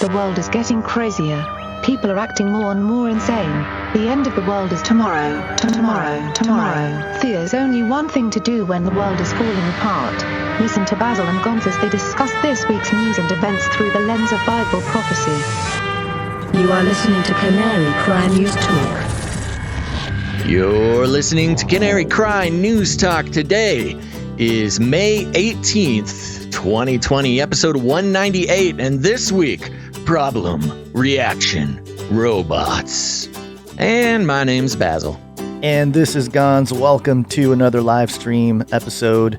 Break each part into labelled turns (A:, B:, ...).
A: The world is getting crazier. People are acting more and more insane. The end of the world is tomorrow. Tomorrow. There's only one thing to do when the world is falling apart. Listen to Basil and Gonz as they discuss this week's news and events through the lens of Bible prophecy.
B: You are listening to Canary Cry News Talk.
C: You're listening to Canary Cry News Talk. Today is May 18th, 2020, episode 198, and this week, problem, reaction, robots. And my name's Basil.
D: And this is Gonz. Welcome to another live stream episode,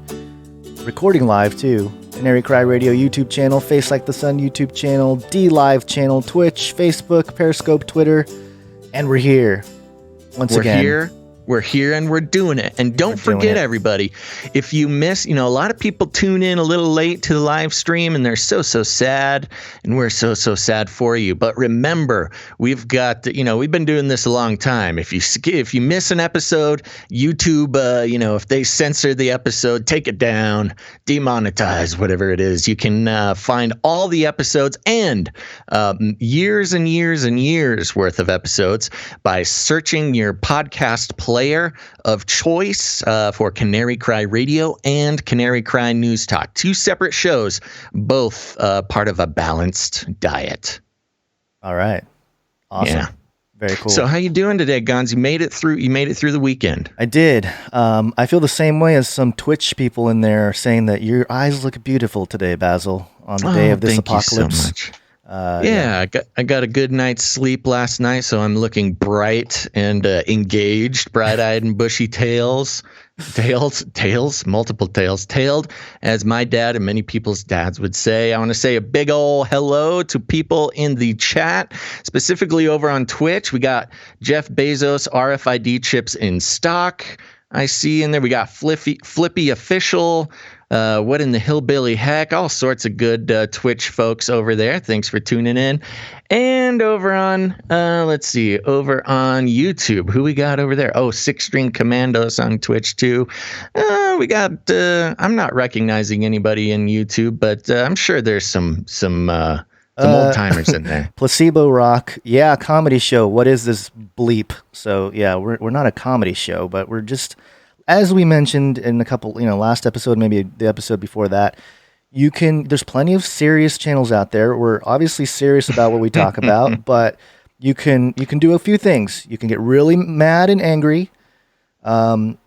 D: recording live too. Canary Cry Radio YouTube channel, FaceLikeTheSun YouTube channel, D-Live channel, Twitch, Facebook, Periscope, Twitter, and we're here. We're here and we're doing it. And don't forget, everybody, if you miss, a lot of people tune in a little late to the live stream and they're so sad, and we're so sad for you. But remember, we've got, we've been doing this a long time. If you miss an episode, YouTube, if they censor the episode, take it down, demonetize, whatever it is, you can find all the episodes and years and years and years worth of episodes by searching your podcast player of choice for Canary Cry Radio and Canary Cry News Talk. Two separate shows, both part of a balanced diet. All right. Awesome. Yeah. Very cool.
C: So how you doing today, Gonz? You made it through the weekend.
D: I did. I feel the same way as some Twitch people in there saying that your eyes look beautiful today, Basil, on the day of this apocalypse.
C: Thank you so much. I got a good night's sleep last night, so I'm looking bright and engaged, bright-eyed and bushy-tailed, as my dad and many people's dads would say. I want to say a big ol' hello to people in the chat, specifically over on Twitch. We got Jeff Bezos RFID chips in stock. I see in there we got Flippy Official. What in the hillbilly heck? All sorts of good Twitch folks over there. Thanks for tuning in. And over on, over on YouTube, who we got over there? Oh, Six String Commandos on Twitch too. We got, I'm not recognizing anybody in YouTube, but I'm sure there's some old timers in there.
D: Placebo Rock. Yeah, comedy show. What is this bleep? So yeah, we're not a comedy show, but we're just, as we mentioned in a couple, last episode, maybe the episode before that, there's plenty of serious channels out there. We're obviously serious about what we talk about, but you can do a few things. You can get really mad and angry, and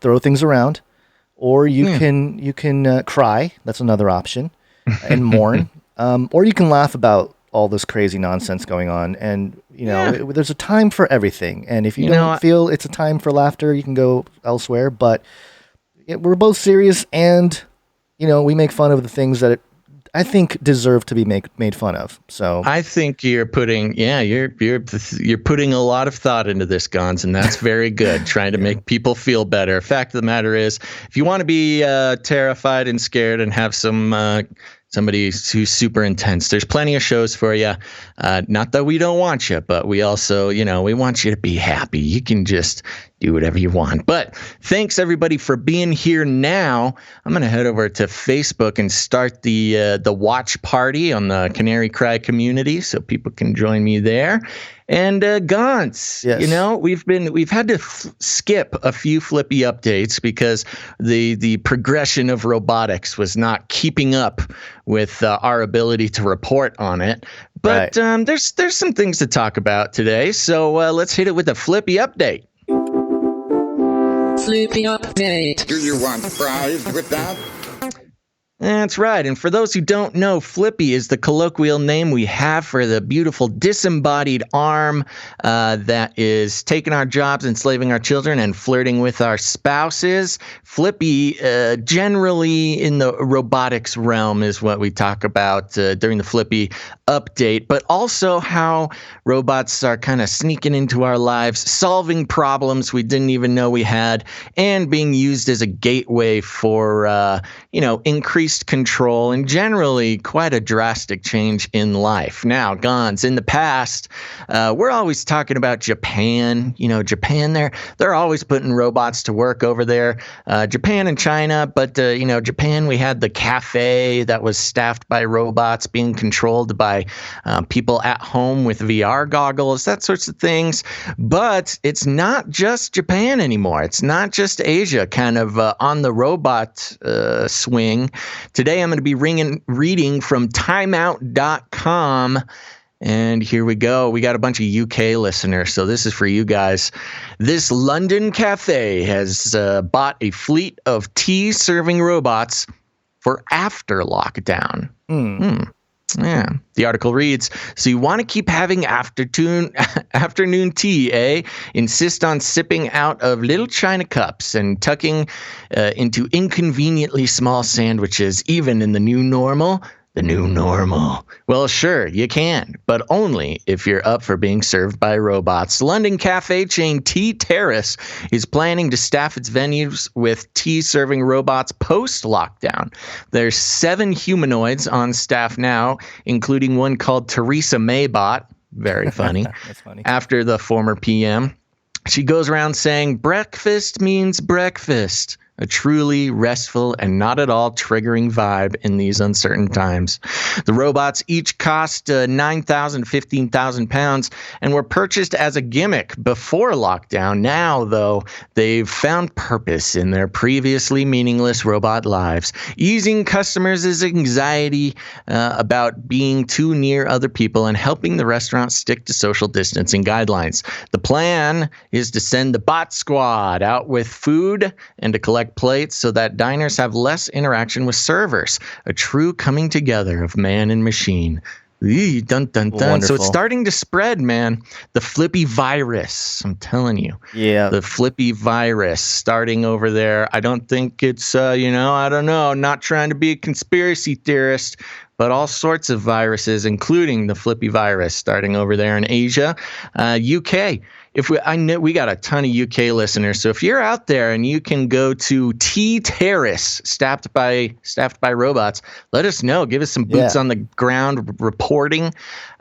D: throw things around, or you can cry. That's another option, and mourn, or you can laugh about all this crazy nonsense going on. And, there's a time for everything. And if you don't feel it's a time for laughter, you can go elsewhere. But we're both serious, and, we make fun of the things that I think deserve to be made fun of. So
C: I think you're putting, you're putting a lot of thought into this, Gonz, and that's very good. Trying to make people feel better. Fact of the matter is, if you want to be terrified and scared and have somebody who's super intense, there's plenty of shows for you. Not that we don't want you, but we also, we want you to be happy. You can just do whatever you want. But thanks everybody for being here now. I'm going to head over to Facebook and start the watch party on the Canary Cry community so people can join me there. And Gonz,
D: yes.
C: we've had to skip a few Flippy updates because the progression of robotics was not keeping up with our ability to report on it. But
D: right.
C: There's some things to talk about today. So let's hit it with a Flippy update.
B: Flippy update.
E: Do you want fries with that?
C: That's right. And for those who don't know, Flippy is the colloquial name we have for the beautiful disembodied arm that is taking our jobs, enslaving our children, and flirting with our spouses. Flippy, generally in the robotics realm, is what we talk about during the Flippy update, but also how robots are kind of sneaking into our lives, solving problems we didn't even know we had, and being used as a gateway for, increased increased control, and generally quite a drastic change in life. Now, Gons, in the past, we're always talking about Japan. Japan, they're always putting robots to work over there. Japan and China, but Japan, we had the cafe that was staffed by robots being controlled by people at home with VR goggles, that sorts of things. But it's not just Japan anymore. It's not just Asia kind of on the robot swing. Today I'm going to be reading from timeout.com. And here we go. We got a bunch of UK listeners, so this is for you guys. This London cafe has bought a fleet of tea-serving robots for after lockdown. Yeah. The article reads, so you want to keep having afternoon tea, eh? Insist on sipping out of little china cups and tucking into inconveniently small sandwiches, even in the new normal? The new normal. Well, sure, you can, but only if you're up for being served by robots. London cafe chain Tea Terrace is planning to staff its venues with tea-serving robots post-lockdown. There's 7 humanoids on staff now, including one called Theresa Maybot. Very funny.
D: That's funny.
C: After the former PM. She goes around saying, breakfast means breakfast. A truly restful and not at all triggering vibe in these uncertain times. The robots each cost 9,000, 15,000 pounds and were purchased as a gimmick before lockdown. Now, though, they've found purpose in their previously meaningless robot lives, easing customers' anxiety about being too near other people and helping the restaurant stick to social distancing guidelines. The plan is to send the bot squad out with food and to collect plates so that diners have less interaction with servers. A true coming together of man and machine. Eee, dun, dun, dun.
D: Wonderful.
C: So it's starting to spread, man. The flippy virus. I'm telling you.
D: Yeah.
C: The flippy virus starting over there. I don't think it's, I don't know. Not trying to be a conspiracy theorist, but all sorts of viruses, including the flippy virus starting over there in Asia. UK. I know we got a ton of UK listeners, so if you're out there and you can go to Tea Terrace, staffed by robots, let us know. Give us some boots on the ground reporting.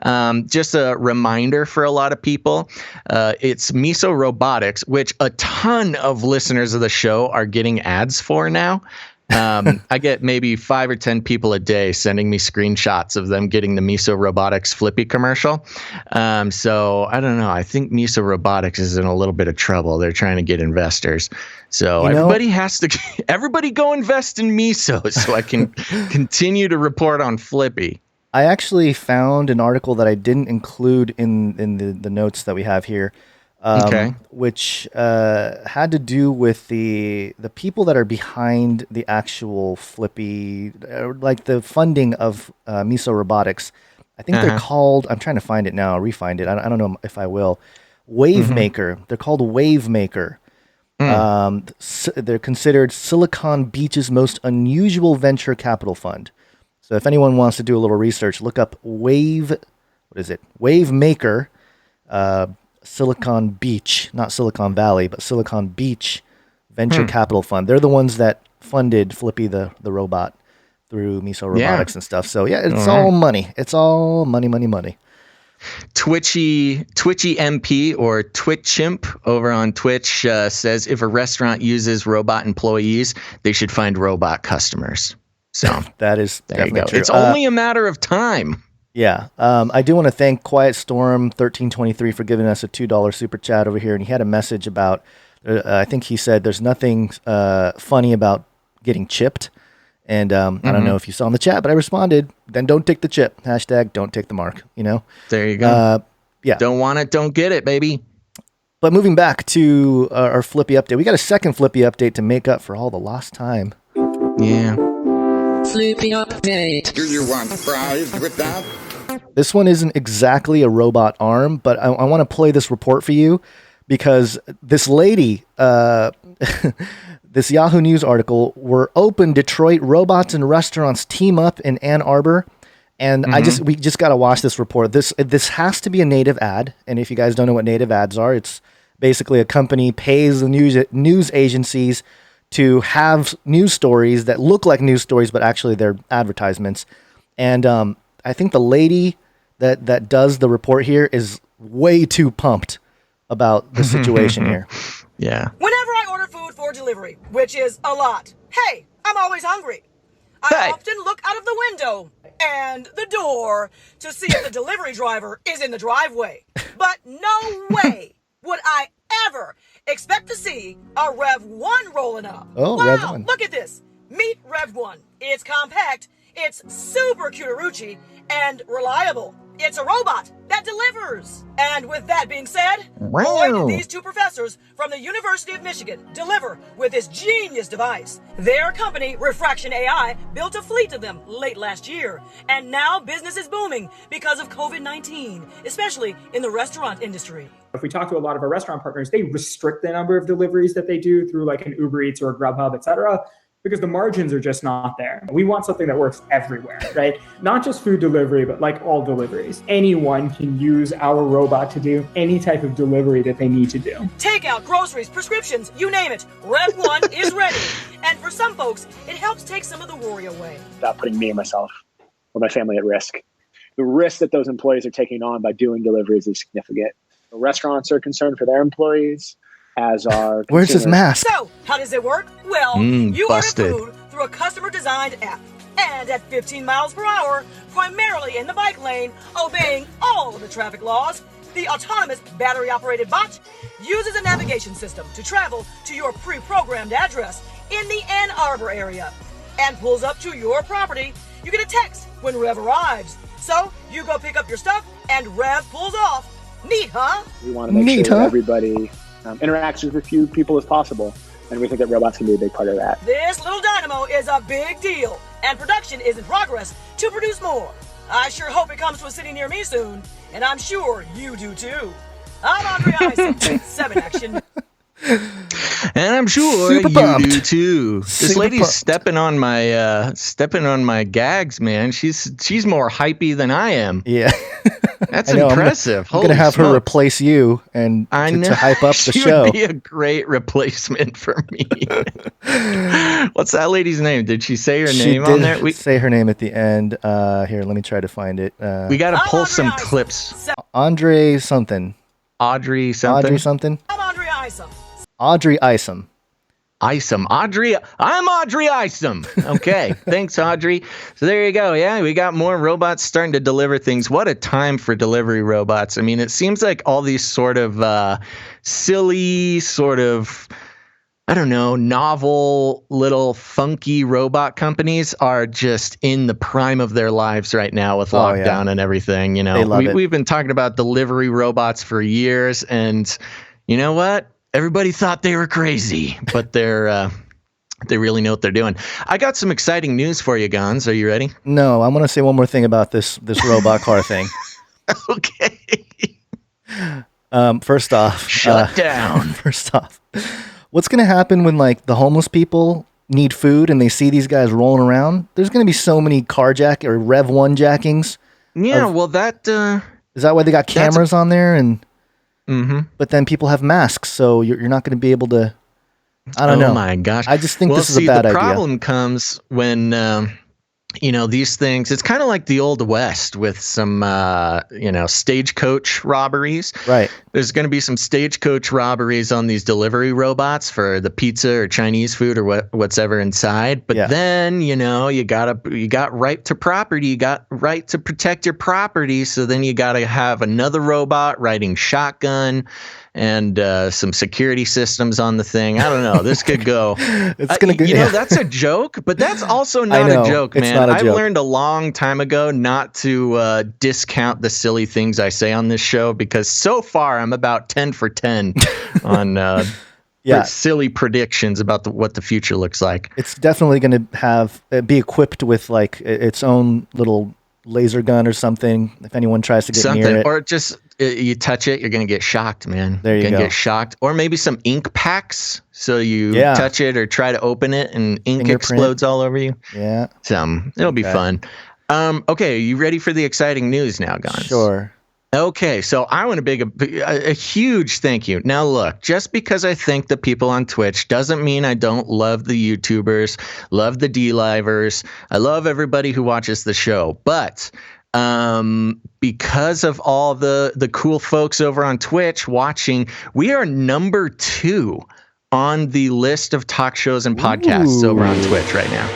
C: Just a reminder for a lot of people, it's Miso Robotics, which a ton of listeners of the show are getting ads for now. I get maybe 5 or 10 people a day sending me screenshots of them getting the Miso Robotics Flippy commercial. So I don't know. I think Miso Robotics is in a little bit of trouble. They're trying to get investors. So everybody go invest in Miso so I can continue to report on Flippy.
D: I actually found an article that I didn't include in the notes that we have here. Which had to do with the people that are behind the actual Flippy, like the funding of Miso Robotics. I think they're called, I'm trying to find it now, refine it. I don't know if I will. Wavemaker. They're called Wavemaker. They're considered Silicon Beach's most unusual venture capital fund. So if anyone wants to do a little research, look up Wavemaker. Silicon Beach, not Silicon Valley, but Silicon Beach Venture Capital Fund. They're the ones that funded Flippy the robot through Miso Robotics and stuff. So yeah, it's all money. It's all money, money, money.
C: Twitchy MP or Twitchimp over on Twitch says if a restaurant uses robot employees, they should find robot customers. So
D: that is
C: there you go.
D: True.
C: It's only a matter of time.
D: Yeah. I do want to thank Quiet Storm 1323 for giving us a $2 super chat over here. And he had a message about, I think he said there's nothing funny about getting chipped. And I don't know if you saw in the chat, but I responded, then don't take the chip. Hashtag don't take the mark,
C: There you go.
D: Yeah.
C: Don't want it, don't get it, baby.
D: But moving back to our Flippy update, we got a second Flippy update to make up for all the lost time.
C: Yeah.
B: Flippy update.
E: Do you want fries with that?
D: This one isn't exactly a robot arm, but I want to play this report for you because this lady, this Yahoo News article, "We're open Detroit robots and restaurants team up in Ann Arbor," and we just got to watch this report. This has to be a native ad, and if you guys don't know what native ads are, it's basically a company pays the news agencies to have news stories that look like news stories, but actually they're advertisements. And I think the lady that does the report here is way too pumped about the situation here.
C: Yeah.
F: Whenever I order food for delivery, which is a lot, hey, I'm always hungry. I often look out of the window and the door to see if the delivery driver is in the driveway. But no way would I ever expect to see a Rev 1 rolling up.
D: Oh,
F: wow,
D: Rev 1.
F: Look at this. Meet Rev 1. It's compact, it's super cute-a-rucci, and reliable. It's a robot that delivers. And with that being said, boy, did these two professors from the University of Michigan deliver with this genius device. Their company, Refraction AI, built a fleet of them late last year. And now business is booming because of COVID-19, especially in the restaurant industry.
G: If we talk to a lot of our restaurant partners, they restrict the number of deliveries that they do through like an Uber Eats or a Grubhub, et cetera, because the margins are just not there. We want something that works everywhere, right? Not just food delivery, but like all deliveries. Anyone can use our robot to do any type of delivery that they need to do.
F: Takeout, groceries, prescriptions, you name it. Rev 1 is ready. And for some folks, it helps take some of the worry away.
H: Without putting me and myself or my family at risk. The risk that those employees are taking on by doing deliveries is significant. The restaurants are concerned for their employees, as are
D: Where's his mask?
F: So, how does it work? Well, you
C: busted.
F: order food through a customer-designed app. And at 15 miles per hour, primarily in the bike lane, obeying all of the traffic laws, the autonomous battery-operated bot uses a navigation system to travel to your pre-programmed address in the Ann Arbor area and pulls up to your property. You get a text when Rev arrives. So, you go pick up your stuff and Rev pulls off. Neat, huh?
H: We want to make sure that everybody interacts with as few people as possible. And we think that robots can be a big part of that.
F: This little dynamo is a big deal, and production is in progress to produce more. I sure hope it comes to a city near me soon, and I'm sure you do too. I'm Andre Ison, 7 Action.
C: And I'm sure
D: Super
C: you
D: pumped.
C: do too. This
D: Super
C: lady's
D: pumped.
C: stepping on my gags, man. She's more hypey than I am.
D: Yeah.
C: That's
D: I know,
C: impressive.
D: I'm gonna have her
C: Holy
D: replace you and
C: I know.
D: to hype up the
C: She
D: show.
C: would be a great replacement for me. What's that lady's name? Did she say her
D: She
C: name
D: did
C: on there? We
D: say her name at the end. Here, let me try to find it.
C: got to
F: I'm
C: pull
F: Andre
C: some
F: Ison.
C: clips.
D: Andre something.
C: Audrey something.
D: Audrey something.
F: I'm Andre Ison.
D: Audrey Isom.
C: Isom. Audrey. I'm Audrey Isom. Okay. Thanks, Audrey. So there you go. Yeah, we got more robots starting to deliver things. What a time for delivery robots. I mean, it seems like all these sort of silly, sort of, I don't know, novel, little funky robot companies are just in the prime of their lives right now with lockdown and everything. You know,
D: They love it.
C: We've been talking about delivery robots for years, and you know what? Everybody thought they were crazy, but they really know what they're doing. I got some exciting news for you, Gons. Are you ready?
D: No, I want to say one more thing about this robot car thing.
C: Okay.
D: First off,
C: Shut down.
D: First off, what's going to happen when like the homeless people need food and they see these guys rolling around? There's going to be so many carjack or Rev 1 jackings.
C: Yeah, well, that...
D: Is that why they got cameras on there? And but then people have masks, so you're not going to be able to. I don't know.
C: Oh my gosh!
D: I just think this is a bad
C: the
D: idea.
C: problem comes when these things. It's kind of like the old West with some stagecoach robberies.
D: Right.
C: There's going to be some stagecoach robberies on these delivery robots for the pizza or Chinese food or what's ever inside. But then you got right to property. You got right to protect your property. So then you got to have another robot riding shotgun and some security systems on the thing. I don't know. This could go.
D: It's gonna go.
C: That's a joke, but that's also not
D: know,
C: a joke,
D: it's
C: man.
D: not a
C: I've
D: joke.
C: learned a long time ago not to discount the silly things I say on this show, because so far I'm about 10 for 10 on silly predictions about what the future looks like.
D: It's definitely going to have be equipped with like its own little laser gun or something. If anyone tries to get near it,
C: or just you touch it, you're gonna get shocked, man.
D: There you
C: you're
D: go.
C: gonna get shocked, or maybe some ink packs. So you touch it or try to open it, and ink
D: Fingerprint.
C: explodes all over you.
D: Yeah,
C: it'll be fun. Okay, you ready for the exciting news now, guys?
D: Sure.
C: Okay, so I want a huge thank you. Now, look, just because I think the people on Twitch doesn't mean I don't love the YouTubers, love the D-livers. I love everybody who watches the show. But because of all the cool folks over on Twitch watching, we are number 2 on the list of talk shows and podcasts over on Twitch right now.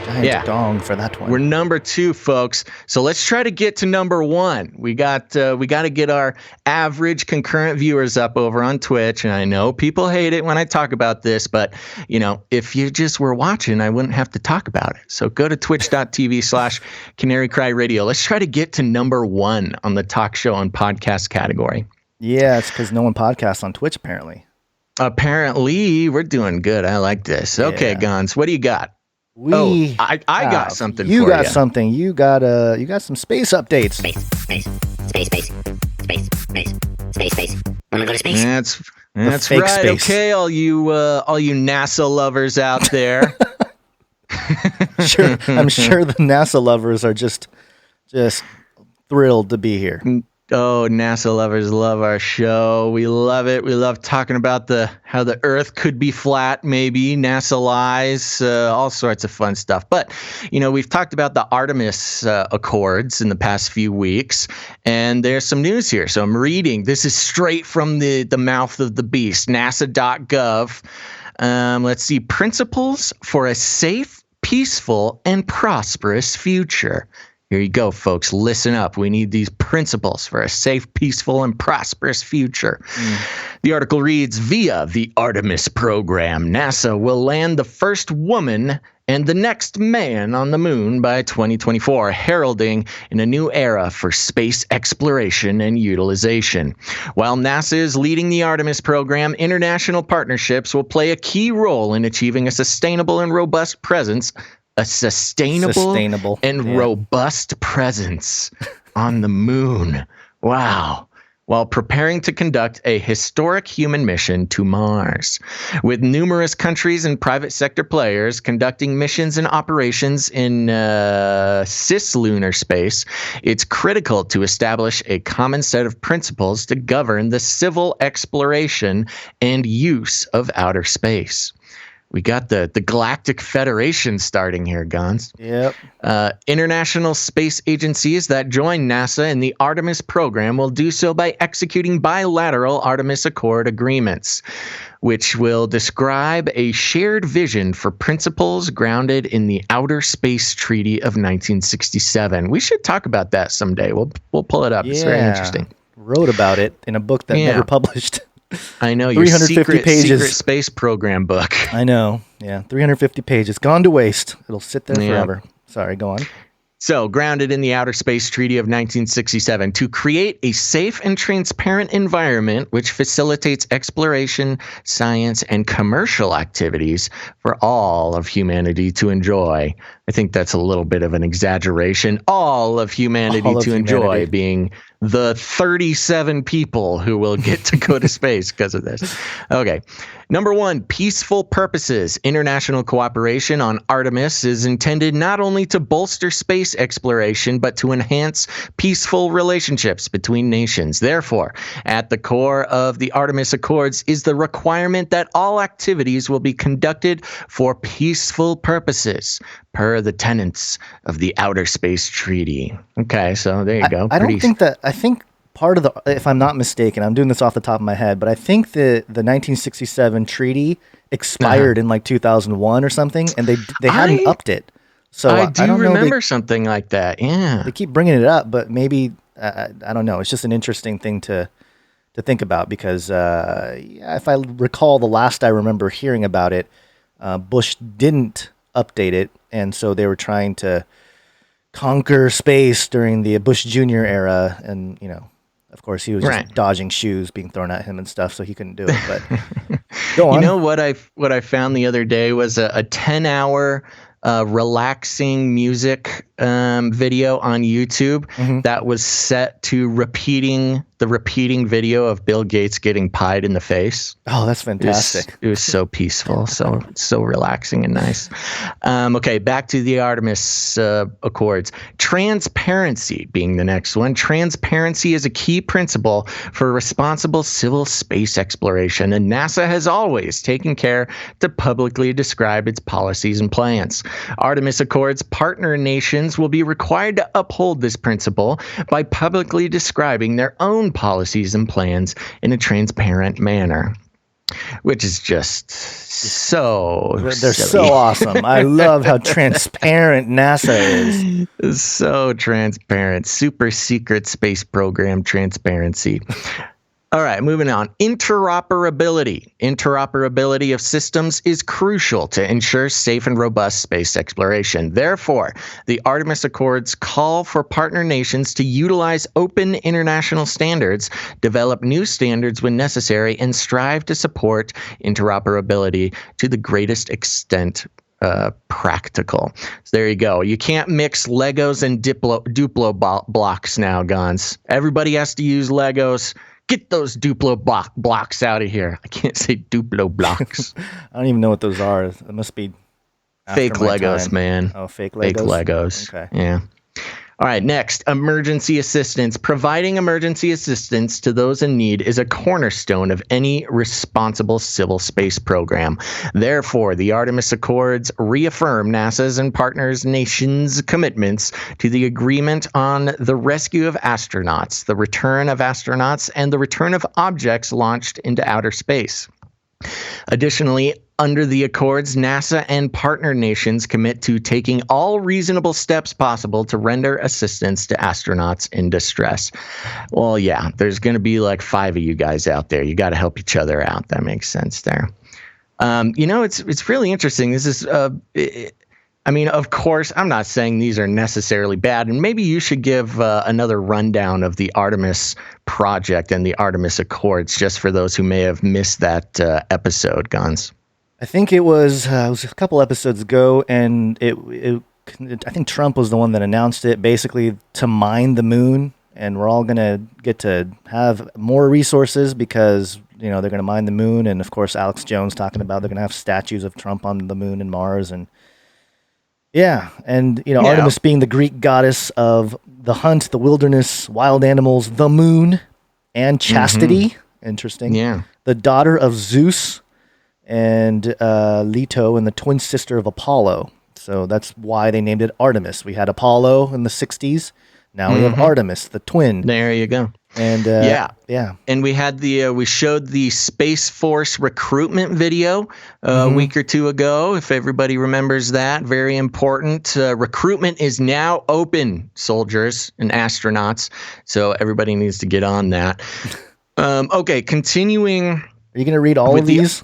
D: Giant dong for that one.
C: We're number 2, folks. So let's try to get to number 1. We got to get our average concurrent viewers up over on Twitch. And I know people hate it when I talk about this, but if you just were watching, I wouldn't have to talk about it. So go to twitch.tv/Canary Cry Radio. Let's try to get to number 1 on the talk show and podcast category.
D: Yeah, it's because no one podcasts on Twitch, apparently.
C: Apparently, we're doing good. I like this. Okay, Gons, what do you got? I got something for you.
D: You got something. You got some space updates.
I: Space. Wanna go to space?
C: That's right. Space. Okay, all you NASA lovers out there.
D: Sure, I'm sure the NASA lovers are just thrilled to be here.
C: Oh, NASA lovers love our show. We love it. We love talking about how the Earth could be flat, maybe. NASA lies, all sorts of fun stuff. But, we've talked about the Artemis Accords in the past few weeks, and there's some news here. So I'm reading. This is straight from the mouth of the beast, nasa.gov. Let's see. Principles for a safe, peaceful, and prosperous future. Here you go, folks. Listen up. We need these principles for a safe, peaceful, and prosperous future. The article reads, via the Artemis program, NASA will land the first woman and the next man on the moon by 2024, heralding in a new era for space exploration and utilization. While NASA is leading the Artemis program, international partnerships will play a key role in achieving a sustainable and robust presence robust presence on the moon. Wow. While preparing to conduct a historic human mission to Mars. With numerous countries and private sector players conducting missions and operations in cislunar space, it's critical to establish a common set of principles to govern the civil exploration and use of outer space. We got the Galactic Federation starting here, Gons.
D: Yep.
C: International space agencies that join NASA in the Artemis program will do so by executing bilateral Artemis Accord agreements, which will describe a shared vision for principles grounded in the Outer Space Treaty of 1967. We should talk about that someday. We'll pull it up. It's very interesting.
D: Wrote about it in a book that never published.
C: I know, your
D: 350 pages.
C: Secret space program book.
D: I know. Yeah, 350 pages. Gone to waste. It'll sit there forever. Sorry, go on.
C: So, grounded in the Outer Space Treaty of 1967, to create a safe and transparent environment which facilitates exploration, science, and commercial activities for all of humanity to enjoy. I think that's a little bit of an exaggeration. All of humanity enjoy being the 37 people who will get to go to space because of this. Okay. Number 1, peaceful purposes. International cooperation on Artemis is intended not only to bolster space exploration, but to enhance peaceful relationships between nations. Therefore, at the core of the Artemis Accords is the requirement that all activities will be conducted for peaceful purposes, per the tenets of the Outer Space Treaty. Okay, so there you go.
D: I think part of if I'm not mistaken, I'm doing this off the top of my head, but I think the 1967 treaty expired in like 2001 or something, and they hadn't upped it. So
C: I don't remember something like that. Yeah,
D: they keep bringing it up, but maybe I don't know. It's just an interesting thing to think about because if I recall, the last I remember hearing about it, Bush didn't update it, and so they were trying to conquer space during the Bush Jr. era, and of course he was just dodging shoes being thrown at him and stuff, so he couldn't do it. But go on.
C: What I found the other day was a 10-hour relaxing music video on YouTube that was set to the repeating video of Bill Gates getting pied in the face.
D: Oh, that's fantastic.
C: It was so peaceful, so relaxing and nice. Okay, back to the Artemis Accords. Transparency being the next one. Transparency is a key principle for responsible civil space exploration, and NASA has always taken care to publicly describe its policies and plans. Artemis Accords partner nations will be required to uphold this principle by publicly describing their own policies and plans in a transparent manner, which is just so
D: They're
C: silly.
D: so awesome. I love how transparent NASA is.
C: So transparent. Super secret space program transparency. All right, moving on. Interoperability. Interoperability of systems is crucial to ensure safe and robust space exploration. Therefore, the Artemis Accords call for partner nations to utilize open international standards, develop new standards when necessary, and strive to support interoperability to the greatest extent practical. So there you go. You can't mix Legos and Duplo blocks now, Gons. Everybody has to use Legos. Get those Duplo blocks out of here. I can't say Duplo blocks.
D: I don't even know what those are. It must be
C: fake Legos, man.
D: Oh, fake Legos?
C: Fake Legos.
D: Okay.
C: Yeah. All right, next, emergency assistance. Providing emergency assistance to those in need is a cornerstone of any responsible civil space program. Therefore, the Artemis Accords reaffirm NASA's and partners' nations' commitments to the agreement on the rescue of astronauts, the return of astronauts, and the return of objects launched into outer space. Additionally, under the Accords, NASA and partner nations commit to taking all reasonable steps possible to render assistance to astronauts in distress. Well, yeah, there's going to be like 5 of you guys out there. You got to help each other out. That makes sense there. It's really interesting. This is I mean, of course, I'm not saying these are necessarily bad, and maybe you should give another rundown of the Artemis project and the Artemis Accords, just for those who may have missed that episode, Gons.
D: I think it was a couple episodes ago, and I think Trump was the one that announced it, basically to mine the moon, and we're all going to get to have more resources because, they're going to mine the moon, and of course, Alex Jones talking about they're going to have statues of Trump on the moon and Mars, and Artemis being the Greek goddess of the hunt, the wilderness, wild animals, the moon, and chastity. Mm-hmm. Interesting.
C: Yeah.
D: The daughter of Zeus and Leto, and the twin sister of Apollo. So that's why they named it Artemis. We had Apollo in the 60s. Now we have Artemis, the twin.
C: There you go.
D: And
C: and we had we showed the Space Force recruitment video a week or two ago. If everybody remembers that, very important. Recruitment is now open, soldiers and astronauts. So everybody needs to get on that. Okay, continuing.
D: Are you going to read all of these?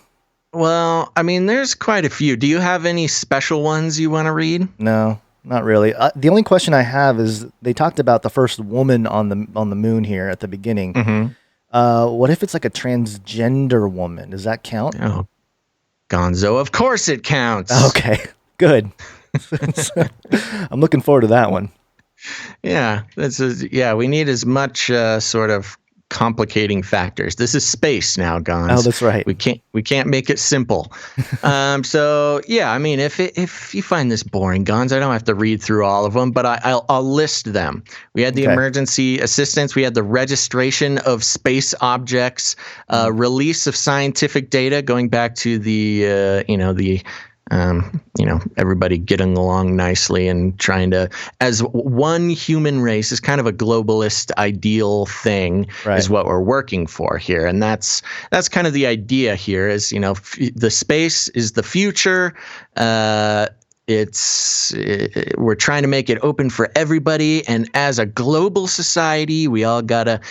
C: Well, I mean, there's quite a few. Do you have any special ones you want to read?
D: No. Not really. The only question I have is they talked about the first woman on the moon here at the beginning. Mm-hmm. What if it's like a transgender woman? Does that count?
C: Oh, Gonzo, of course it counts.
D: Okay, good. I'm looking forward to that one.
C: Yeah, we need as much sort of complicating factors. This is space now, Gons.
D: Oh, that's right.
C: We can't make it simple. So yeah, I mean, if you find this boring, Gons, I don't have to read through all of them, but I'll list them. We had the emergency assistance. We had the registration of space objects, release of scientific data, going back to the everybody getting along nicely and trying to, as one human race, is kind of a globalist ideal thing, is what we're working for here. And that's kind of the idea here is, the space is the future. We're trying to make it open for everybody, and as a global society, we all gotta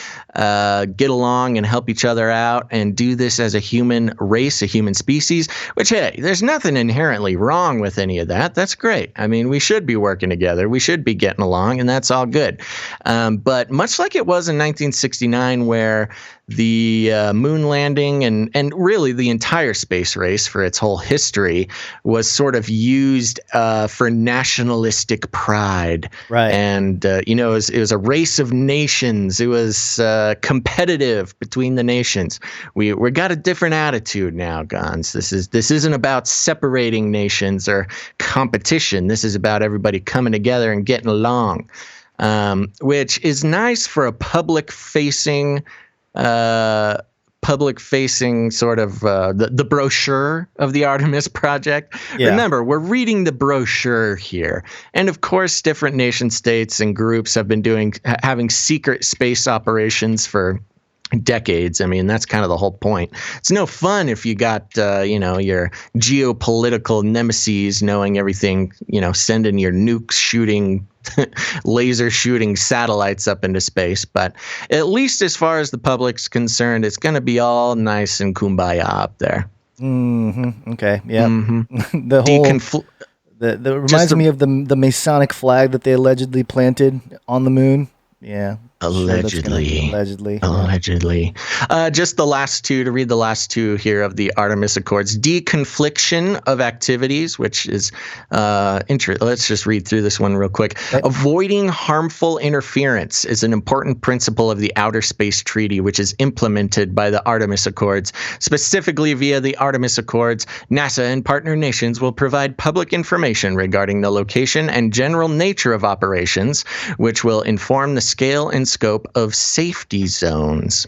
C: get along and help each other out and do this as a human race, a human species. Which, hey, there's nothing inherently wrong with any of that. That's great. I mean, we should be working together. We should be getting along, and that's all good. But much like it was in 1969, where the moon landing and really the entire space race for its whole history was sort of used for nationalistic pride.
D: Right.
C: And, it was a race of nations. It was competitive between the nations. We got a different attitude now, Gons. This isn't about separating nations or competition. This is about everybody coming together and getting along, which is nice for a public-facing sort of the brochure of the Artemis Project.
D: Yeah.
C: Remember, we're reading the brochure here. And of course, different nation states and groups have been having secret space operations for decades. I mean, that's kind of the whole point. It's no fun if you got, your geopolitical nemesis knowing everything, sending your nukes shooting, laser shooting satellites up into space. But at least as far as the public's concerned, it's going to be all nice and kumbaya up there.
D: Mm-hmm. Okay. Yeah.
C: Mm-hmm.
D: The whole, that reminds me of the Masonic flag that they allegedly planted on the moon. Yeah.
C: Allegedly. Just the last two, to read the last two here of the Artemis Accords. Deconfliction of activities, which is let's just read through this one real quick. Okay. Avoiding harmful interference is an important principle of the Outer Space Treaty, which is implemented by the Artemis Accords. Specifically via the Artemis Accords, NASA and partner nations will provide public information regarding the location and general nature of operations, which will inform the scale and scope of safety zones.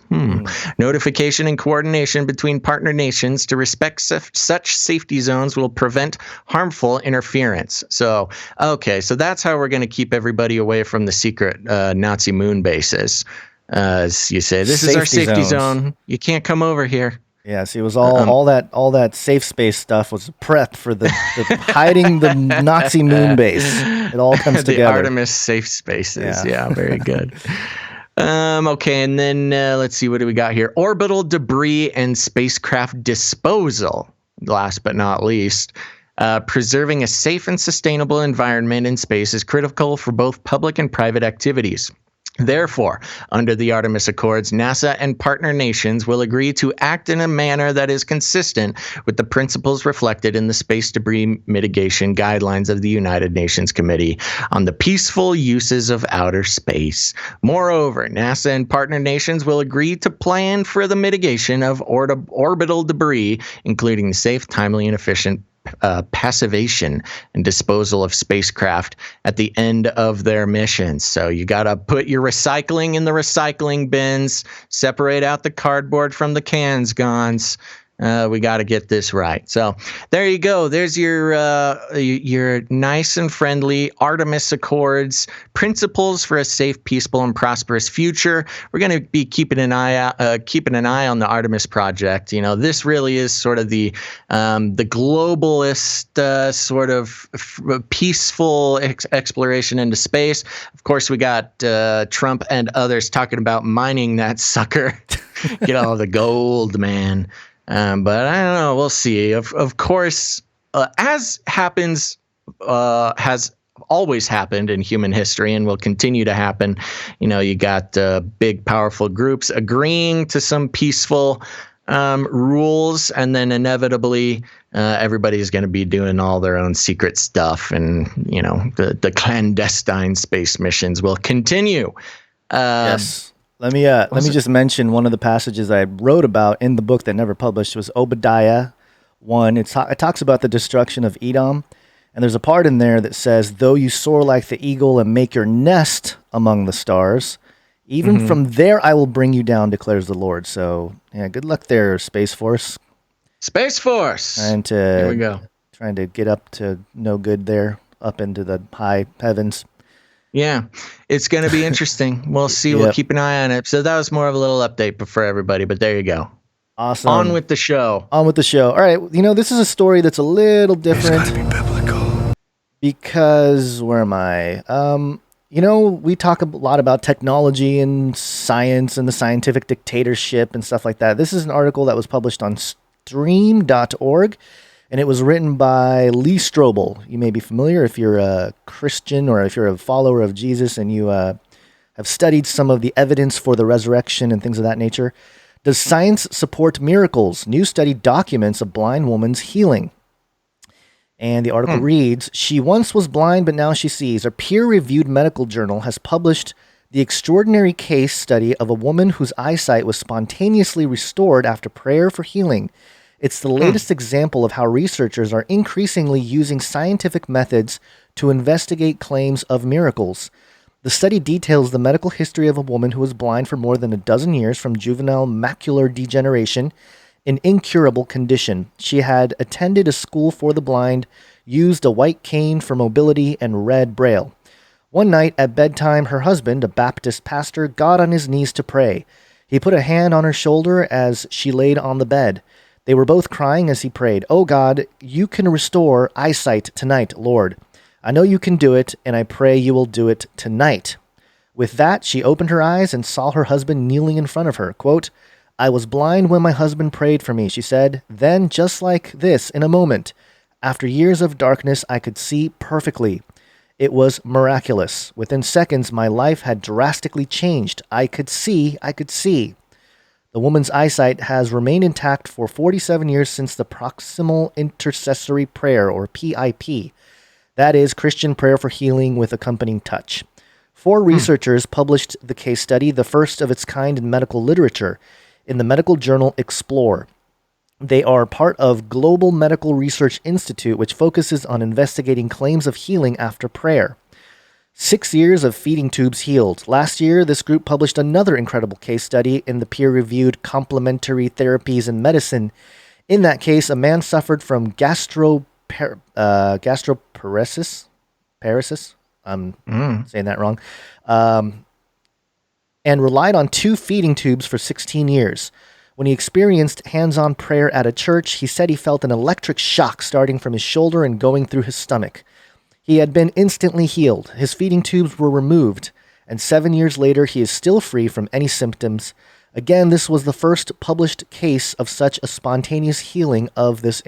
C: Notification and coordination between partner nations to respect such safety zones will prevent harmful interference. So that's how we're going to keep everybody away from the secret Nazi moon bases. As you say, this is our safety zone. You can't come over here.
D: Yeah, see, it was all that safe space stuff was prep for the hiding the Nazi moon base. It all comes
C: the
D: together.
C: Artemis safe spaces. Yeah, very good. Okay, and then let's see, what do we got here? Orbital debris and spacecraft disposal. Last but not least, preserving a safe and sustainable environment in space is critical for both public and private activities. Therefore, under the Artemis Accords, NASA and partner nations will agree to act in a manner that is consistent with the principles reflected in the Space Debris Mitigation Guidelines of the United Nations Committee on the Peaceful Uses of Outer Space. Moreover, NASA and partner nations will agree to plan for the mitigation of orbital debris, including the safe, timely, and efficient passivation and disposal of spacecraft at the end of their missions. So you got to put your recycling in the recycling bins, separate out the cardboard from the cans, Gons. We got to get this right. So there you go. There's your nice and friendly Artemis Accords, principles for a safe, peaceful, and prosperous future. We're going to be keeping an eye on the Artemis project. This really is sort of the globalist sort of peaceful exploration into space. Of course, we got Trump and others talking about mining that sucker. Get all the gold, man. But I don't know. We'll see. Of course, as happens, has always happened in human history and will continue to happen. You got big, powerful groups agreeing to some peaceful rules, and then inevitably everybody's going to be doing all their own secret stuff, and the clandestine space missions will continue.
D: Yes. Let me just mention one of the passages I wrote about in the book that never published was Obadiah 1. It talks about the destruction of Edom, and there's a part in there that says, "Though you soar like the eagle and make your nest among the stars, even from there I will bring you down, declares the Lord." So, yeah, good luck there, Space Force.
C: Space Force! Here we go.
D: Trying to get up to no good there, up into the high heavens.
C: Yeah, it's going to be interesting. We'll see. Yep. We'll keep an eye on it. So that was more of a little update for everybody, but there you go.
D: Awesome.
C: On with the show.
D: All right. This is a story that's a little different. It's going to be biblical. Because, where am I? We talk a lot about technology and science and the scientific dictatorship and stuff like that. This is an article that was published on stream.org. And it was written by Lee Strobel. You may be familiar if you're a Christian or if you're a follower of Jesus and you have studied some of the evidence for the resurrection and things of that nature. Does science support miracles? New study documents a blind woman's healing. And the article reads, she once was blind, but now she sees. A peer-reviewed medical journal has published the extraordinary case study of a woman whose eyesight was spontaneously restored after prayer for healing. It's the latest example of how researchers are increasingly using scientific methods to investigate claims of miracles. The study details the medical history of a woman who was blind for more than a dozen years from juvenile macular degeneration, an incurable condition. She had attended a school for the blind, used a white cane for mobility, and read Braille. One night at bedtime, her husband, a Baptist pastor, got on his knees to pray. He put a hand on her shoulder as she laid on the bed. They were both crying as he prayed, "Oh God, you can restore eyesight tonight, Lord. I know you can do it, and I pray you will do it tonight." With that, she opened her eyes and saw her husband kneeling in front of her. Quote, "I was blind when my husband prayed for me," she said. "Then, just like this, in a moment, after years of darkness, I could see perfectly. It was miraculous. Within seconds, my life had drastically changed. I could see. The woman's eyesight has remained intact for 47 years since the proximal intercessory prayer, or PIP. That is, Christian prayer for healing with accompanying touch. 4 researchers published the case study, the first of its kind in medical literature, in the medical journal Explore. They are part of Global Medical Research Institute, which focuses on investigating claims of healing after prayer. 6 years of feeding tubes healed. Last year, this group published another incredible case study in the peer-reviewed Complementary Therapies in Medicine. In that case, a man suffered from gastroparesis. I'm saying that wrong. And relied on 2 feeding tubes for 16 years. When he experienced hands-on prayer at a church, he said he felt an electric shock starting from his shoulder and going through his stomach. He had been instantly healed. His feeding tubes were removed, and 7 years later, he is still free from any symptoms. Again, this was the first published case of such a spontaneous healing of this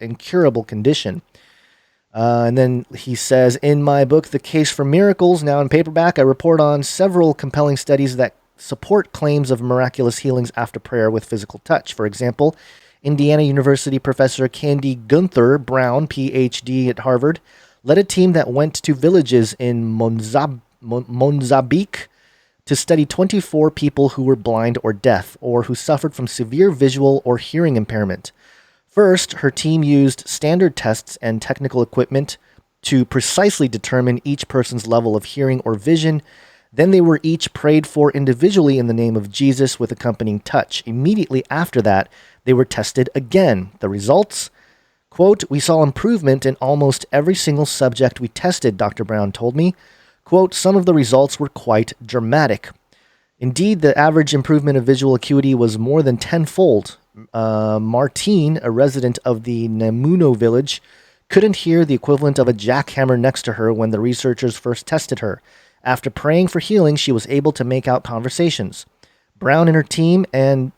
D: incurable condition. And then he says, in my book, The Case for Miracles, now in paperback, I report on several compelling studies that support claims of miraculous healings after prayer with physical touch. For example, Indiana University professor Candy Gunther Brown, PhD at Harvard, led a team that went to villages in Mozambique to study 24 people who were blind or deaf, or who suffered from severe visual or hearing impairment. First, her team used standard tests and technical equipment to precisely determine each person's level of hearing or vision. Then they were each prayed for individually in the name of Jesus with accompanying touch. Immediately after that, they were tested again. The results? Quote, "We saw improvement in almost every single subject we tested," Dr. Brown told me. Quote, "Some of the results were quite dramatic. Indeed, the average improvement of visual acuity was more than tenfold. Martine, a resident of the Namuno village, couldn't hear the equivalent of a jackhammer next to her when the researchers first tested her. After praying for healing, she was able to make out conversations. Brown and her team then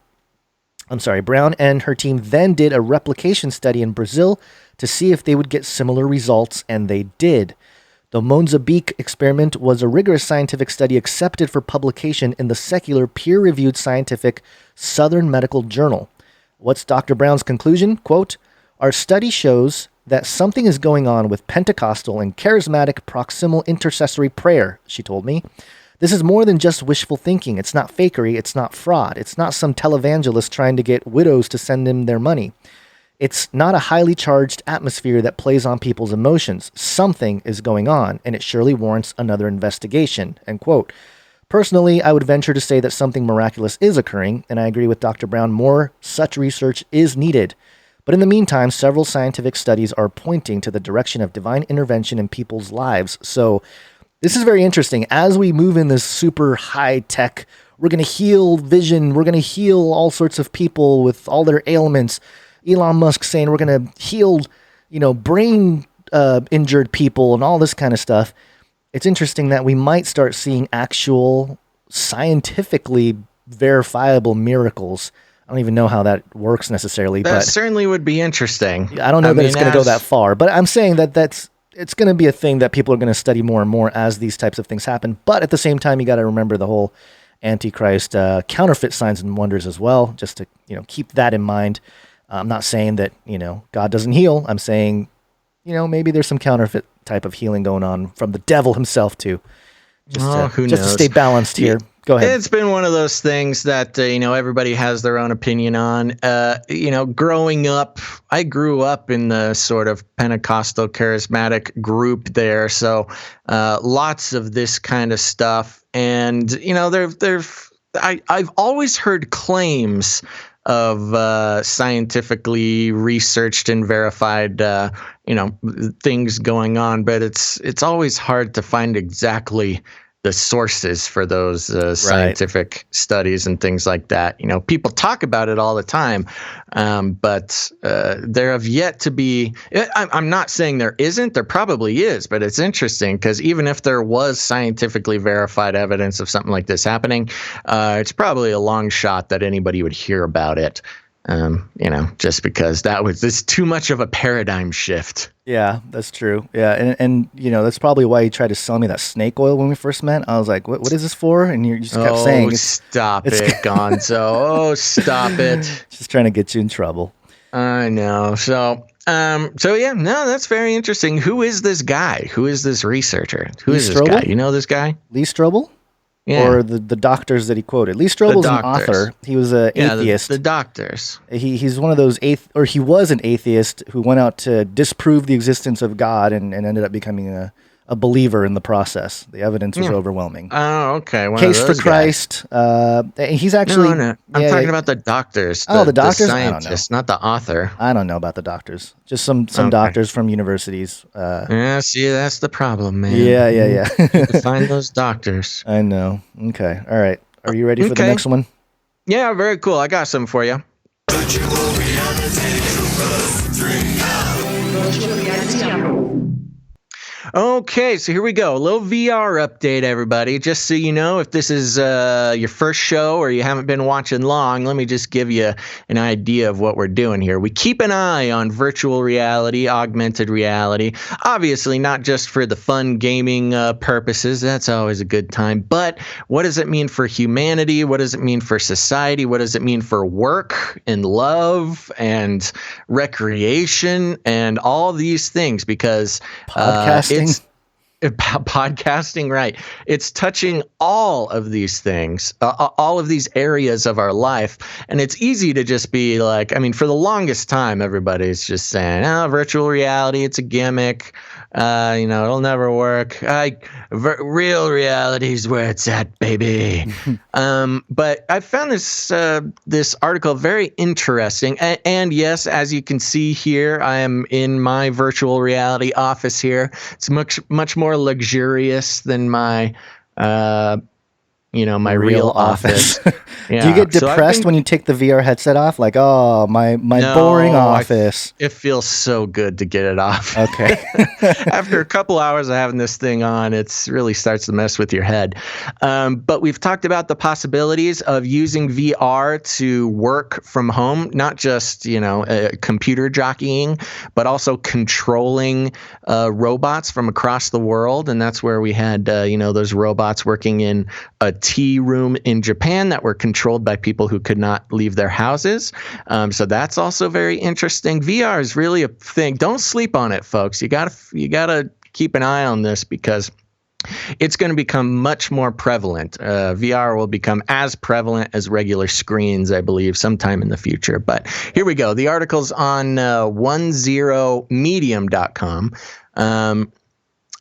D: did a replication study in Brazil to see if they would get similar results, and they did. The Mozambique experiment was a rigorous scientific study accepted for publication in the secular peer-reviewed scientific Southern Medical Journal. What's Dr. Brown's conclusion? Quote, "Our study shows that something is going on with Pentecostal and charismatic proximal intercessory prayer," she told me. "This is more than just wishful thinking. It's not fakery. It's not fraud. It's not some televangelist trying to get widows to send him their money. It's not a highly charged atmosphere that plays on people's emotions. Something is going on, and it surely warrants another investigation." End quote. Personally, I would venture to say that something miraculous is occurring, and I agree with Dr. Brown. More such research is needed. But in the meantime, several scientific studies are pointing to the direction of divine intervention in people's lives. So this is very interesting. As we move in this super high tech, we're going to heal vision. We're going to heal all sorts of people with all their ailments. Elon Musk saying we're going to heal, brain injured people and all this kind of stuff. It's interesting that we might start seeing actual scientifically verifiable miracles. I don't even know how that works necessarily.
C: That
D: but
C: certainly would be interesting.
D: I don't know that it's going to go that far, but I'm saying that it's going to be a thing that people are going to study more and more as these types of things happen. But at the same time, you got to remember the whole Antichrist counterfeit signs and wonders as well, just to keep that in mind. I'm not saying that God doesn't heal. I'm saying maybe there's some counterfeit type of healing going on from the devil himself too.
C: Who
D: just to
C: knows?
D: stay balanced here. Go ahead.
C: It's been one of those things that, everybody has their own opinion on. Growing up, I grew up in the sort of Pentecostal charismatic group there. So lots of this kind of stuff. And, I've always heard claims of scientifically researched and verified, things going on. But it's always hard to find exactly the sources for those scientific studies and things like that. People talk about it all the time, but there have yet to be. I'm not saying there isn't. There probably is, but it's interesting because even if there was scientifically verified evidence of something like this happening, it's probably a long shot that anybody would hear about it. Just because this too much of a paradigm shift.
D: Yeah, that's true. Yeah, and that's probably why you tried to sell me that snake oil when we first met. I was like, what is this for? And you just kept saying,
C: stop it, Gonzo. Oh, stop it.
D: Just trying to get you in trouble.
C: I know. So yeah, no, that's very interesting. Who is this guy? Who is this researcher? Who is this guy? You know this guy?
D: Lee Strobel?
C: Yeah.
D: Or the doctors that he quoted. Lee Strobel's an author. He was an atheist.
C: The doctors.
D: He's one of those he was an atheist who went out to disprove the existence of God and ended up becoming a believer in the process. The evidence was overwhelming.
C: Oh, okay.
D: Case for Christ. He's actually.
C: No. I'm talking about the doctors.
D: The doctors.
C: The scientists, not the author.
D: I don't know about the doctors. Just some doctors from universities.
C: Yeah, see, that's the problem, man.
D: Yeah.
C: To find those doctors.
D: I know. Okay. All right. Are you ready for the next one?
C: Yeah, very cool. I got some for you. Okay, so here we go. A little VR update, everybody. Just so you know, if this is your first show or you haven't been watching long, let me just give you an idea of what we're doing here. We keep an eye on virtual reality, augmented reality. Obviously, not just for the fun gaming purposes. That's always a good time. But what does it mean for humanity? What does it mean for society? What does it mean for work and love and recreation and all these things? Because podcasting, right? It's touching all of these things, all of these areas of our life. And it's easy to just be like, for the longest time, everybody's just saying, virtual reality, it's a gimmick. It'll never work. Real reality is where it's at, baby. But I found this article very interesting. And yes, as you can see here, I am in my virtual reality office here. It's much more luxurious than my my real office. Yeah.
D: Do you get depressed when you take the VR headset off? Like, oh, my boring office.
C: It feels so good to get it off.
D: Okay.
C: After a couple hours of having this thing on, it really starts to mess with your head. But we've talked about the possibilities of using VR to work from home, not just, computer jockeying, but also controlling robots from across the world. And that's where we had, those robots working in a tea room in Japan that were controlled by people who could not leave their houses. So that's also very interesting. VR is really a thing. Don't sleep on it, folks. You gotta keep an eye on this because it's going to become much more prevalent. VR will become as prevalent as regular screens, I believe, sometime in the future. But here we go. The article's on 10medium.com.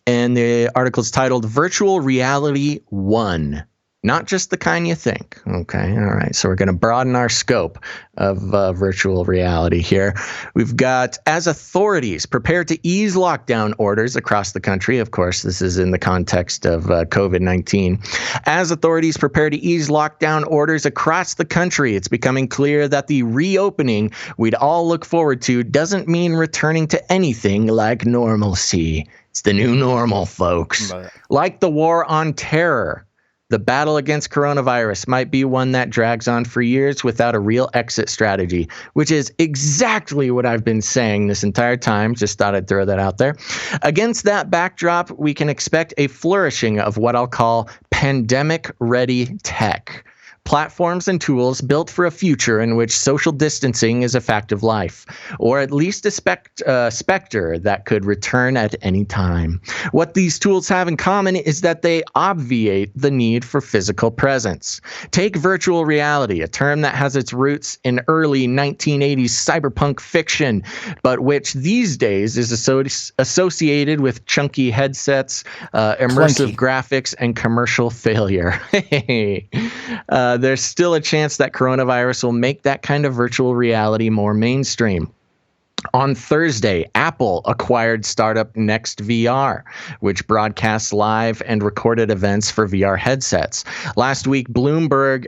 C: And the article's titled Virtual Reality 1. Not just the kind you think. Okay, all right. So we're going to broaden our scope of virtual reality here. We've got, as authorities prepare to ease lockdown orders across the country. Of course, this is in the context of COVID-19. As authorities prepare to ease lockdown orders across the country, it's becoming clear that the reopening we'd all look forward to doesn't mean returning to anything like normalcy. It's the new normal, folks. Like the war on terror. The battle against coronavirus might be one that drags on for years without a real exit strategy, which is exactly what I've been saying this entire time. Just thought I'd throw that out there. Against that backdrop, we can expect a flourishing of what I'll call pandemic-ready tech. platforms and tools built for a future in which social distancing is a fact of life, or at least a specter that could return at any time. What these tools have in common is that they obviate the need for physical presence. Take virtual reality, a term that has its roots in early 1980s cyberpunk fiction, but which these days is associated with chunky headsets, immersive graphics, and commercial failure. There's still a chance that coronavirus will make that kind of virtual reality more mainstream. On Thursday, Apple acquired startup NextVR, which broadcasts live and recorded events for VR headsets. Last week, Bloomberg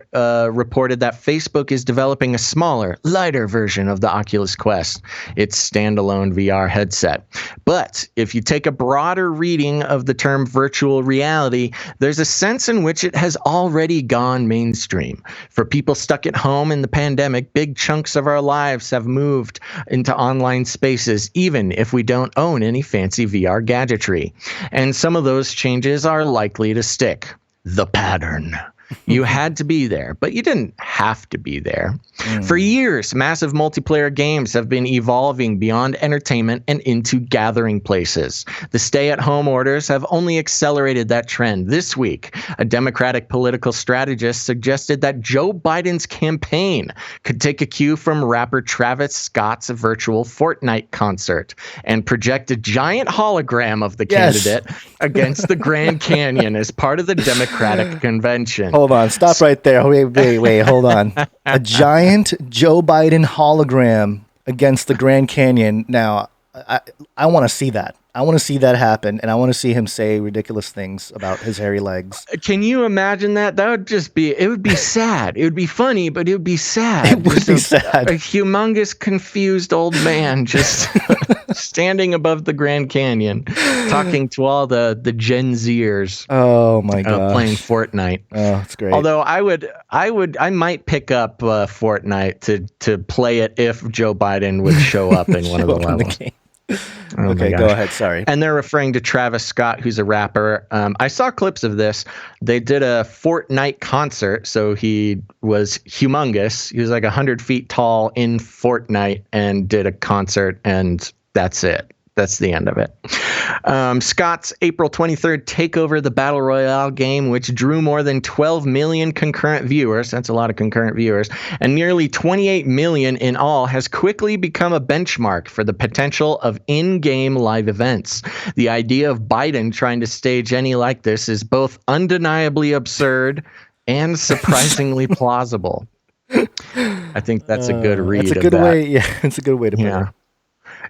C: reported that Facebook is developing a smaller, lighter version of the Oculus Quest, its standalone VR headset. But if you take a broader reading of the term virtual reality, there's a sense in which it has already gone mainstream. For people stuck at home in the pandemic, big chunks of our lives have moved into online spaces, even if we don't own any fancy VR gadgetry. And some of those changes are likely to stick. The pattern. You had to be there, but you didn't have to be there. For years, massive multiplayer games have been evolving beyond entertainment and into gathering places. The stay-at-home orders have only accelerated that trend. This week, a Democratic political strategist suggested that Joe Biden's campaign could take a cue from rapper Travis Scott's virtual Fortnite concert and project a giant hologram of the candidate against the Grand Canyon as part of the Democratic convention.
D: Hold on. Stop right there. Wait. Hold on. A giant Joe Biden hologram against the Grand Canyon. Now, I want to see that. I want to see that happen, and I want to see him say ridiculous things about his hairy legs.
C: Can you imagine that? That would just be, it would be sad. It would be funny, but it would be sad.
D: It would be sad.
C: A humongous, confused old man just standing above the Grand Canyon, talking to all the Gen Zers.
D: Oh my god!
C: Playing Fortnite.
D: Oh, that's great.
C: Although I might pick up Fortnite to play it if Joe Biden would show up in one of the levels.
D: Okay, go ahead. Sorry.
C: And they're referring to Travis Scott, who's a rapper. I saw clips of this. They did a Fortnite concert, so he was humongous. He was like 100 feet tall in Fortnite and did a concert, and that's it. That's the end of it. Scott's April 23rd takeover, the Battle Royale game, which drew more than 12 million concurrent viewers. That's a lot of concurrent viewers. And nearly 28 million in all, has quickly become a benchmark for the potential of in-game live events. The idea of Biden trying to stage any like this is both undeniably absurd and surprisingly plausible. I think that's a good read.
D: That's a good way. Yeah, it's a good way to put it.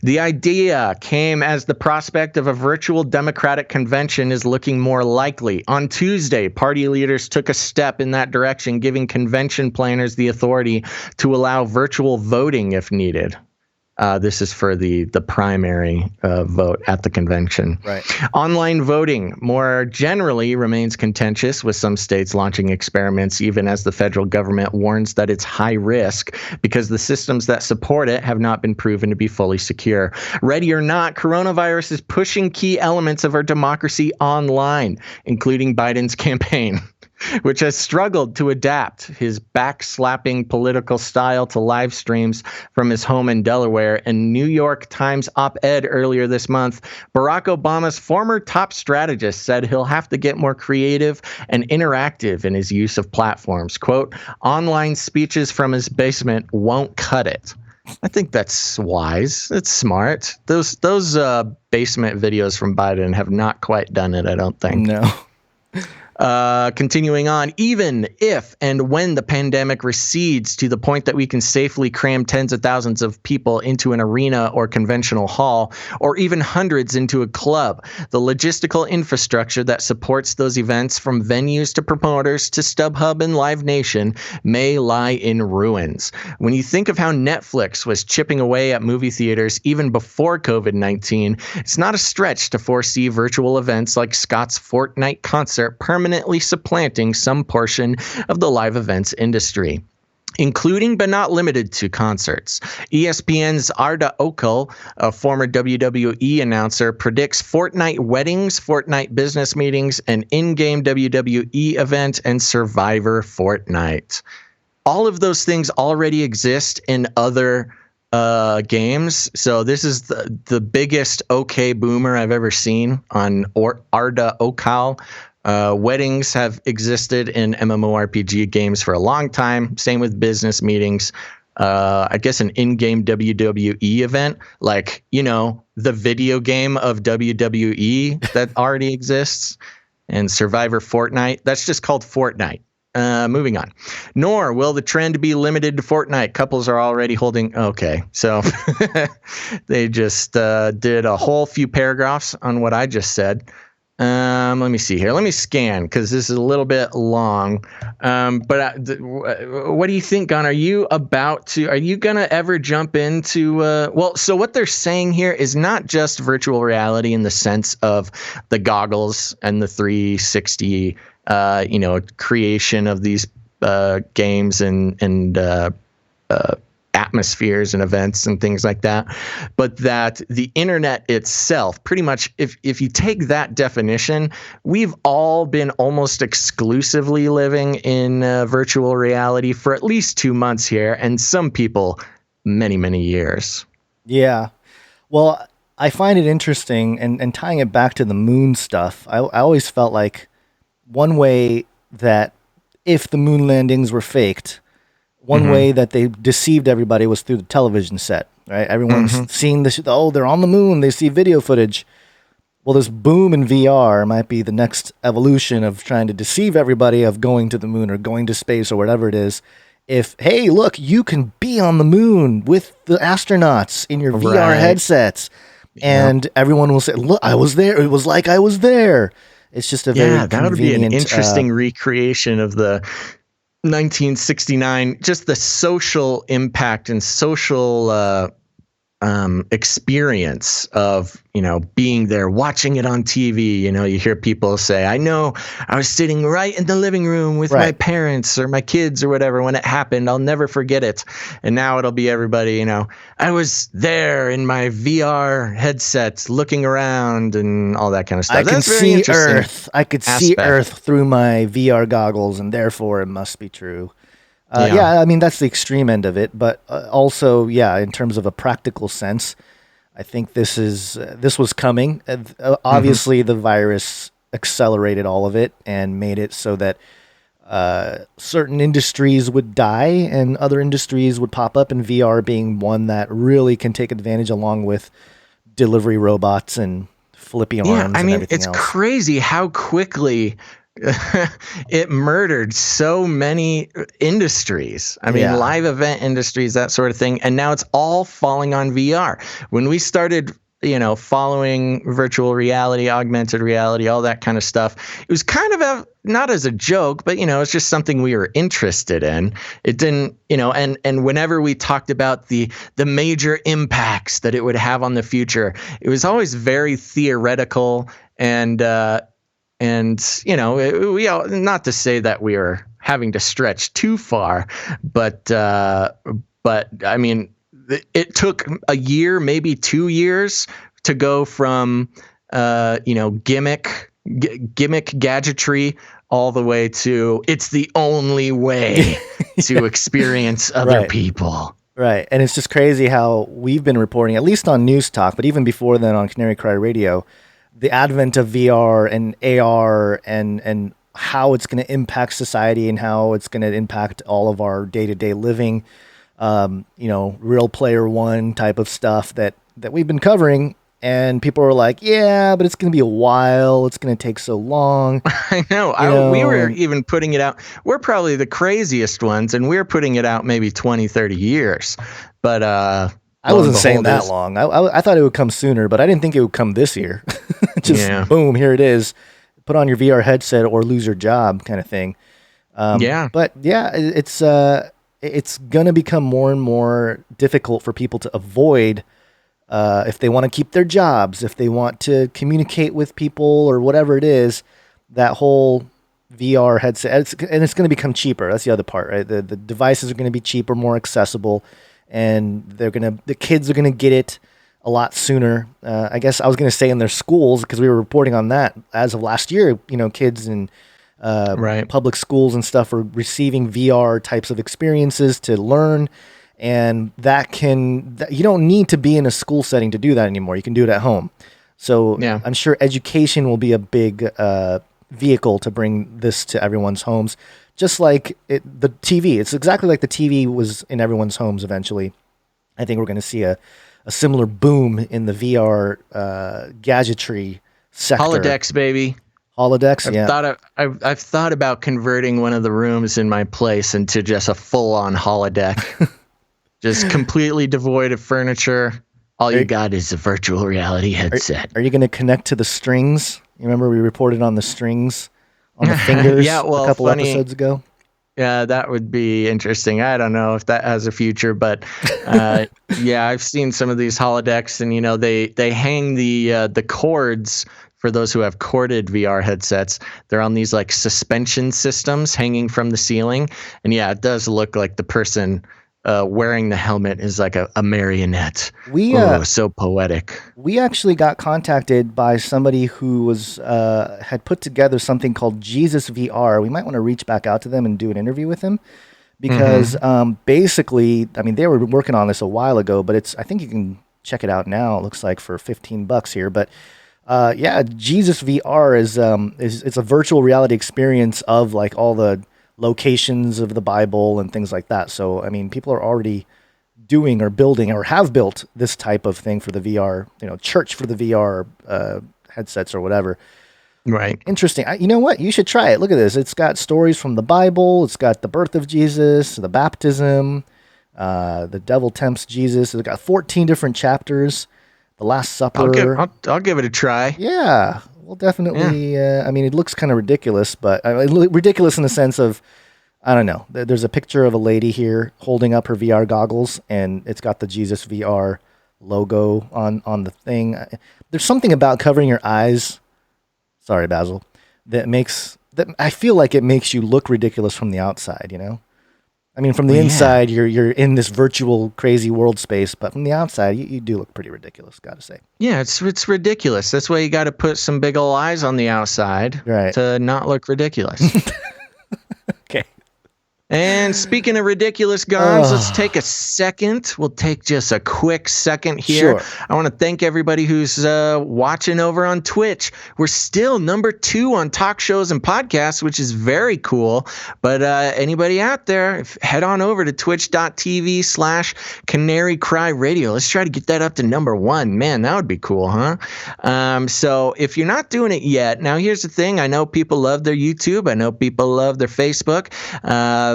C: The idea came as the prospect of a virtual Democratic convention is looking more likely. On Tuesday, party leaders took a step in that direction, giving convention planners the authority to allow virtual voting if needed. This is for the primary vote at the convention.
D: Right.
C: Online voting more generally remains contentious, with some states launching experiments even as the federal government warns that it's high risk because the systems that support it have not been proven to be fully secure. Ready or not, coronavirus is pushing key elements of our democracy online, including Biden's campaign, which has struggled to adapt his backslapping political style to live streams from his home in Delaware. In New York Times op-ed earlier this month, Barack Obama's former top strategist said he'll have to get more creative and interactive in his use of platforms. Quote, online speeches from his basement won't cut it. I think that's wise. It's smart. Those basement videos from Biden have not quite done it, I don't think.
D: No.
C: Continuing on, even if and when the pandemic recedes to the point that we can safely cram tens of thousands of people into an arena or conventional hall, or even hundreds into a club, the logistical infrastructure that supports those events, from venues to promoters to StubHub and Live Nation, may lie in ruins. When you think of how Netflix was chipping away at movie theaters even before COVID-19, it's not a stretch to foresee virtual events like Scott's Fortnite concert permanently supplanting some portion of the live events industry. including but not limited to concerts. ESPN's Arda Okal, a former WWE announcer, predicts Fortnite weddings, Fortnite business meetings, an in-game WWE event, and Survivor Fortnite. All of those things already exist in other games. So this is the biggest OK boomer I've ever seen on Arda Okal. Weddings have existed in MMORPG games for a long time. Same with business meetings. I guess an in-game WWE event, like, the video game of WWE that already exists, and Survivor Fortnite. That's just called Fortnite. Moving on. Nor will the trend be limited to Fortnite. Couples are already holding. Okay, so they just did a whole few paragraphs on what I just said. Let me see here. Let me scan because this is a little bit long. But what do you think, Gon? Are you going to ever jump into, so what they're saying here is not just virtual reality in the sense of the goggles and the 360, creation of these games and atmospheres and events and things like that, but that the internet itself, pretty much, if you take that definition, we've all been almost exclusively living in virtual reality for at least 2 months here, and some people many, many years.
D: Yeah. Well, I find it interesting, and tying it back to the moon stuff, I always felt like one way that if the moon landings were faked, one way that they deceived everybody was through the television set, right? Everyone's seeing this. Oh, they're on the moon. They see video footage. Well, this boom in VR might be the next evolution of trying to deceive everybody of going to the moon or going to space or whatever it is. If, hey, look, you can be on the moon with the astronauts in your VR headsets. And everyone will say, look, I was there. It was like I was there. It's just a very
C: that would be an interesting recreation of the 1969, just the social impact and social experience of, being there, watching it on TV. You hear people say, I know I was sitting right in the living room with my parents or my kids or whatever when it happened. I'll never forget it. And now it'll be everybody, I was there in my VR headset looking around and all that kind of stuff.
D: I can see Earth. I could see Earth through my VR goggles, and therefore it must be true. I mean, that's the extreme end of it. But also, in terms of a practical sense, I think this was coming. Obviously, the virus accelerated all of it and made it so that certain industries would die and other industries would pop up, and VR being one that really can take advantage, along with delivery robots and flippy arms.
C: Yeah, I mean, it's
D: else.
C: crazy how quickly it murdered so many industries. I mean, live event industries, that sort of thing. And now it's all falling on VR. When we started, following virtual reality, augmented reality, all that kind of stuff, it was kind of not as a joke, but, it's just something we were interested in. It didn't, and whenever we talked about the major impacts that it would have on the future, it was always very theoretical and we all, not to say that we are having to stretch too far, but I mean, it took a year, maybe 2 years, to go from gimmick gadgetry all the way to it's the only way to experience other people.
D: Right, and it's just crazy how we've been reporting, at least on News Talk, but even before then on Canary Cry Radio, the advent of VR and AR and how it's going to impact society and how it's going to impact all of our day-to-day living, Real Player One type of stuff that we've been covering. And people are like, yeah, but it's going to be a while. It's going to take so long.
C: I know. We were even putting it out. We're probably the craziest ones, and we're putting it out maybe 20, 30 years. But
D: I wasn't saying that long. I thought it would come sooner, but I didn't think it would come this year. Boom, here it is. Put on your VR headset or lose your job kind of thing. But it's going to become more and more difficult for people to avoid if they want to keep their jobs, if they want to communicate with people or whatever it is. That whole VR headset, and it's going to become cheaper. That's the other part, right? The devices are going to be cheaper, more accessible, and the kids are going to get it a lot sooner. I guess I was going to say in their schools, because we were reporting on that as of last year. Kids in public schools and stuff are receiving VR types of experiences to learn, and you don't need to be in a school setting to do that anymore. You can do it at home. So I'm sure education will be a big vehicle to bring this to everyone's homes, just like the TV. It's exactly like the TV was in everyone's homes eventually. I think we're going to see a similar boom in the VR gadgetry sector.
C: Holodecks, baby.
D: Holodecks,
C: I've thought about converting one of the rooms in my place into just a full-on holodeck. Just completely devoid of furniture. All you got is a virtual reality headset.
D: Are you going to connect to the strings? You remember we reported on the strings on the fingers a couple episodes ago?
C: Yeah, that would be interesting. I don't know if that has a future, but I've seen some of these holodecks, and they hang the cords for those who have corded VR headsets. They're on these like suspension systems hanging from the ceiling, and it does look like the person wearing the helmet is like a marionette. So poetic.
D: We actually got contacted by somebody who was had put together something called Jesus VR. We might want to reach back out to them and do an interview with them, because basically, I mean, they were working on this a while ago, but I think you can check it out now. It looks like for $15 here, but Jesus VR is it's a virtual reality experience of like all the locations of the Bible and things like that. So, I mean, people are already doing or building or have built this type of thing for the VR, church for the VR headsets or whatever.
C: Right.
D: Interesting. You know what? You should try it. Look at this. It's got stories from the Bible. It's got the birth of Jesus, the baptism, the devil tempts Jesus. It's got 14 different chapters. The Last Supper.
C: I'll give it a try.
D: Yeah. Well, definitely. I mean, it looks kind of ridiculous, but ridiculous in the sense of, I don't know. There's a picture of a lady here holding up her VR goggles, and it's got the Jesus VR logo on the thing. There's something about covering your eyes. Sorry, Basil. That I feel like it makes you look ridiculous from the outside. I mean, from the inside, you're in this virtual crazy world space, but from the outside, you do look pretty ridiculous, gotta say.
C: Yeah, it's ridiculous. That's why you got to put some big ol' eyes on the outside to not look ridiculous.
D: Okay.
C: And speaking of ridiculous, Gons, let's take a second. We'll take just a quick second here.
D: Sure.
C: I want to thank everybody who's watching over on Twitch. We're still number 2 on talk shows and podcasts, which is very cool. But anybody out there, head on over to twitch.tv/Canary Cry Radio. Let's try to get that up to number 1. Man, that would be cool, huh? So if you're not doing it yet, now here's the thing. I know people love their YouTube. I know people love their Facebook.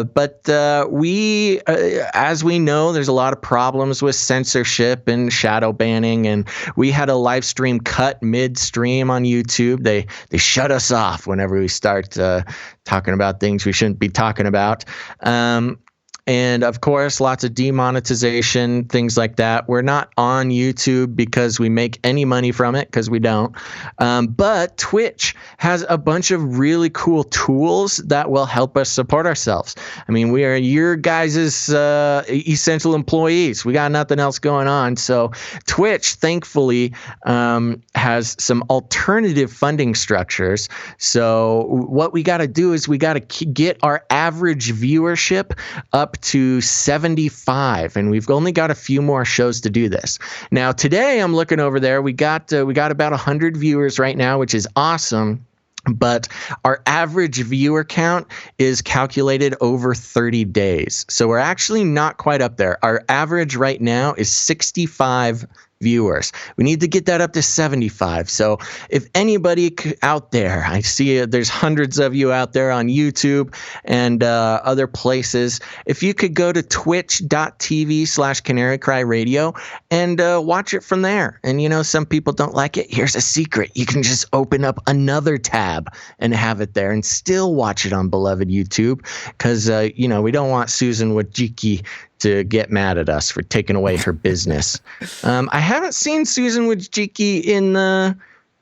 C: But we, as we know, there's a lot of problems with censorship and shadow banning, and we had a live stream cut midstream on YouTube. They shut us off whenever we start talking about things we shouldn't be talking about. And of course, lots of demonetization, things like that. We're not on YouTube because we make any money from it, because we don't. But Twitch has a bunch of really cool tools that will help us support ourselves. I mean, we are your guys' essential employees. We got nothing else going on. So Twitch, thankfully, has some alternative funding structures. So what we got to do is we got to get our average viewership up to 75, and we've only got a few more shows to do this. Now today I'm looking over there, we got about 100 viewers right now, which is awesome. But our average viewer count is calculated over 30 days. So we're actually not quite up there. Our average right now is 65 viewers. We need to get that up to 75. So if anybody out there, I see there's hundreds of you out there on YouTube and other places. If you could go to twitch.tv/Canary Cry Radio and watch it from there. And some people don't like it. Here's a secret. You can just open up another tab and have it there and still watch it on beloved YouTube, because we don't want Susan Wojcicki to get mad at us for taking away her business. I haven't seen Susan Wojcicki in the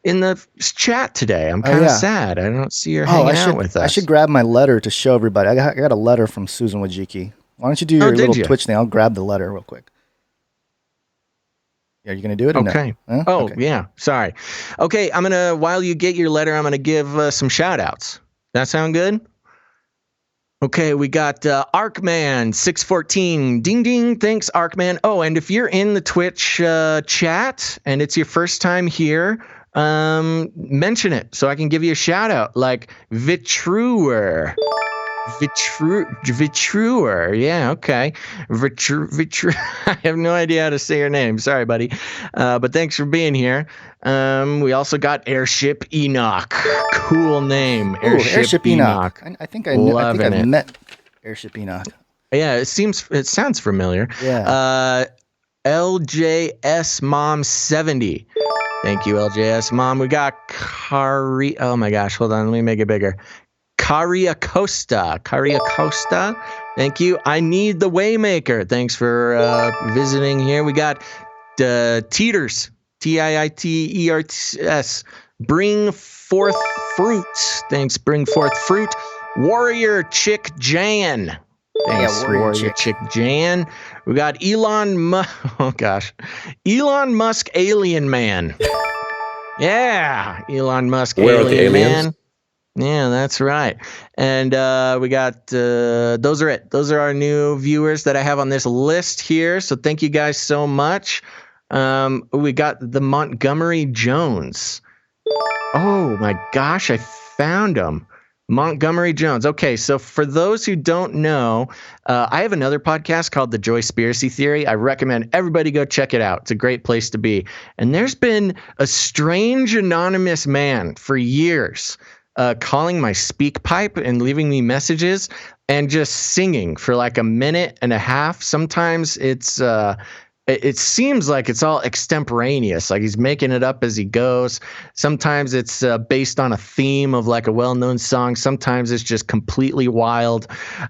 C: in the chat today. I'm kind of sad. I don't see her hanging out with us.
D: I should grab my letter to show everybody. I got a letter from Susan Wojcicki. Why don't you do your little Twitch thing? I'll grab the letter real quick. Are you going to do it? Or
C: okay.
D: No?
C: Oh, okay. Yeah. Sorry. Okay. While you get your letter, I'm going to give some shout outs. That sound good? Okay. We got Arkman614. Ding, ding. Thanks, Arkman. Oh, and if you're in the Twitch chat and it's your first time here, mention it so I can give you a shout out, like Vitruer. Vitruer. Yeah, okay. I have no idea how to say your name. Sorry, buddy. But thanks for being here. We also got Airship Enoch. Cool name.
D: Airship Enoch. I think I've met Airship Enoch.
C: Yeah, it sounds familiar.
D: Yeah.
C: LJS Mom 70. Thank you, LJS Mom. We got oh my gosh, hold on, let me make it bigger. Caria Costa. Thank you. I Need the Waymaker. Thanks for visiting here. We got Teeters. Tiiters. Bring Forth Fruit. Thanks. Bring Forth Fruit. Warrior Chick Jan. Thanks, Warrior Chick Jan. We got Elon Musk Alien Man. Yeah, Elon Musk Alien Man. Yeah, that's right. And we got those are it. Those are our new viewers that I have on this list here. So thank you guys so much. We got the Montgomery Jones. Oh my gosh, I found him. Montgomery Jones. Okay, so for those who don't know, I have another podcast called The Joyspiracy Theory. I recommend everybody go check it out. It's a great place to be. And there's been a strange anonymous man for years calling my speak pipe and leaving me messages and just singing for like a minute and a half. Sometimes it seems like it's all extemporaneous, like he's making it up as he goes. Sometimes it's based on a theme of like a well-known song. Sometimes it's just completely wild.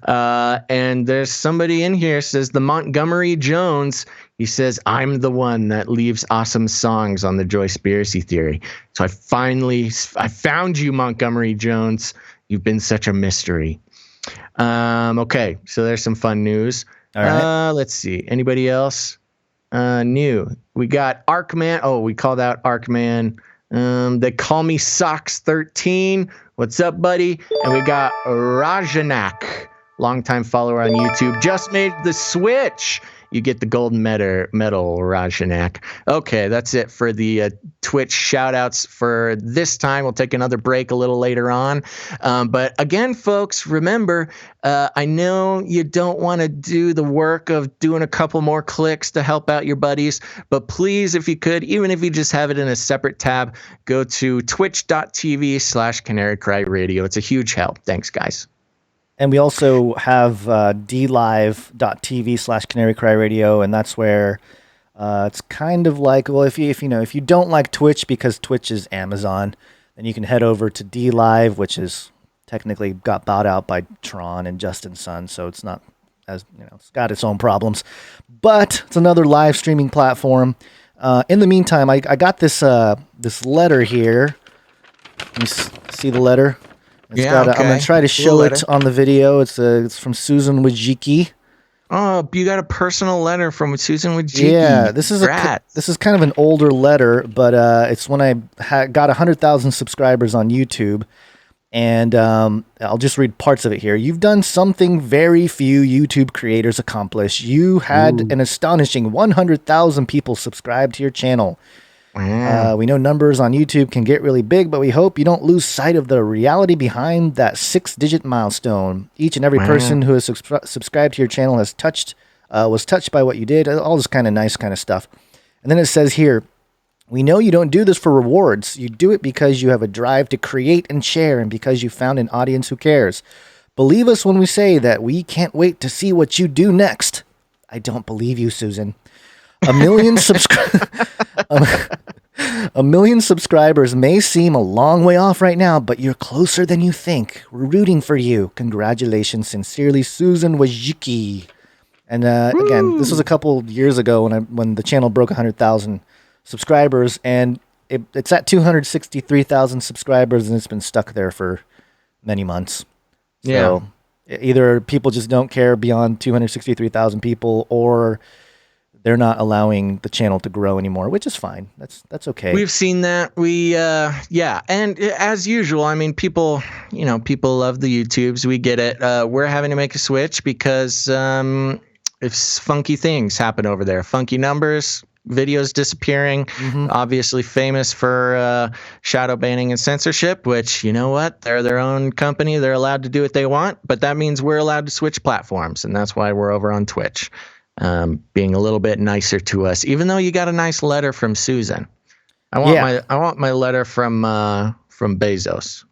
C: And there's somebody in here says the Montgomery Jones. He says, I'm the one that leaves awesome songs on the Joyspiracy Theory. So I found you, Montgomery Jones. You've been such a mystery. Okay, so there's some fun news.
D: All right.
C: Let's see. Anybody else? New. We got Arkman. Oh, we called out Arkman. They call me Socks 13. What's up, buddy? And we got Rajanak, longtime follower on YouTube. Just made the switch. You get the golden medal, Rajanak. Okay, that's it for the Twitch shout-outs for this time. We'll take another break a little later on. But again, folks, remember, I know you don't want to do the work of doing a couple more clicks to help out your buddies, but please, if you could, even if you just have it in a separate tab, go to twitch.tv/Canary Cry Radio. It's a huge help. Thanks, guys.
D: And we also have dlive.tv/Canary Cry Radio, and that's where it's kind of like, well, if you don't like Twitch because Twitch is Amazon, then you can head over to DLive, which is technically got bought out by Tron and Justin Sun, so it's not as it's got its own problems, but it's another live streaming platform. In the meantime, I got this letter here. You see the letter? I'm going to try to show it on the video. It's from Susan Wojcicki.
C: Oh, you got a personal letter from Susan Wojcicki.
D: Yeah, this is kind of an older letter, but it's when I got 100,000 subscribers on YouTube. And I'll just read parts of it here. You've done something very few YouTube creators accomplish. You had an astonishing 100,000 people subscribe to your channel.
C: Wow.
D: We know numbers on YouTube can get really big, but we hope you don't lose sight of the reality behind that 6-digit milestone. Each and every person who has subscribed to your channel was touched by what you did. All this kind of nice kind of stuff. And then it says here, we know you don't do this for rewards. You do it because you have a drive to create and share, and because you found an audience who cares. Believe us when we say that we can't wait to see what you do next. I don't believe you, Susan. A million subscribers may seem a long way off right now, but you're closer than you think. We're rooting for you. Congratulations. Sincerely, Susan Wojcicki. And again, this was a couple years ago when the channel broke 100,000 subscribers, and it's at 263,000 subscribers, and it's been stuck there for many months. So either people just don't care beyond 263,000 people, or they're not allowing the channel to grow anymore, which is fine. That's okay.
C: We've seen that. And as usual, I mean, people love the YouTubes. We get it. We're having to make a switch because if funky things happen over there, funky numbers, videos disappearing, obviously famous for shadow banning and censorship, which, you know what? They're their own company. They're allowed to do what they want, but that means we're allowed to switch platforms, and that's why we're over on Twitch. Being a little bit nicer to us, even though you got a nice letter from Susan. I want my letter from Bezos.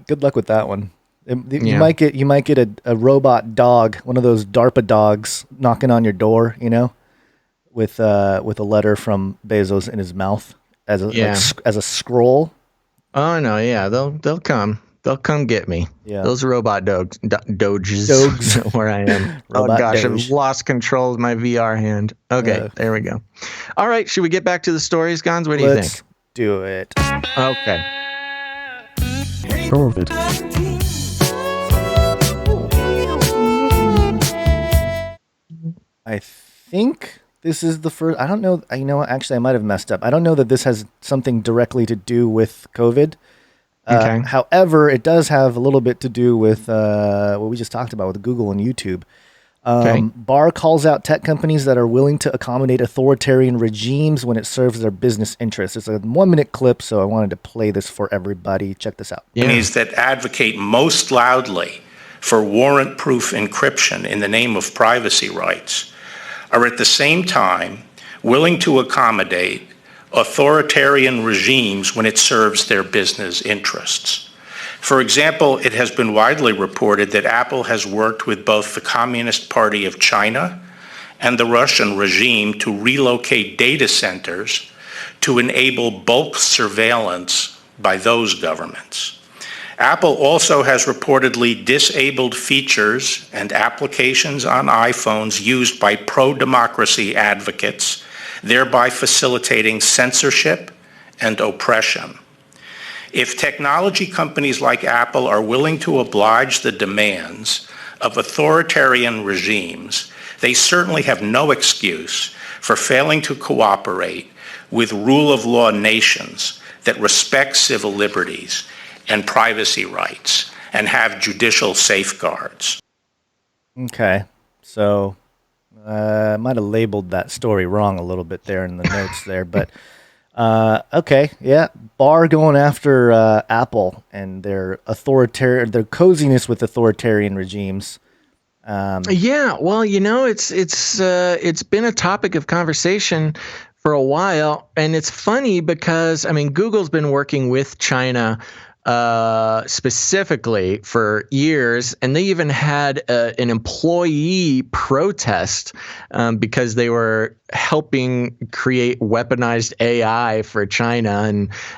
D: Good luck with that one. You might get a robot dog, one of those DARPA dogs, knocking on your door, with a letter from Bezos in his mouth as a scroll.
C: Oh no, yeah, they'll come. They'll come get me.
D: Yeah.
C: Those robot doges where I am. Oh gosh, I've lost control of my VR hand. Okay, there we go. All right, should we get back to the stories, Gons? What do you think?
D: Let's do it.
C: Okay.
J: COVID.
D: I think this is the first. I don't know. Actually, I might have messed up. I don't know that this has something directly to do with COVID.
C: Okay.
D: However, it does have a little bit to do with what we just talked about with Google and YouTube. Barr calls out tech companies that are willing to accommodate authoritarian regimes when it serves their business interests. It's a 1-minute clip, so I wanted to play this for everybody. Check this out.
K: Companies that advocate most loudly for warrant-proof encryption in the name of privacy rights are at the same time willing to accommodate authoritarian regimes when it serves their business interests. For example, it has been widely reported that Apple has worked with both the Communist Party of China and the Russian regime to relocate data centers to enable bulk surveillance by those governments. Apple also has reportedly disabled features and applications on iPhones used by pro-democracy advocates, thereby facilitating censorship and oppression. If technology companies like Apple are willing to oblige the demands of authoritarian regimes, they certainly have no excuse for failing to cooperate with rule of law nations that respect civil liberties and privacy rights and have judicial safeguards.
D: Okay, so I might have labeled that story wrong a little bit there in the notes there, but okay, yeah. Barr going after Apple and their coziness with authoritarian regimes.
C: Yeah, well, it's been a topic of conversation for a while, and it's funny because Google's been working with China specifically for years, and they even had an employee protest because they were helping create weaponized AI for China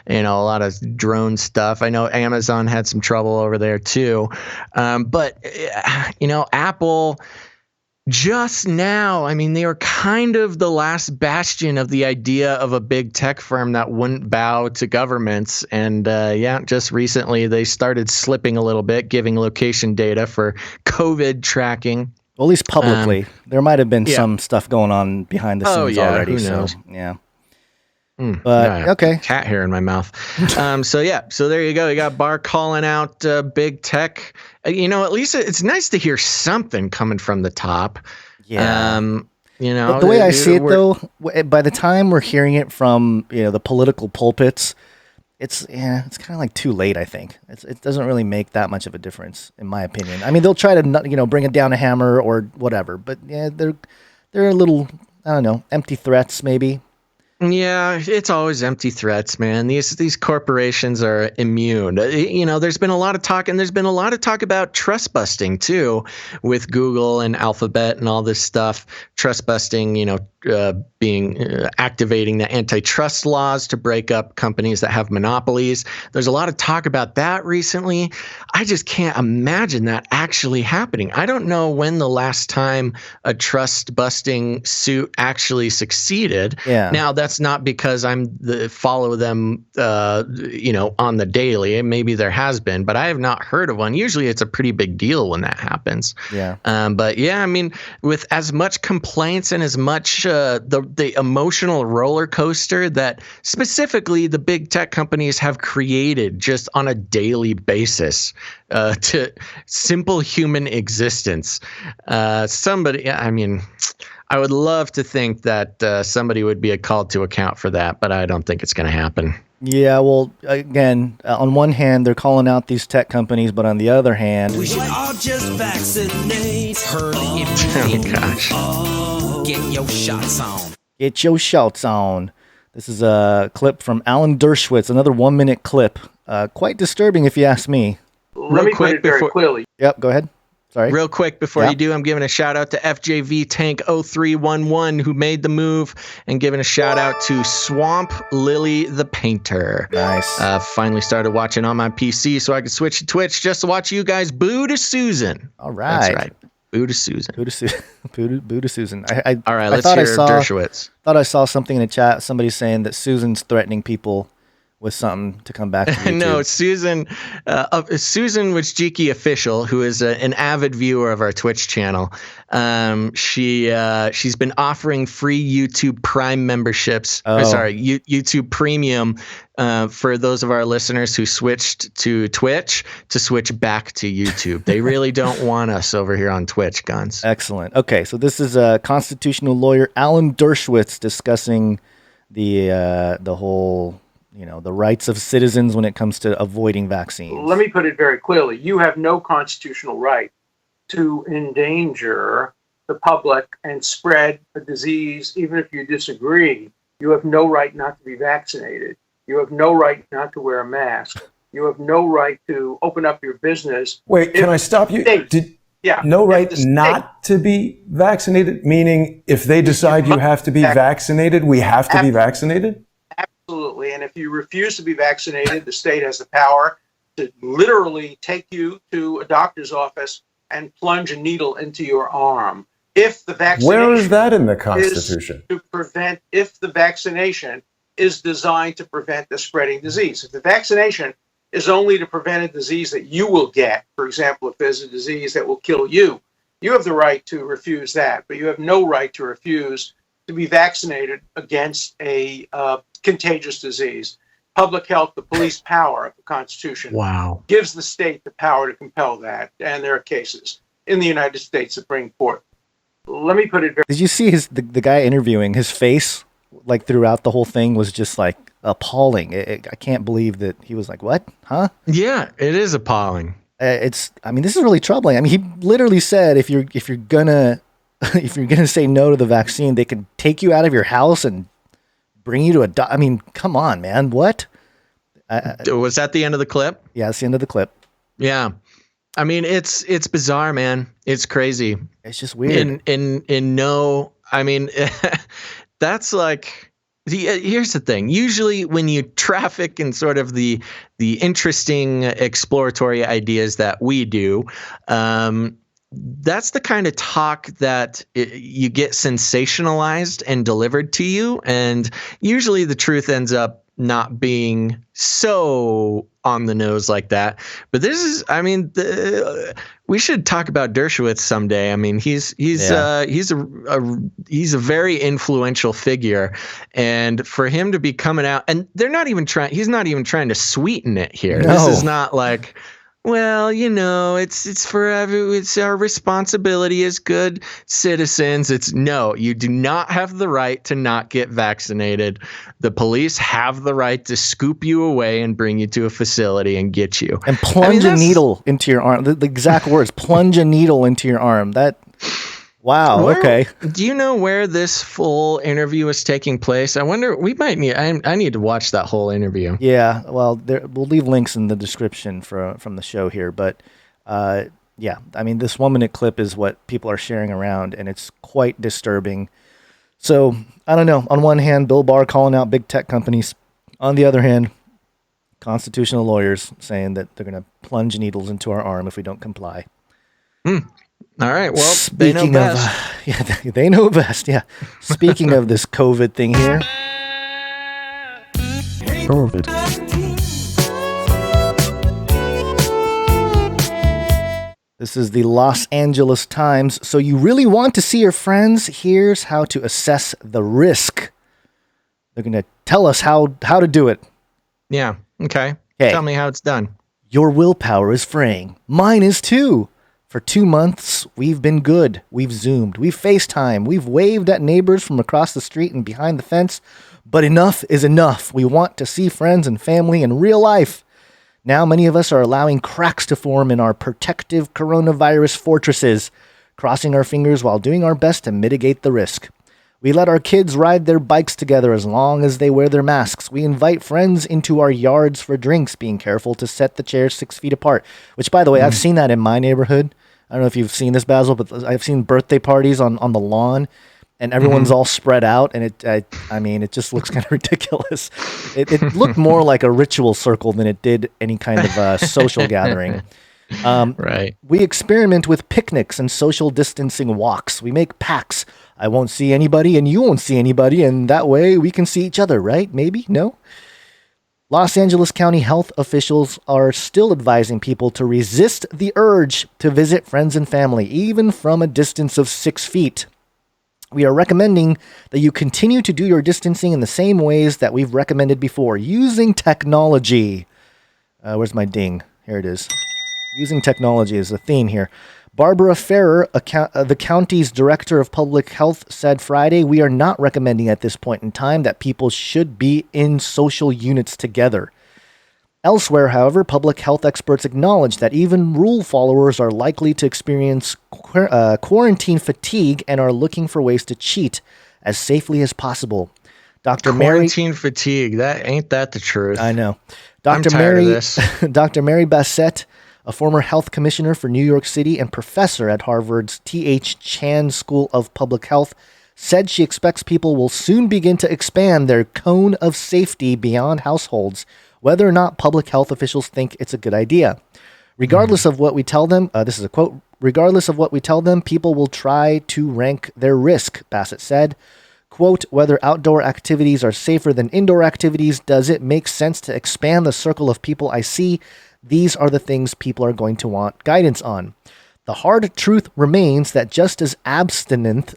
C: and a lot of drone stuff. I know Amazon had some trouble over there too, but Apple. Just now, they are kind of the last bastion of the idea of a big tech firm that wouldn't bow to governments. And just recently they started slipping a little bit, giving location data for COVID tracking.
D: Well, at least publicly. There might have been some stuff going on behind the scenes already.
C: Who knows?
D: So, yeah. But okay,
C: cat hair in my mouth. So there you go. You got Barr calling out big tech. At least it's nice to hear something coming from the top.
D: Yeah. But the way I see it, though, by the time we're hearing it from the political pulpits, it's kind of like too late. I think it doesn't really make that much of a difference, in my opinion. They'll try to bring it down a hammer or whatever, but they're a little, I don't know, empty threats maybe.
C: Yeah, it's always empty threats, man. These corporations are immune. There's been a lot of talk, and there's been a lot of talk about trust busting too, with Google and Alphabet and all this stuff. Trust busting, activating the antitrust laws to break up companies that have monopolies. There's a lot of talk about that recently. I just can't imagine that actually happening. I don't know when the last time a trust busting suit actually succeeded.
D: Yeah.
C: Now that's not because follow them, on the daily. Maybe there has been, but I have not heard of one. Usually it's a pretty big deal when that happens.
D: Yeah.
C: But yeah, I mean, with as much complaints and as much the emotional roller coaster that specifically the big tech companies have created just on a daily basis to simple human existence, I would love to think that somebody would be called to account for that, but I don't think it's going to happen.
D: Yeah, well, again, on one hand, they're calling out these tech companies, but on the other hand,
J: we should all just vaccinate.
C: Oh, gosh.
J: Get your shots on.
D: Get your shots on. This is a clip from Alan Dershowitz, another 1-minute clip. Quite disturbing, if you ask me.
L: Let me put it very clearly.
D: Yep, go ahead. Sorry.
C: Real quick before you do, I'm giving a shout out to FJV Tank 0311 who made the move, and giving a shout out to Swamp Lily the Painter.
D: Nice.
C: Finally started watching on my PC so I could switch to Twitch just to watch you guys boo to Susan.
D: All right.
C: That's right. Boo to Susan.
D: Boo to Susan.
C: All right, let's hear Dershowitz.
D: Thought I saw something in the chat. Somebody saying that Susan's threatening people with something to come back to YouTube.
C: No, Susan Wojcicki official, who is an avid viewer of our Twitch channel. She's been offering free YouTube Prime memberships. YouTube Premium for those of our listeners who switched to Twitch to switch back to YouTube. They really don't want us over here on Twitch, Guns.
D: Excellent. Okay, so this is constitutional lawyer Alan Dershowitz discussing the whole, the rights of citizens when it comes to avoiding vaccines.
L: Let me put it very clearly. You have no constitutional right to endanger the public and spread a disease, even if you disagree. You have no right not to be vaccinated. You have no right not to wear a mask. You have no right to open up your business.
M: Wait, can I stop you? No right not to be vaccinated? Meaning if they decide you have to be vaccinated, we have to be vaccinated?
L: Absolutely. And if you refuse to be vaccinated, the state has the power to literally take you to a doctor's office and plunge a needle into your arm. If the vaccination
M: Where is that in the Constitution?
L: If the vaccination is designed to prevent the spreading disease. If the vaccination is only to prevent a disease that you will get, for example, if there's a disease that will kill you, you have the right to refuse that, but you have no right to refuse to be vaccinated against a contagious disease. Public health, the police power of the Constitution, gives the state the power to compel that, and there are cases in the United States Supreme Court. Let me put it very...
D: Did you see the guy interviewing? His face, like throughout the whole thing, was just like appalling. I can't believe that he was like, "What? Huh?"
C: Yeah, it is appalling.
D: This is really troubling. I mean, he literally said, if you're gonna say no to the vaccine, they can take you out of your house and bring you to a doctor. I mean, come on, man. What?
C: Was that the end of the clip?
D: Yeah, it's the end of the clip.
C: Yeah. I mean, it's bizarre, man. It's crazy.
D: It's just weird.
C: That's like, here's the thing. Usually when you traffic in sort of the interesting exploratory ideas that we do, that's the kind of talk that you get sensationalized and delivered to you. And usually the truth ends up not being so on the nose like that. But this is, we should talk about Dershowitz someday. I mean, he's a very influential figure, and for him to be coming out, and he's not even trying to sweeten it here. No. This is not like, well, it's our responsibility as good citizens. No, you do not have the right to not get vaccinated. The police have the right to scoop you away and bring you to a facility and get you.
D: And plunge a needle into your arm. The exact words, plunge a needle into your arm. Wow. Okay.
C: Do you know where this full interview is taking place? I wonder. We might need. I need to watch that whole interview.
D: Yeah. Well, we'll leave links in the description from the show here. But yeah, I mean, this 1 minute clip is what people are sharing around, and it's quite disturbing. So I don't know. On one hand, Bill Barr calling out big tech companies. On the other hand, constitutional lawyers saying that they're going to plunge needles into our arm if we don't comply.
C: All right. Well, they know best.
D: Yeah, they know best. Yeah. Speaking of this COVID thing here. COVID. This is the Los Angeles Times. So you really want to see your friends? Here's how to assess the risk. They're going to tell us how to do it.
C: Yeah. Okay. Tell me how it's done.
D: Your willpower is fraying. Mine is too. For 2 months, we've been good. We've Zoomed. We've FaceTime. We've waved at neighbors from across the street and behind the fence. But enough is enough. We want to see friends and family in real life. Now many of us are allowing cracks to form in our protective coronavirus fortresses, crossing our fingers while doing our best to mitigate the risk. We let our kids ride their bikes together as long as they wear their masks. We invite friends into our yards for drinks, being careful to set the chairs 6 feet apart. Which, by the way, I've seen that in my neighborhood. I don't know if you've seen this, Basil, but I've seen birthday parties on the lawn, and everyone's all spread out, and it just looks kind of ridiculous. It looked more like a ritual circle than it did any kind of social gathering.
C: Right.
D: We experiment with picnics and social distancing walks. We make pacts. I won't see anybody and you won't see anybody, and that way we can see each other, right? Maybe? No? Los Angeles County health officials are still advising people to resist the urge to visit friends and family, even from a distance of 6 feet. We are recommending that you continue to do your distancing in the same ways that we've recommended before, using technology. Where's my ding? Here it is. Using technology is the theme here. Barbara Ferrer, the county's director of public health, said Friday, "We are not recommending at this point in time that people should be in social units together." Elsewhere, however, public health experts acknowledge that even rule followers are likely to experience quarantine fatigue and are looking for ways to cheat as safely as possible.
C: Quarantine fatigue. Ain't that the truth?
D: I know.
C: I'm tired of this.
D: Dr. Mary Bassett, a former health commissioner for New York City and professor at Harvard's T.H. Chan School of Public Health, said she expects people will soon begin to expand their cone of safety beyond households, whether or not public health officials think it's a good idea. Regardless of what we tell them, this is a quote, regardless of what we tell them, people will try to rank their risk, Bassett said. Quote, whether outdoor activities are safer than indoor activities, does it make sense to expand the circle of people I see? These are the things people are going to want guidance on. The hard truth remains that just as abstinence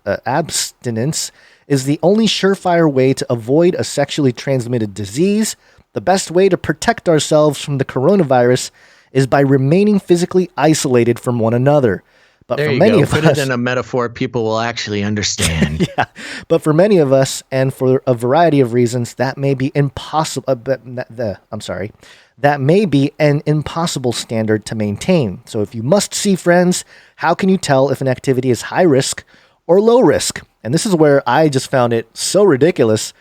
D: is the only surefire way to avoid a sexually transmitted disease, the best way to protect ourselves from the coronavirus is by remaining physically isolated from one another. But
C: there
D: for
C: you
D: many
C: go.
D: of
C: Put
D: us,
C: it in a metaphor people will actually understand.
D: yeah, but for many of us, and for a variety of reasons, that may be impossible. That may be an impossible standard to maintain. So if you must see friends, how can you tell if an activity is high risk or low risk? And this is where I just found it so ridiculous.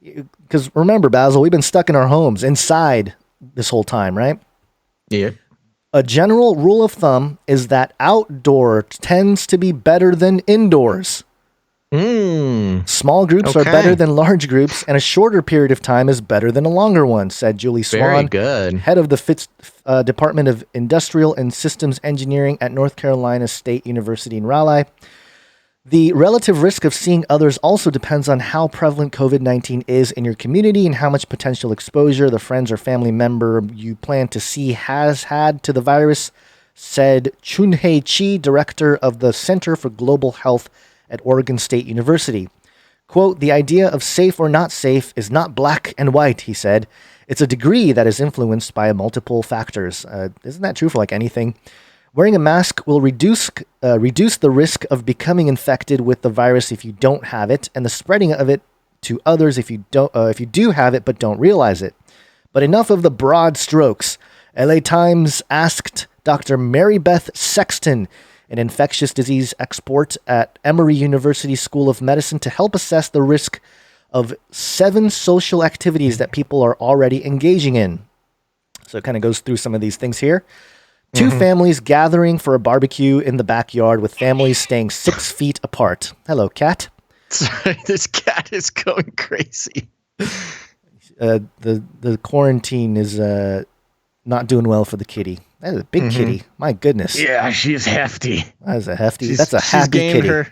D: Because remember, Basil, we've been stuck in our homes inside this whole time, right?
C: Yeah.
D: A general rule of thumb is that outdoor tends to be better than indoors. Small groups are better than large groups, and a shorter period of time is better than a longer one, said Julie Swan, head of the Department of Industrial and Systems Engineering at North Carolina State University in Raleigh. The relative risk of seeing others also depends on how prevalent COVID-19 is in your community and how much potential exposure the friends or family member you plan to see has had to the virus, said Chunhei Chi, director of the Center for Global Health at Oregon State University. Quote, the idea of safe or not safe is not black and white, he said. It's a degree that is influenced by multiple factors. Isn't that true for like anything? Wearing a mask will reduce the risk of becoming infected with the virus if you don't have it, and the spreading of it to others if you do have it but don't realize it. But enough of the broad strokes. LA Times asked Dr. Mary Beth Sexton an infectious disease expert at Emory University School of Medicine, to help assess the risk of 7 social activities that people are already engaging in. So it kind of goes through some of these things here. 2 families gathering for a barbecue in the backyard with families staying 6 feet apart. Hello, cat.
C: Sorry, this cat is going crazy.
D: The quarantine is not doing well for the kitty. That is a big kitty. My goodness.
C: Yeah, she's hefty.
D: That is a hefty. That's a happy kitty.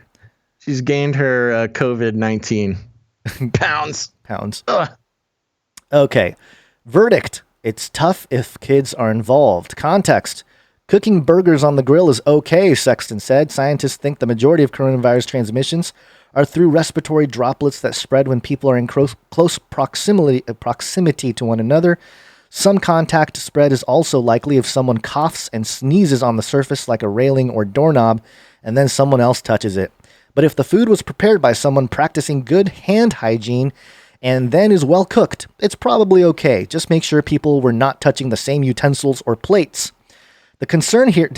C: She's gained her COVID-19 pounds. Ugh.
D: Okay. Verdict. It's tough if kids are involved. Context. Cooking burgers on the grill is okay, Sexton said. Scientists think the majority of coronavirus transmissions are through respiratory droplets that spread when people are in close proximity to one another. Some contact spread is also likely if someone coughs and sneezes on the surface like a railing or doorknob, and then someone else touches it. But if the food was prepared by someone practicing good hand hygiene and then is well cooked, it's probably okay. Just make sure people were not touching the same utensils or plates. The concern here...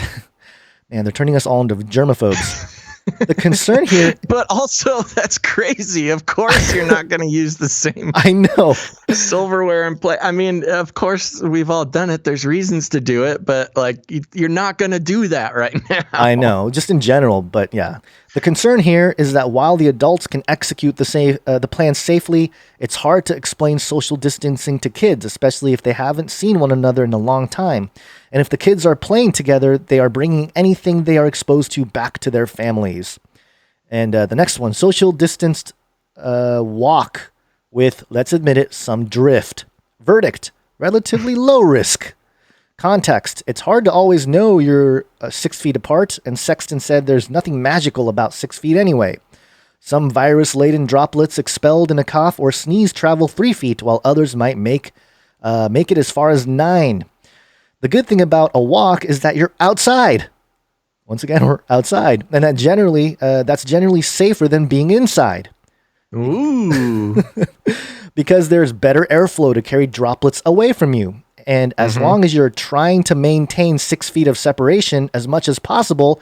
D: Man, they're turning us all into germaphobes. The concern here...
C: But also, that's crazy. Of course you're not going to use the same...
D: I know.
C: Silverware and plate. I mean, of course, we've all done it. There's reasons to do it, but like you're not going to do that right now.
D: I know, just in general, but yeah. The concern here is that while the adults can execute the plan safely, it's hard to explain social distancing to kids, especially if they haven't seen one another in a long time. And if the kids are playing together, they are bringing anything they are exposed to back to their families. And the next one, social distanced walk with, let's admit it, some drift. Verdict, relatively low risk. Context, it's hard to always know you're 6 feet apart, and Sexton said there's nothing magical about 6 feet anyway. Some virus-laden droplets expelled in a cough or sneeze travel 3 feet, while others might make it as far as 9. The good thing about a walk is that you're outside. Once again, we're outside, and that's generally safer than being inside.
C: Ooh.
D: Because there's better airflow to carry droplets away from you. And as long as you're trying to maintain 6 feet of separation as much as possible,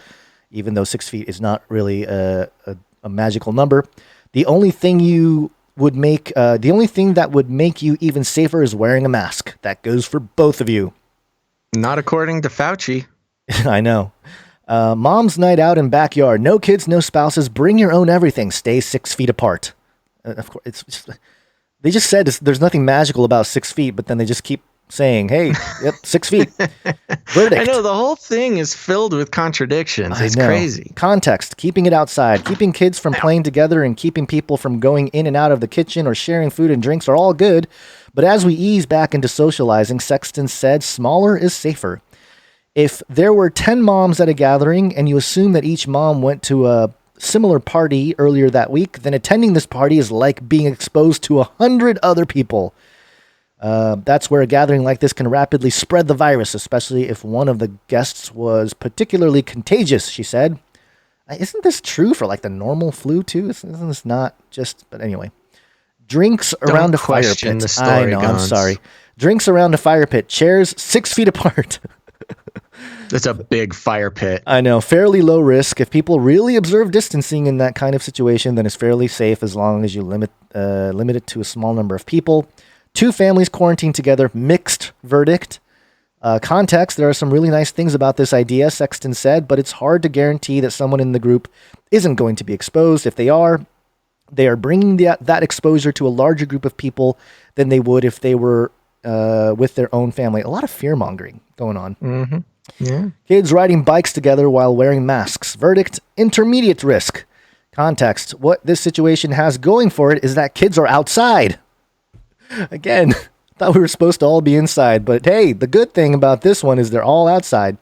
D: even though 6 feet is not really a magical number, the only thing that would make you even safer is wearing a mask. That goes for both of you.
C: Not according to Fauci.
D: I know. Mom's night out in backyard. No kids, no spouses. Bring your own everything. Stay 6 feet apart. Of course, they just said there's nothing magical about 6 feet, but then they just keep saying, hey, yep, 6 feet. Verdict.
C: I know, the whole thing is filled with contradictions. It's crazy.
D: Context, keeping it outside, keeping kids from playing together, and keeping people from going in and out of the kitchen or sharing food and drinks are all good. But as we ease back into socializing, Sexton said, smaller is safer. If there were 10 moms at a gathering and you assume that each mom went to a similar party earlier that week, then attending this party is like being exposed to 100 other people. That's where a gathering like this can rapidly spread the virus, especially if one of the guests was particularly contagious, she said. Isn't this true for like the normal flu too? Isn't this not just... But anyway. Drinks around a fire pit. I know, I'm sorry. Drinks around a fire pit. Chairs 6 feet apart.
C: That's a big fire pit.
D: I know. Fairly low risk. If people really observe distancing in that kind of situation, then it's fairly safe as long as you limit it to a small number of people. 2 families quarantined together. Mixed verdict. Context, there are some really nice things about this idea, Sexton said, but it's hard to guarantee that someone in the group isn't going to be exposed. If they are bringing that exposure to a larger group of people than they would if they were with their own family. A lot of fear-mongering going on.
C: Mm-hmm. Yeah.
D: Kids riding bikes together while wearing masks. Verdict, intermediate risk. Context, what this situation has going for it is that kids are outside. Again, thought we were supposed to all be inside, but hey, the good thing about this one is they're all outside,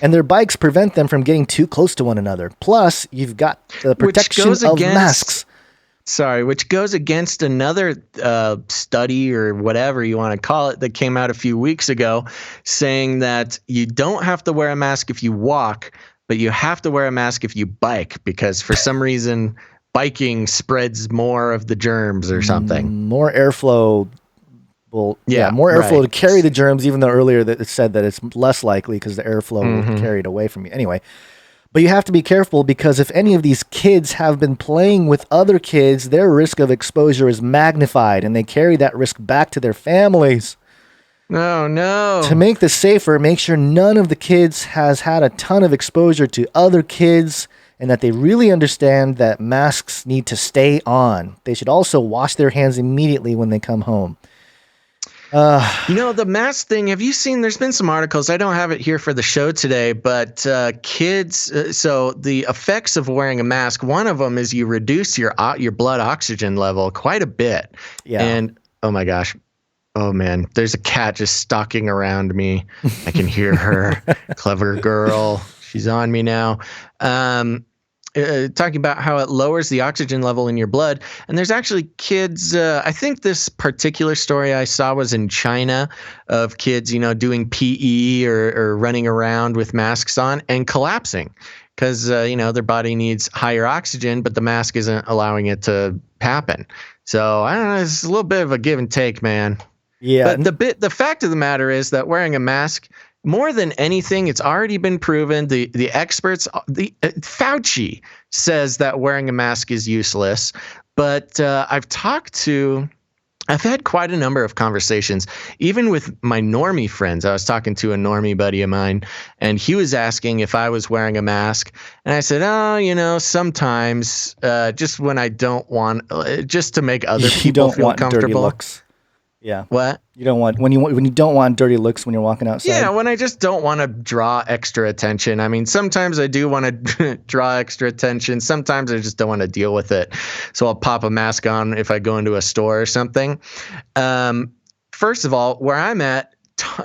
D: and their bikes prevent them from getting too close to one another. Plus, you've got the protection of masks.
C: Sorry, which goes against another study or whatever you want to call it that came out a few weeks ago saying that you don't have to wear a mask if you walk, but you have to wear a mask if you bike because for some reason biking spreads more of the germs or something.
D: More airflow. Well, yeah, more airflow to carry the germs, even though earlier that it said that it's less likely because the airflow will carry it away from you. Anyway, But you have to be careful because if any of these kids have been playing with other kids, their risk of exposure is magnified and they carry that risk back to their families.
C: No, no.
D: To make this safer, make sure none of the kids has had a ton of exposure to other kids and that they really understand that masks need to stay on. They should also wash their hands immediately when they come home.
C: The mask thing, have you seen, there's been some articles, I don't have it here for the show today, but kids, so the effects of wearing a mask, one of them is you reduce your blood oxygen level quite a bit.
D: Yeah.
C: And, oh my gosh, oh man, there's a cat just stalking around me. I can hear her. Clever girl. She's on me now. Talking about how it lowers the oxygen level in your blood. And there's actually kids, I think this particular story I saw was in China of kids, doing PE or running around with masks on and collapsing because, their body needs higher oxygen, but the mask isn't allowing it to happen. So I don't know, it's a little bit of a give and take, man.
D: Yeah.
C: But the fact of the matter is that wearing a mask, more than anything, it's already been proven. The experts, Fauci says that wearing a mask is useless. But I've had quite a number of conversations, even with my normie friends. I was talking to a normie buddy of mine, and he was asking if I was wearing a mask. And I said, sometimes, just when I don't want, just to make other people feel comfortable.
D: Dirty looks. Yeah.
C: What?
D: You don't want when you don't want dirty looks when you're walking outside.
C: Yeah, when I just don't want to draw extra attention. I mean, sometimes I do want to draw extra attention. Sometimes I just don't want to deal with it. So I'll pop a mask on if I go into a store or something. First of all, where I'm at,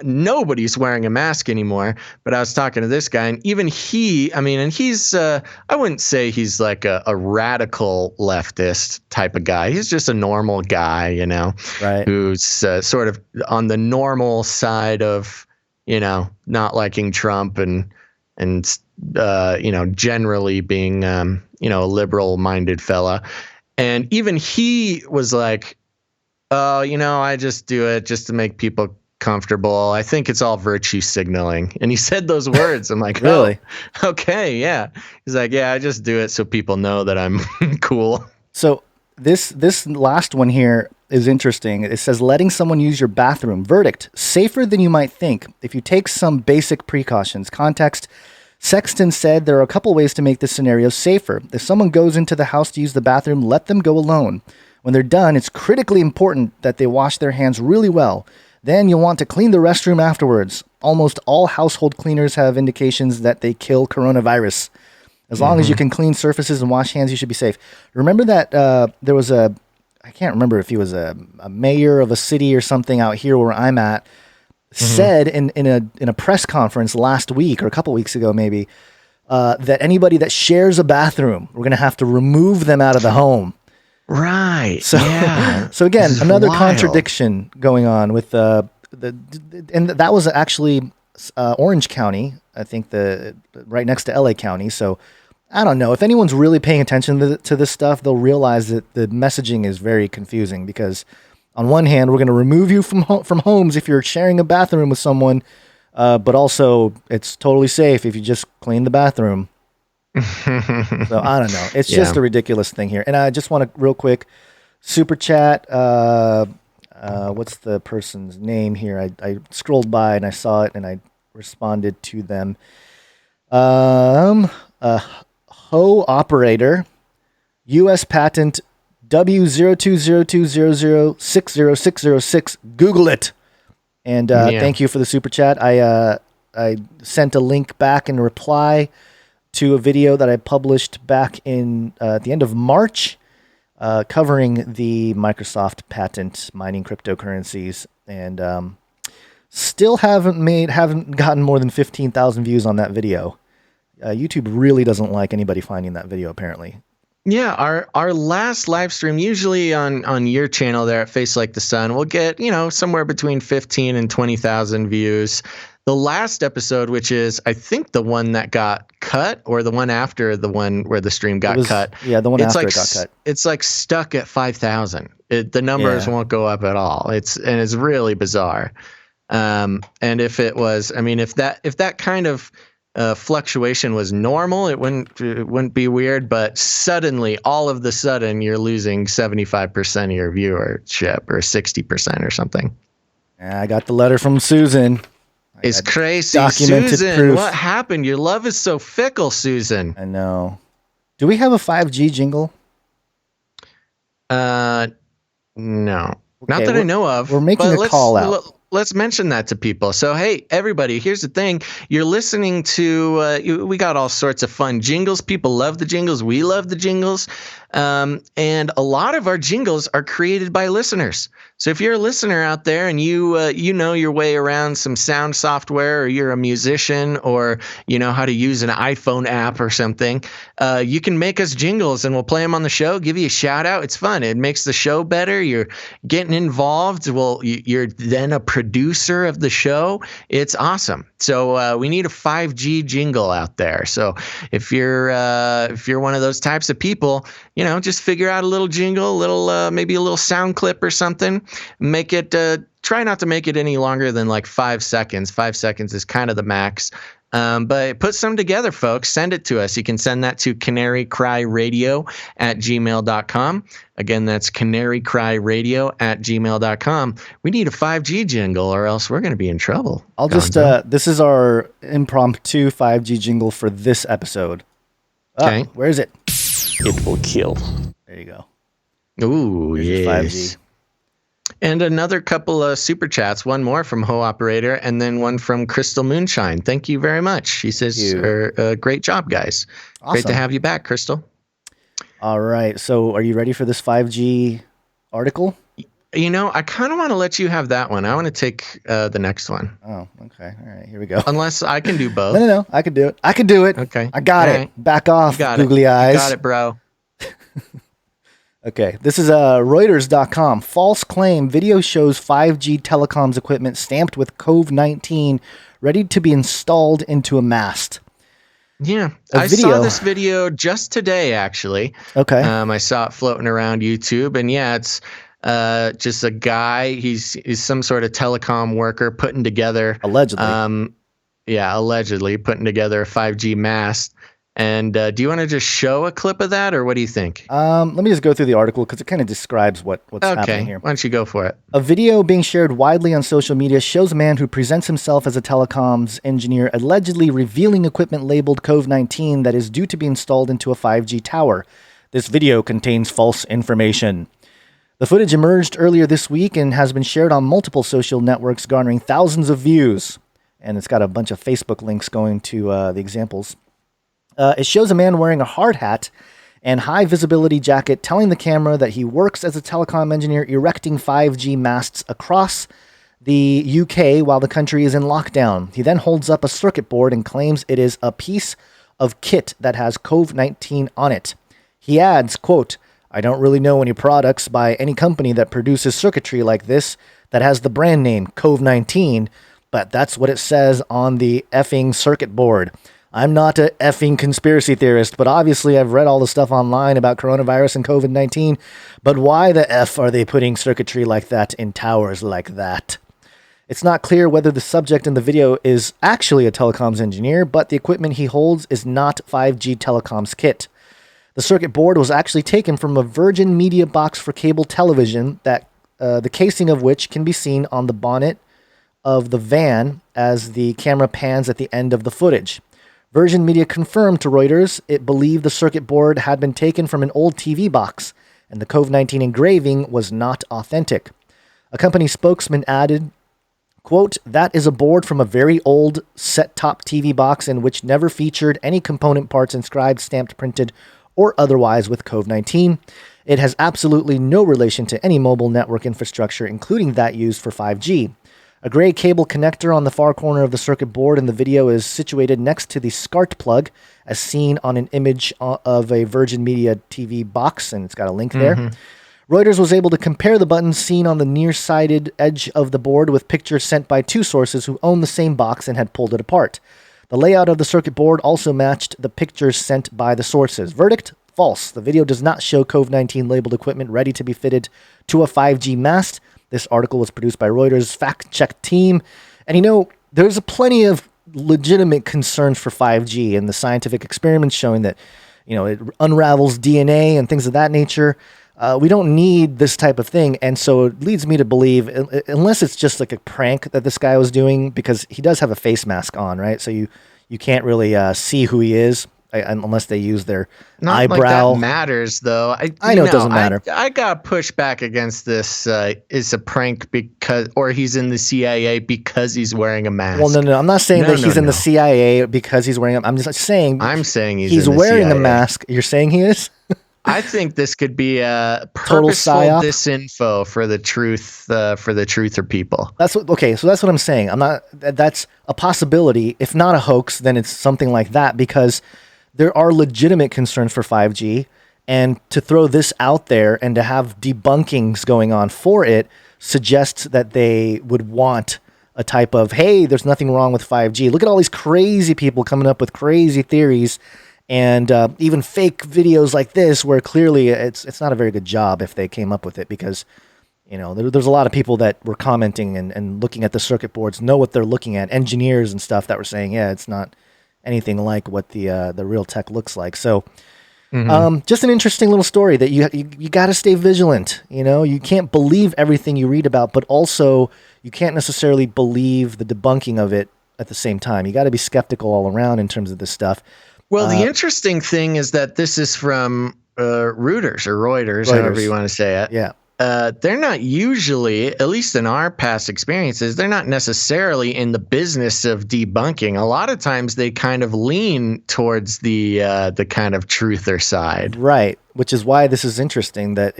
C: nobody's wearing a mask anymore. But I was talking to this guy, and even he, and he's, I wouldn't say he's like a radical leftist type of guy. He's just a normal guy,
D: right,
C: who's sort of on the normal side of, not liking Trump and generally being, a liberal-minded fella. And even he was like, oh, I just do it just to make people comfortable. I think it's all virtue signaling. And he said those words. I'm like,
D: really?
C: Oh, okay, yeah. He's like, yeah, I just do it so people know that I'm cool.
D: So this last one here is interesting. It says letting someone use your bathroom. Verdict: safer than you might think if you take some basic precautions. Context: Sexton said there are a couple ways to make this scenario safer. If someone goes into the house to use the bathroom, let them go alone. When they're done, it's critically important that they wash their hands really well. Then you'll want to clean the restroom afterwards. Almost all household cleaners have indications that they kill coronavirus. As long as you can clean surfaces and wash hands, you should be safe. Remember that there was I can't remember if he was a mayor of a city or something out here where I'm at, said in a press conference last week or a couple weeks ago maybe, that anybody that shares a bathroom, we're going to have to remove them out of the home.
C: Right.
D: So,
C: yeah.
D: So again, another
C: wild
D: contradiction going on with and that was actually Orange County, I think right next to LA County. So I don't know if anyone's really paying attention to this stuff, they'll realize that the messaging is very confusing because on one hand, we're going to remove you from homes if you're sharing a bathroom with someone, but also it's totally safe if you just clean the bathroom. So I don't know. It's just a ridiculous thing here. And I just want to real quick super chat. What's the person's name here? I scrolled by and I saw it and I responded to them. Ho operator, U.S. patent W020200600606. Google it. And thank you for the super chat. I sent a link back in reply to a video that I published back in at the end of March, covering the Microsoft patent mining cryptocurrencies, and still haven't gotten more than 15,000 views on that video. YouTube really doesn't like anybody finding that video, apparently.
C: Yeah, our last live stream, usually on your channel there at FaceLikeTheSun, we'll get somewhere between 15 and 20,000 views. The last episode, which is, I think, the one that got cut, or the one after the one where the stream got cut.
D: Yeah, the one after it got cut.
C: It's like stuck at 5,000. The numbers won't go up at all. It's really bizarre. And if it was, if that kind of fluctuation was normal, it wouldn't be weird. But suddenly, all of the sudden, you're losing 75% of your viewership, or 60% or something.
D: I got the letter from Susan.
C: It's crazy.
D: Documented
C: Susan,
D: proof.
C: what happened? Your love is so fickle, Susan.
D: I know. Do we have a 5G jingle?
C: No. Not that I know of.
D: We're making a call out.
C: Let's mention that to people. So, hey, everybody, here's the thing. You're listening to, we got all sorts of fun jingles. People love the jingles. We love the jingles. And a lot of our jingles are created by listeners. So if you're a listener out there and you know your way around some sound software, or you're a musician, or you know how to use an iPhone app or something, you can make us jingles and we'll play them on the show, give you a shout out. It's fun. It makes the show better. You're getting involved. Well, you're then a producer of the show. It's awesome. So we need a 5G jingle out there. So if you're one of those types of people, you know, just figure out a little jingle, maybe a little sound clip or something. Make it, try not to make it any longer than like 5 seconds. 5 seconds is kind of the max. But put some together, folks. Send it to us. You can send that to canarycryradio@gmail.com. Again, that's canarycryradio@gmail.com. We need a 5G jingle, or else we're going to be in trouble.
D: I'll just, this is our impromptu 5G jingle for this episode.
C: Okay.
D: Where is it?
C: It will kill.
D: There you go.
C: Ooh,
D: Here's your 5G.
C: And another couple of super chats, one more from Ho Operator, and then one from Crystal Moonshine. Thank you very much. She says, great job, guys. Awesome. Great to have you back, Crystal.
D: All right. So are you ready for this 5G article?
C: You know, I kind of want to let you have that one. I want to take the next one.
D: Oh, okay. All right. Here we go.
C: Unless I can do both.
D: No. I can do it.
C: Okay.
D: I got it. Back off, googly eyes.
C: You got it, bro.
D: Okay, this is Reuters.com. False claim. Video shows 5G telecoms equipment stamped with COVID-19 ready to be installed into a mast.
C: Yeah, I saw this video just today, actually.
D: Okay.
C: I saw it floating around YouTube, and yeah, it's just a guy. He's some sort of telecom worker putting together.
D: Allegedly.
C: Allegedly putting together a 5G mast. And do you want to just show a clip of that, or what do you think?
D: Let me just go through the article because it kind of describes what's happening here.
C: Why don't you go for it?
D: A video being shared widely on social media shows a man who presents himself as a telecoms engineer allegedly revealing equipment labeled COVID-19 that is due to be installed into a 5G tower. This video contains false information. The footage emerged earlier this week and has been shared on multiple social networks, garnering thousands of views. And it's got a bunch of Facebook links going to the examples. It shows a man wearing a hard hat and high visibility jacket telling the camera that he works as a telecom engineer erecting 5G masts across the UK while the country is in lockdown. He then holds up a circuit board and claims it is a piece of kit that has COVID-19 on it. He adds, quote, "I don't really know any products by any company that produces circuitry like this that has the brand name COVID-19, but that's what it says on the effing circuit board. I'm not a effing conspiracy theorist, but obviously I've read all the stuff online about coronavirus and COVID-19. But why the F are they putting circuitry like that in towers like that?" It's not clear whether the subject in the video is actually a telecoms engineer, but the equipment he holds is not 5G telecoms kit. The circuit board was actually taken from a Virgin Media box for cable television, that the casing of which can be seen on the bonnet of the van as the camera pans at the end of the footage. Virgin Media confirmed to Reuters it believed the circuit board had been taken from an old TV box, and the COVID-19 engraving was not authentic. A company spokesman added, quote, "That is a board from a very old set-top TV box in which never featured any component parts inscribed, stamped, printed, or otherwise with COVID-19. It has absolutely no relation to any mobile network infrastructure, including that used for 5G. A gray cable connector on the far corner of the circuit board in the video is situated next to the SCART plug, as seen on an image of a Virgin Media TV box, and it's got a link there. Reuters was able to compare the buttons seen on the near-sided edge of the board with pictures sent by two sources who owned the same box and had pulled it apart. The layout of the circuit board also matched the pictures sent by the sources. Verdict: false. The video does not show COVID-19 labeled equipment ready to be fitted to a 5G mast. This article was produced by Reuters' fact-check team. And you know, there's plenty of legitimate concerns for 5G and the scientific experiments showing that, it unravels DNA and things of that nature. We don't need this type of thing. And so it leads me to believe, unless it's just like a prank that this guy was doing, because he does have a face mask on, right? So you can't really see who he is unless they use their eyebrow.
C: Like that matters, though.
D: I know it doesn't matter.
C: I got to push back against this. It's a prank or he's in the CIA because he's wearing a mask.
D: Well, no. I'm not saying that he's in the CIA because he's wearing. I'm just saying.
C: I'm saying
D: he's wearing a mask. You're saying he is?
C: I think this could be a purposeful disinfo for the truther people.
D: So that's what I'm saying. That's a possibility. If not a hoax, then it's something like that, because there are legitimate concerns for 5G, and to throw this out there and to have debunkings going on for it suggests that they would want a type of, hey, there's nothing wrong with 5G. Look at all these crazy people coming up with crazy theories. And even fake videos like this, where clearly it's not a very good job if they came up with it, because there's a lot of people that were commenting and looking at the circuit boards, know what they're looking at, engineers and stuff that were saying, yeah, it's not anything like what the real tech looks like. So just an interesting little story that you got to stay vigilant. You can't believe everything you read about, but also you can't necessarily believe the debunking of it at the same time. You got to be skeptical all around in terms of this stuff.
C: Well, the interesting thing is that this is from Reuters, however you want to say it.
D: Yeah.
C: They're not usually, at least in our past experiences, they're not necessarily in the business of debunking. A lot of times they kind of lean towards the kind of truther side.
D: Right, which is why this is interesting, that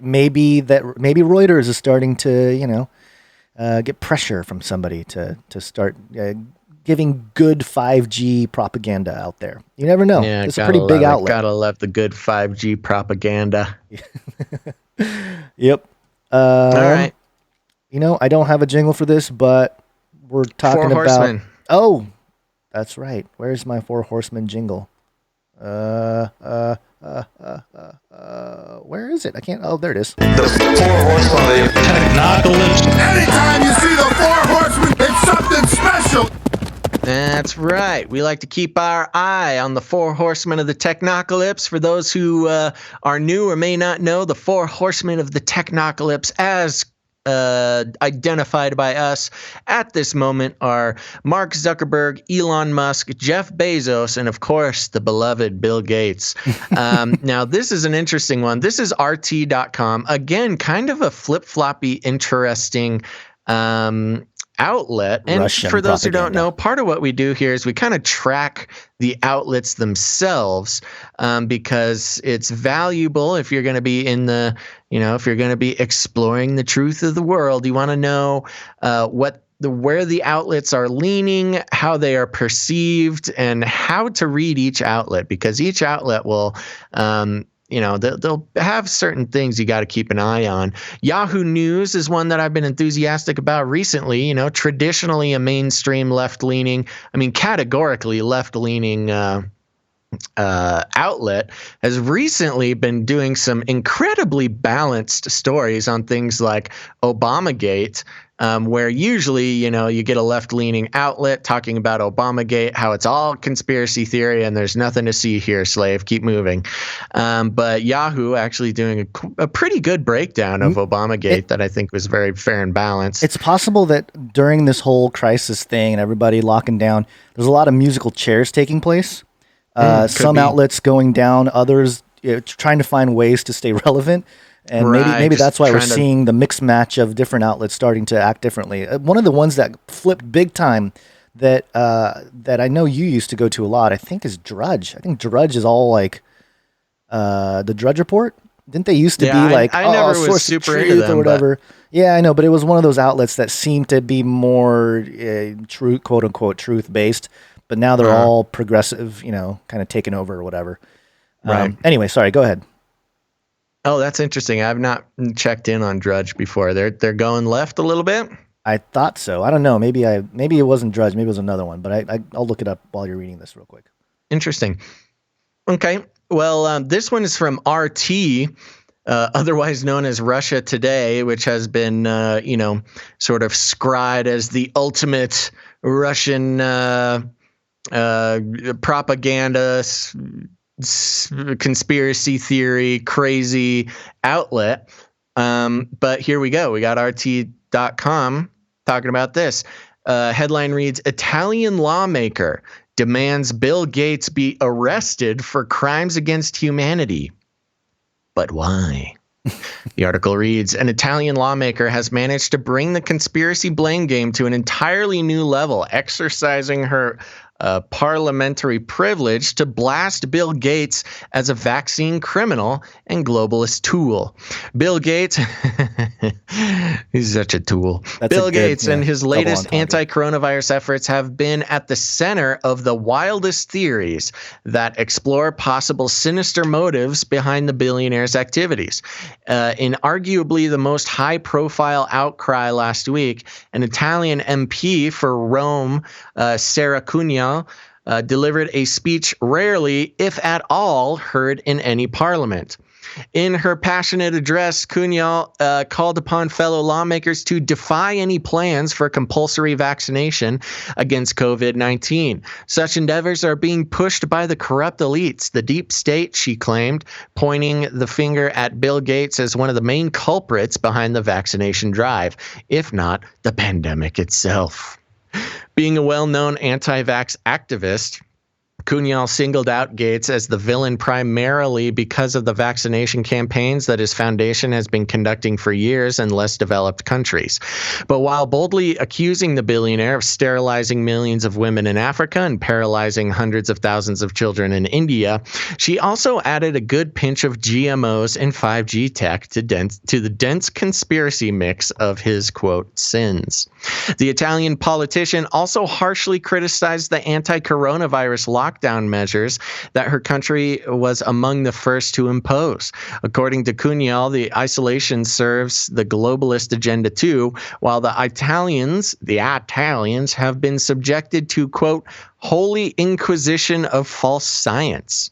D: maybe Reuters is starting to, get pressure from somebody to start giving good 5G propaganda out there. You never know.
C: Yeah,
D: it's a pretty big outlet.
C: Gotta love the good 5G propaganda.
D: Yep.
C: All right.
D: I don't have a jingle for this, but we're talking
C: Four
D: about.
C: Horsemen.
D: Oh, that's right. Where's my Four Horsemen jingle? Where is it? I can't. Oh, there it is.
N: The Four Horsemen of the Technocalypse. Anytime you see the Four Horsemen, it's something special.
C: That's right. We like to keep our eye on the Four Horsemen of the Technocalypse. For those who are new or may not know, the Four Horsemen of the Technocalypse, as identified by us at this moment, are Mark Zuckerberg, Elon Musk, Jeff Bezos, and of course the beloved Bill Gates. Now, this is an interesting one. This is RT.com. Again, kind of a flip-floppy, interesting outlet. And
D: Russian
C: for those who don't
D: propaganda.
C: know, part of what we do here is we kind of track the outlets themselves, because it's valuable if you're going to be in the, if you're going to be exploring the truth of the world. You want to know where the outlets are leaning, how they are perceived, and how to read each outlet, because each outlet will they'll have certain things you got to keep an eye on. Yahoo News is one that I've been enthusiastic about recently. Traditionally a mainstream left-leaning, categorically left-leaning outlet, has recently been doing some incredibly balanced stories on things like Obamagate, where usually, you get a left-leaning outlet talking about Obamagate, how it's all conspiracy theory and there's nothing to see here, slave, keep moving. But Yahoo actually doing a pretty good breakdown of Obamagate that I think was very fair and balanced.
D: It's possible that during this whole crisis thing and everybody locking down, there's a lot of musical chairs taking place. Some outlets going down, others trying to find ways to stay relevant. And maybe that's why we're seeing the mixed match of different outlets starting to act differently. One of the ones that flipped big time that I know you used to go to a lot, I think, is Drudge. I think Drudge is all like the Drudge Report. Didn't they used to be like
C: I never was super into them,
D: or whatever? Yeah, I know, but it was one of those outlets that seemed to be more true, quote unquote, truth based. But now they're all progressive, kind of taken over or whatever.
C: Right.
D: Anyway, sorry. Go ahead.
C: Oh, that's interesting. I've not checked in on Drudge before. They're going left a little bit.
D: I thought so. I don't know. Maybe it wasn't Drudge. Maybe it was another one. But I'll look it up while you're reading this real quick.
C: Interesting. Okay. Well, this one is from RT, otherwise known as Russia Today, which has been sort of scried as the ultimate Russian propaganda, conspiracy theory, crazy outlet. But here we go. We got RT.com talking about this. Headline reads, Italian lawmaker demands Bill Gates be arrested for crimes against humanity. But why? The article reads, an Italian lawmaker has managed to bring the conspiracy blame game to an entirely new level, exercising her parliamentary privilege to blast Bill Gates as a vaccine criminal and globalist tool. Bill Gates, he's such a tool. Bill Gates and his latest anti-coronavirus efforts have been at the center of the wildest theories that explore possible sinister motives behind the billionaire's activities. In arguably the most high-profile outcry last week, an Italian MP for Rome, Sarah Cunha, delivered a speech rarely, if at all, heard in any parliament. In her passionate address, Cunha called upon fellow lawmakers to defy any plans for compulsory vaccination against COVID-19. Such endeavors are being pushed by the corrupt elites, the deep state, she claimed, pointing the finger at Bill Gates as one of the main culprits behind the vaccination drive, if not the pandemic itself. Being a well-known anti-vax activist, Cunha singled out Gates as the villain primarily because of the vaccination campaigns that his foundation has been conducting for years in less developed countries. But while boldly accusing the billionaire of sterilizing millions of women in Africa and paralyzing hundreds of thousands of children in India, she also added a good pinch of GMOs and 5G tech to the dense conspiracy mix of his, quote, sins. The Italian politician also harshly criticized the anti-coronavirus lockdown measures that her country was among the first to impose. According to Cunha, the isolation serves the globalist agenda too, while the Italians have been subjected to, quote, holy inquisition of false science.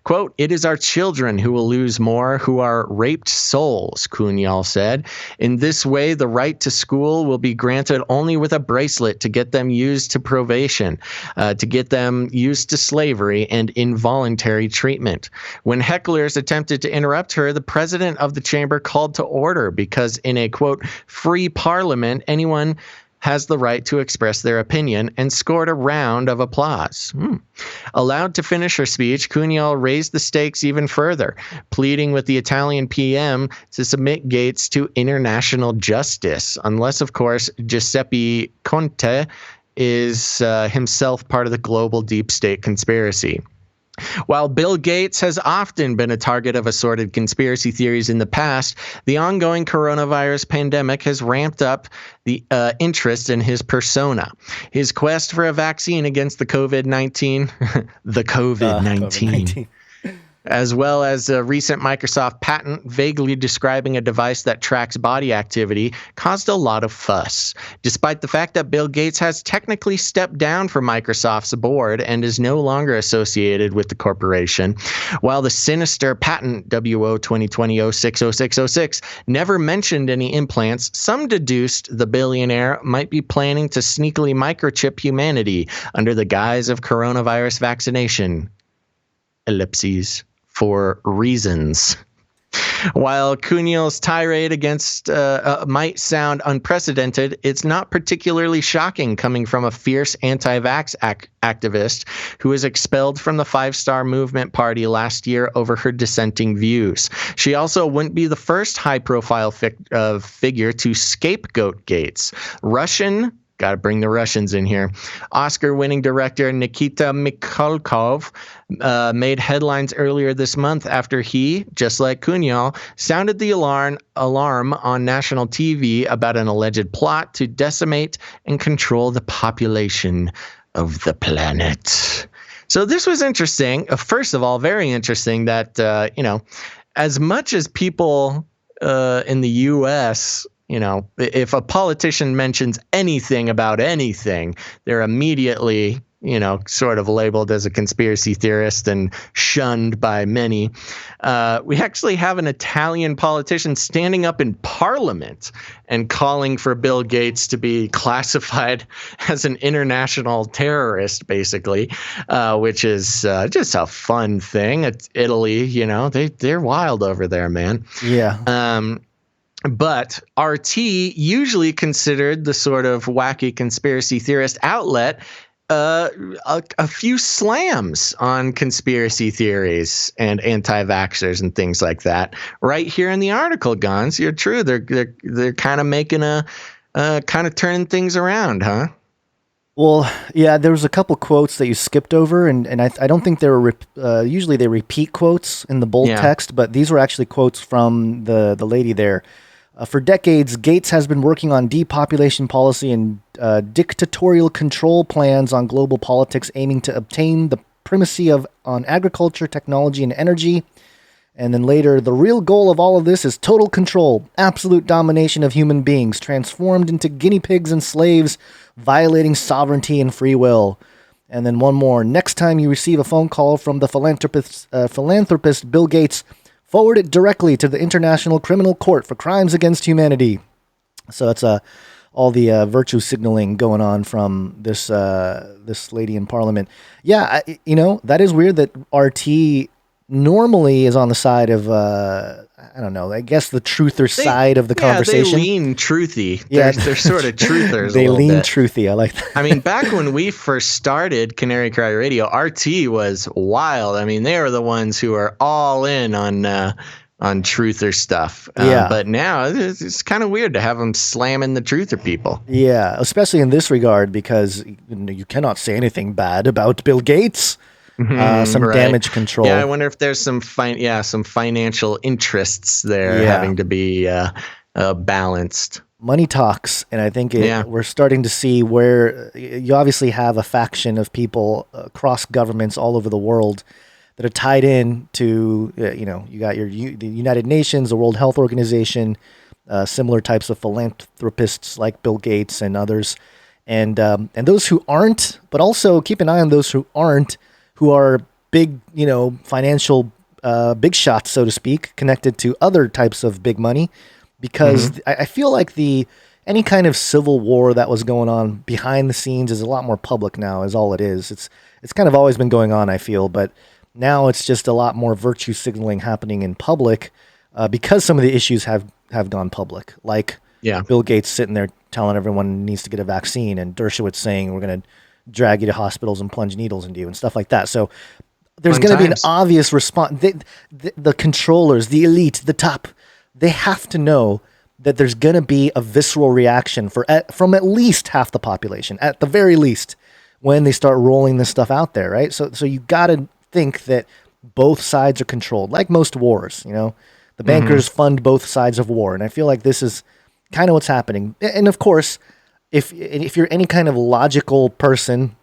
C: Quote, it is our children who will lose more, who are raped souls, Cunha said. In this way, the right to school will be granted only with a bracelet to get them used to probation, to get them used to slavery and involuntary treatment. When hecklers attempted to interrupt her, the president of the chamber called to order because in a, quote, free parliament, anyone has the right to express their opinion, and scored a round of applause. Allowed to finish her speech, Cunha raised the stakes even further, pleading with the Italian PM to submit Gates to international justice, unless, of course, Giuseppe Conte is himself part of the global deep state conspiracy. While Bill Gates has often been a target of assorted conspiracy theories in the past, the ongoing coronavirus pandemic has ramped up the interest in his persona. His quest for a vaccine against the COVID-19, COVID-19. As well as a recent Microsoft patent vaguely describing a device that tracks body activity, caused a lot of fuss, despite the fact that Bill Gates has technically stepped down from Microsoft's board and is no longer associated with the corporation. While the sinister patent WO 2020-060606 never mentioned any implants, some deduced the billionaire might be planning to sneakily microchip humanity under the guise of coronavirus vaccination. Ellipses. For reasons. While Cunha's tirade against might sound unprecedented, it's not particularly shocking coming from a fierce anti-vax activist who was expelled from the Five Star Movement Party last year over her dissenting views. She also wouldn't be the first high-profile figure to scapegoat Gates. Got to bring the Russians in here. Oscar-winning director Nikita Mikhalkov made headlines earlier this month after he, just like Cunha, sounded the alarm on national TV about an alleged plot to decimate and control the population of the planet. So this was interesting. First of all, very interesting that, as much as people in the U.S., if a politician mentions anything about anything, they're immediately, sort of labeled as a conspiracy theorist and shunned by many. We actually have an Italian politician standing up in Parliament and calling for Bill Gates to be classified as an international terrorist, basically, which is just a fun thing. It's Italy, they're wild over there, man.
D: Yeah.
C: But RT, usually considered the sort of wacky conspiracy theorist outlet, a few slams on conspiracy theories and anti-vaxxers and things like that. Right here in the article, Gons, you're true. They're kind of making kind of turning things around, huh?
D: Well, yeah, there was a couple quotes that you skipped over, and I don't think they were usually they repeat quotes in the bold text, but these were actually quotes from the lady there. For decades, Gates has been working on depopulation policy and dictatorial control plans on global politics, aiming to obtain the primacy on agriculture, technology, and energy. And then later, the real goal of all of this is total control, absolute domination of human beings, transformed into guinea pigs and slaves, violating sovereignty and free will. And then one more. Next time you receive a phone call from the philanthropist Bill Gates, forward it directly to the International Criminal Court for Crimes Against Humanity. So that's all the virtue signaling going on from this lady in Parliament. Yeah, that is weird that RT normally is on the side of I don't know, I guess the truther side of the conversation.
C: They lean truthy. They're sort of truthers.
D: They lean
C: bit.
D: Truthy. I like that.
C: I mean, back when we first started Canary Cry Radio, RT was wild. I mean, they were the ones who are all in on truther stuff. But now it's kind of weird to have them slamming the truther people.
D: Yeah, especially in this regard, because you cannot say anything bad about Bill Gates. Some damage control.
C: Yeah, I wonder if there's some financial interests there having to be balanced.
D: Money talks, and I think we're starting to see where you obviously have a faction of people across governments all over the world that are tied in to, you got the United Nations, the World Health Organization, similar types of philanthropists like Bill Gates and others, and those who aren't, but also keep an eye on those who aren't, who are big, financial big shots, so to speak, connected to other types of big money, because I feel like any kind of civil war that was going on behind the scenes is a lot more public now, is all it is. It's kind of always been going on, I feel, but now it's just a lot more virtue signaling happening in public because some of the issues have gone public, like Bill Gates sitting there telling everyone needs to get a vaccine, and Dershowitz saying we're going to drag you to hospitals and plunge needles into you and stuff like that. So there's going to be an obvious response. The controllers, the elite, the top, they have to know that there's going to be a visceral reaction from at least half the population, at the very least, when they start rolling this stuff out there, right? So you got to think that both sides are controlled, like most wars. The bankers fund both sides of war, and I feel like this is kind of what's happening. And of course, if you're any kind of logical person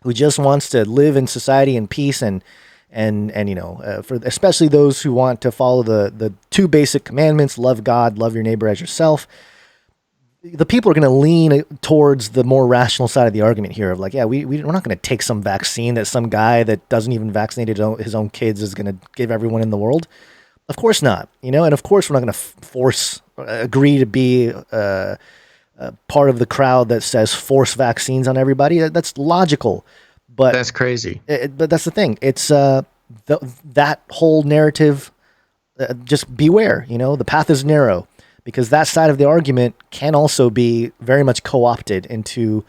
D: who just wants to live in society in peace and for especially those who want to follow the two basic commandments, love God, love your neighbor as yourself, the people are going to lean towards the more rational side of the argument here of like, we're not going to take some vaccine that some guy that doesn't even vaccinate his own kids is going to give everyone in the world. Of course not, and of course we're not going to agree to be part of the crowd that says force vaccines on everybody. That's logical, but
C: that's crazy.
D: But that's the thing. It's that whole narrative. Just beware. The path is narrow, because that side of the argument can also be very much co-opted into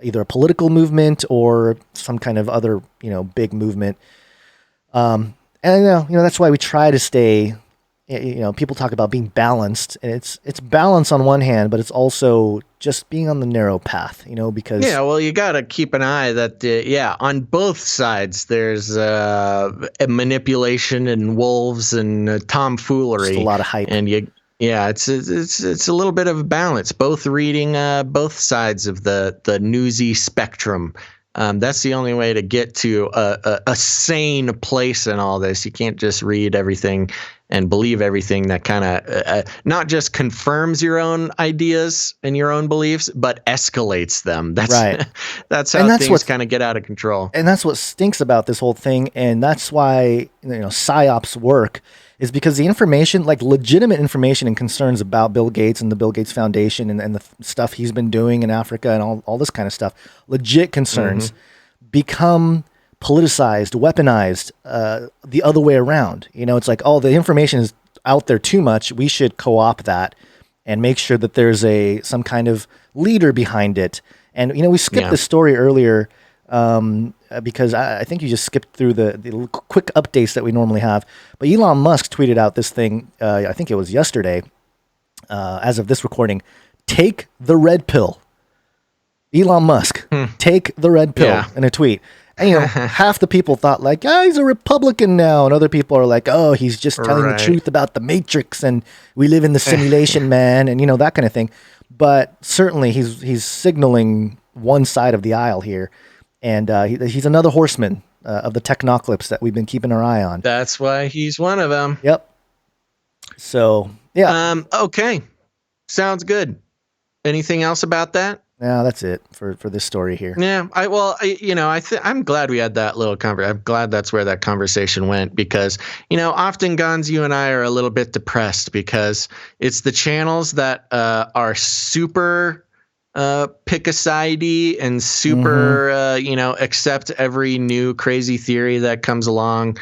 D: either a political movement or some kind of other big movement. And that's why we try to stay. People talk about being balanced, and it's balance on one hand, but it's also just being on the narrow path, because
C: you got to keep an eye that on both sides there's manipulation and wolves and tomfoolery,
D: just a lot of hype,
C: and it's a little bit of a balance. Both reading both sides of the newsy spectrum. That's the only way to get to a sane place in all this. You can't just read everything and believe everything that kind of not just confirms your own ideas and your own beliefs, but escalates them. That's
D: right.
C: That's how things kind of get out of control.
D: And that's what stinks about this whole thing. And that's why, PsyOps work, is because the information, like legitimate information and concerns about Bill Gates and the Bill Gates Foundation and the stuff he's been doing in Africa and all this kind of stuff, legit concerns become politicized, weaponized the other way around. It's like, oh, the information is out there too much. We should co-opt that and make sure that there's some kind of leader behind it. And, we skipped this story earlier because I think you just skipped through the quick updates that we normally have. But Elon Musk tweeted out this thing, I think it was yesterday, as of this recording, take the red pill. Elon Musk, take the red pill in a tweet. And, half the people thought like, he's a Republican now. And other people are like, oh, he's just telling the truth about the Matrix and we live in the simulation, man. And, that kind of thing. But certainly he's signaling one side of the aisle here. And he's another horseman of the technocalypse that we've been keeping our eye on.
C: That's why he's one of them.
D: Yep. So, yeah.
C: Okay. Sounds good. Anything else about that?
D: No, that's it for this story here.
C: Yeah, I'm glad we had that little conversation. I'm glad that's where that conversation went because, often Gons, you and I are a little bit depressed because it's the channels that are super pick a sidey and super, accept every new crazy theory that comes along.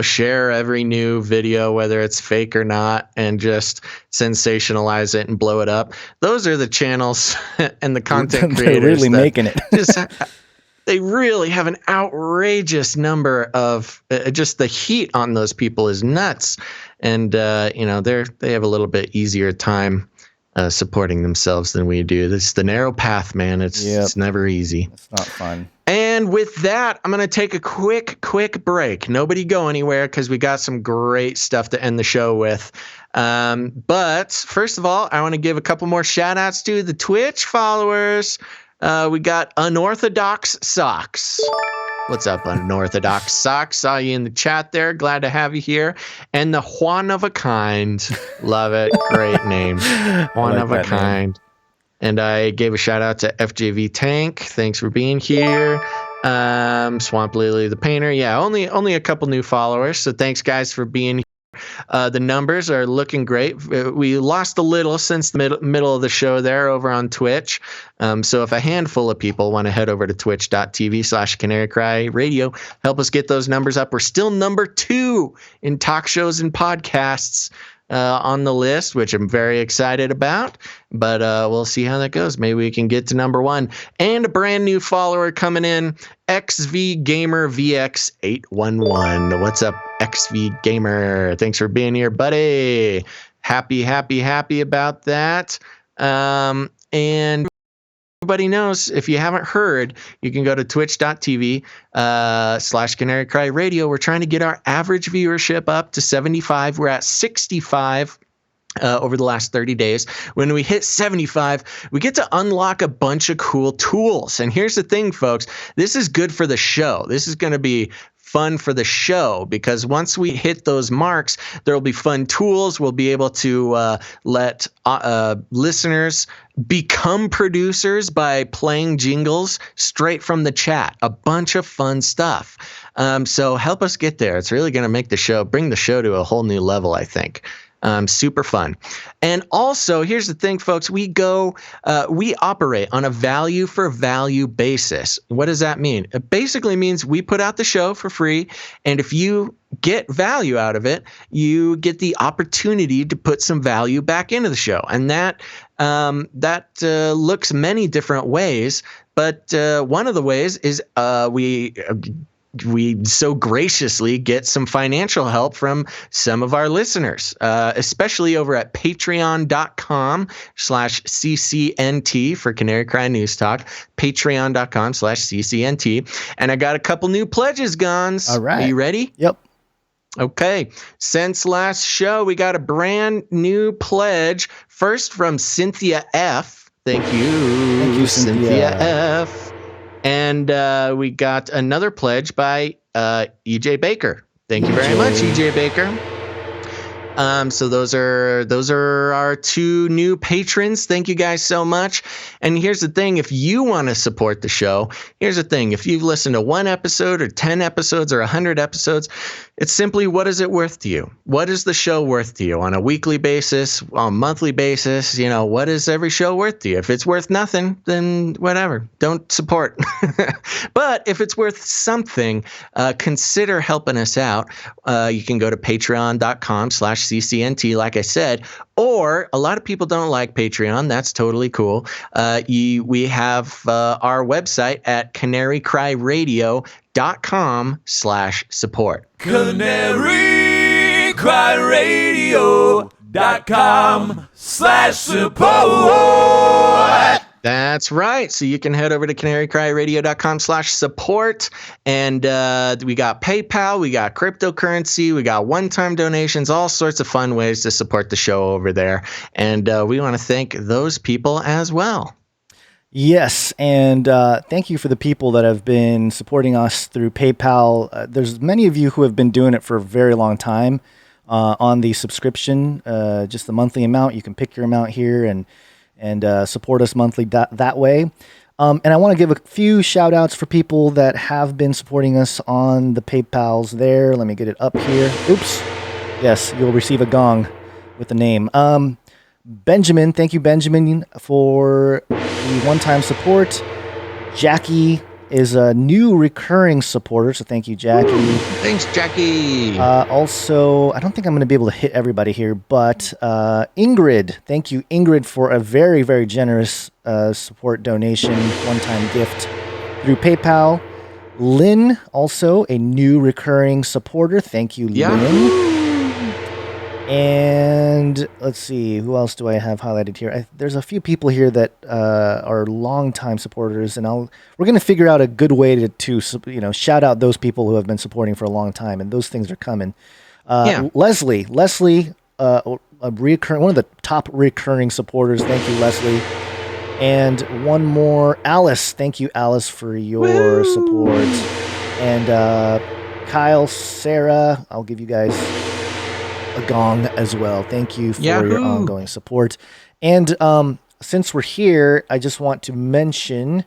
C: Share every new video, whether it's fake or not, and just sensationalize it and blow it up. Those are the channels and the content creators.
D: They're really making it.
C: They really have an outrageous number of just the heat on those people is nuts. And, they have a little bit easier time supporting themselves than we do. This is the narrow path, man. It's never easy.
D: It's not fun.
C: And with that, I'm going to take a quick break. Nobody go anywhere because we got some great stuff to end the show with. But first of all, I want to give a couple more shout outs to the Twitch followers. We got Unorthodox Socks. What's up, Unorthodox Socks? Saw you in the chat there. Glad to have you here. And the Juan of a Kind. Love it. Great name. Juan of a Kind. And I gave a shout out to FJV Tank. Thanks for being here. Swamp Lily the Painter. Yeah, only a couple new followers. So thanks, guys, for being here. The numbers are looking great. We lost a little since the middle of the show there over on Twitch. So if a handful of people want to head over to twitch.tv/Canary Cry Radio, help us get those numbers up. We're still number 2 in talk shows and podcasts on the list, which I'm very excited about. But we'll see how that goes. Maybe we can get to number 1. And a brand new follower coming in, XV Gamer VX811. What's up, XV Gamer? Thanks for being here, buddy. Happy about that. And everybody knows, if you haven't heard, you can go to twitch.tv/Canary Cry Radio. We're trying to get our average viewership up to 75. We're at 65 over the last 30 days. When we hit 75, we get to unlock a bunch of cool tools. And here's the thing, folks. This is good for the show. This is going to be fun for the show because once we hit those marks, there will be fun tools. We'll be able to let listeners become producers by playing jingles straight from the chat. A bunch of fun stuff. So help us get there. It's really going to bring the show to a whole new level, I think. Super fun. And also, here's the thing, folks, we operate on a value for value basis. What does that mean? It basically means we put out the show for free. And if you get value out of it, you get the opportunity to put some value back into the show. And that looks many different ways. But one of the ways is we so graciously get some financial help from some of our listeners, especially over at patreon.com/CCNT for Canary Cry News Talk, patreon.com/CCNT. And I got a couple new pledges, Gons.
D: All right.
C: Are you ready?
D: Yep.
C: Okay. Since last show, we got a brand new pledge. First from Cynthia F. Thank you, Cynthia F. And we got another pledge by EJ Baker. Thank you very much, EJ Baker. So those are our 2 new patrons. Thank you guys so much. And here's the thing: if you want to support the show, here's the thing: if you've listened to 1 episode or 10 episodes or 100 episodes, it's simply, what is it worth to you? What is the show worth to you on a weekly basis, on a monthly basis? What is every show worth to you? If it's worth nothing, then whatever, don't support. But if it's worth something, consider helping us out. You can go to patreon.com/CCNT, like I said, or a lot of people don't like Patreon. That's totally cool. We have our website at canarycryradio.com/support.
J: canarycryradio.com/support.
C: That's right. So you can head over to canarycryradio.com/support. And we got PayPal, we got cryptocurrency, we got one-time donations, all sorts of fun ways to support the show over there. And we want to thank those people as well.
D: Yes, and thank you for the people that have been supporting us through PayPal. There's many of you who have been doing it for a very long time on the subscription, just the monthly amount. You can pick your amount here and support us monthly that way. And I want to give a few shout outs for people that have been supporting us on the PayPals there. Let me get it up here. Oops. Yes, you'll receive a gong with the name. Benjamin, thank you, Benjamin, for the one-time support. Jackie is a new recurring supporter, so thank you, Jackie.
C: Ooh, thanks, Jackie.
D: Also, I don't think I'm going to be able to hit everybody here, but Ingrid, thank you, Ingrid, for a very, very generous support donation, one-time gift through PayPal. Lynn, also a new recurring supporter. Thank you, Lynn. And let's see, who else do I have highlighted here? There's a few people here that are longtime supporters, and we're going to figure out a good way to shout out those people who have been supporting for a long time, and those things are coming. Leslie, one of the top recurring supporters. Thank you, Leslie. And one more, Alice. Thank you, Alice, for your support. And Kyle, Sarah, I'll give you guys a gong as well. Thank you for your ongoing support. And since we're here, I just want to mention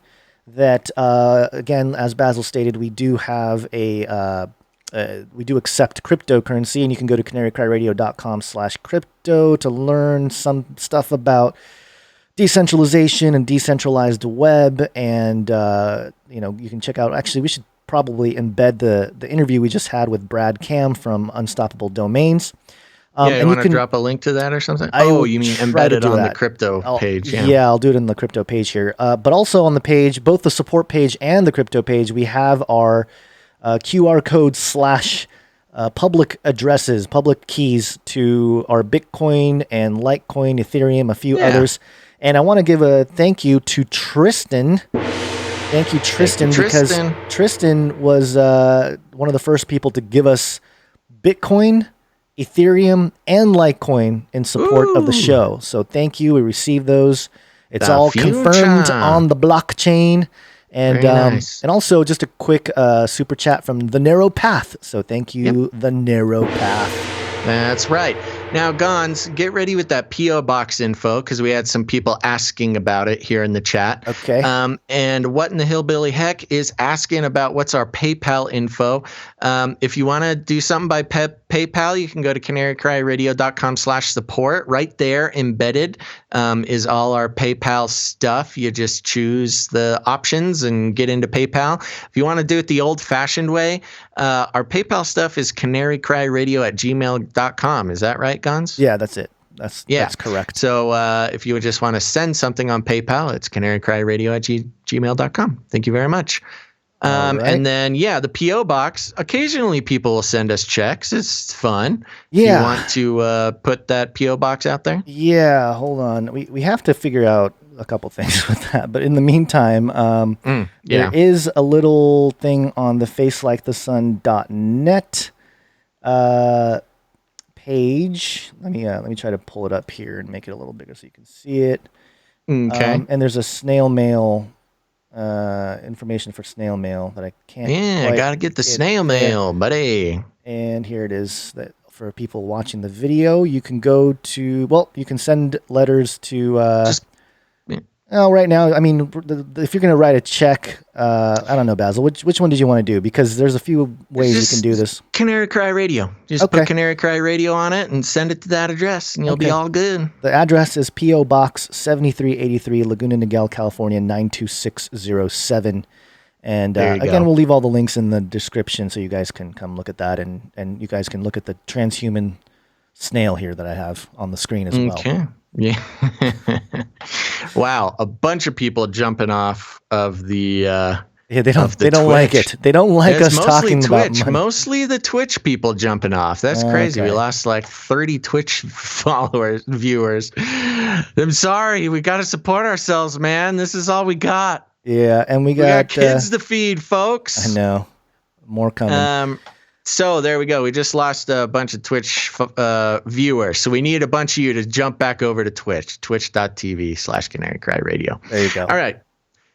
D: that again, as Basil stated, we do have we do accept cryptocurrency, and you can go to canarycryradio.com/crypto to learn some stuff about decentralization and decentralized web. And you can check out. Actually, we should probably embed the interview we just had with Brad Cam from Unstoppable Domains.
C: You want to drop a link to that or something? You mean embed it on the crypto page?
D: Yeah, I'll do it in the crypto page here. But also on the page, both the support page and the crypto page, we have our QR code / public addresses, public keys to our Bitcoin and Litecoin, Ethereum, a few others. And I want to give a thank you to Tristan. Thank you, Tristan, because Tristan was one of the first people to give us Bitcoin, Ethereum, and Litecoin in support of the show. So thank you. We received those. It's all confirmed on the blockchain. And nice. And also just a quick super chat from The Narrow Path. So thank you, The Narrow Path.
C: That's right. Now, Gons, get ready with that P.O. Box info, because we had some people asking about it here in the chat.
D: Okay.
C: And What in the Hillbilly Heck is asking about what's our PayPal info. If you want to do something by PayPal, you can go to canarycryradio.com/support. Right there, embedded, is all our PayPal stuff. You just choose the options and get into PayPal. If you want to do it the old-fashioned way, our PayPal stuff is canarycryradio@gmail.com. Is that right, Gons?
D: Yeah, that's it. That's correct.
C: So if you would just want to send something on PayPal, it's canarycryradio@gmail.com. Thank you very much. Right. And then, the P.O. Box, occasionally people will send us checks. It's fun.
D: Yeah.
C: You want to put that P.O. Box out there?
D: Yeah, hold on. We have to figure out a couple things with that. But in the meantime, there is a little thing on the FaceLikeTheSun.net page. Let me try to pull it up here and make it a little bigger so you can see it.
C: Okay.
D: And there's a snail mail information for snail mail that I can't.
C: Yeah, I gotta get the snail mail, buddy.
D: And here it is. That for people watching the video, you can go to, well, you can send letters to, right now, I mean, if you're going to write a check, I don't know, Basil, which one did you want to do? Because there's a few ways you can do this.
C: Canary Cry Radio. Just put Canary Cry Radio on it and send it to that address, and you'll be all good.
D: The address is P.O. Box 7383, Laguna Niguel, California, 92607. And again, we'll leave all the links in the description so you guys can come look at that, and you guys can look at the transhuman snail here that I have on the screen as well.
C: Okay. Yeah. Wow. A bunch of people jumping off of the
D: they don't like it. They don't like us talking about money.
C: Mostly the Twitch people jumping off. That's crazy.
D: Okay.
C: We lost like 30 Twitch viewers. I'm sorry. We got to support ourselves, man. This is all we got.
D: Yeah, and we got
C: kids to feed, folks.
D: I know. More coming.
C: So there we go. We just lost a bunch of Twitch viewers. So we need a bunch of you to jump back over to Twitch, twitch.tv/Canary Cry Radio.
D: There you go.
C: All right.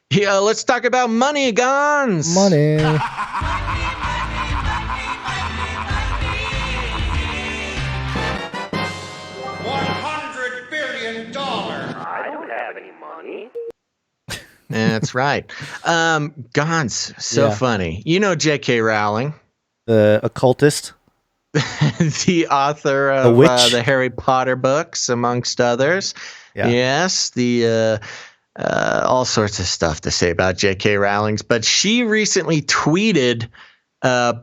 C: Yeah, let's talk about money, Gons.
D: Money.
N: $100 billion. I don't have any money.
C: That's right. Gons, so funny. You know J.K. Rowling.
D: The occultist.
C: The author of the Harry Potter books, amongst others. Yeah. Yes, the all sorts of stuff to say about J.K. Rowling's. But she recently tweeted,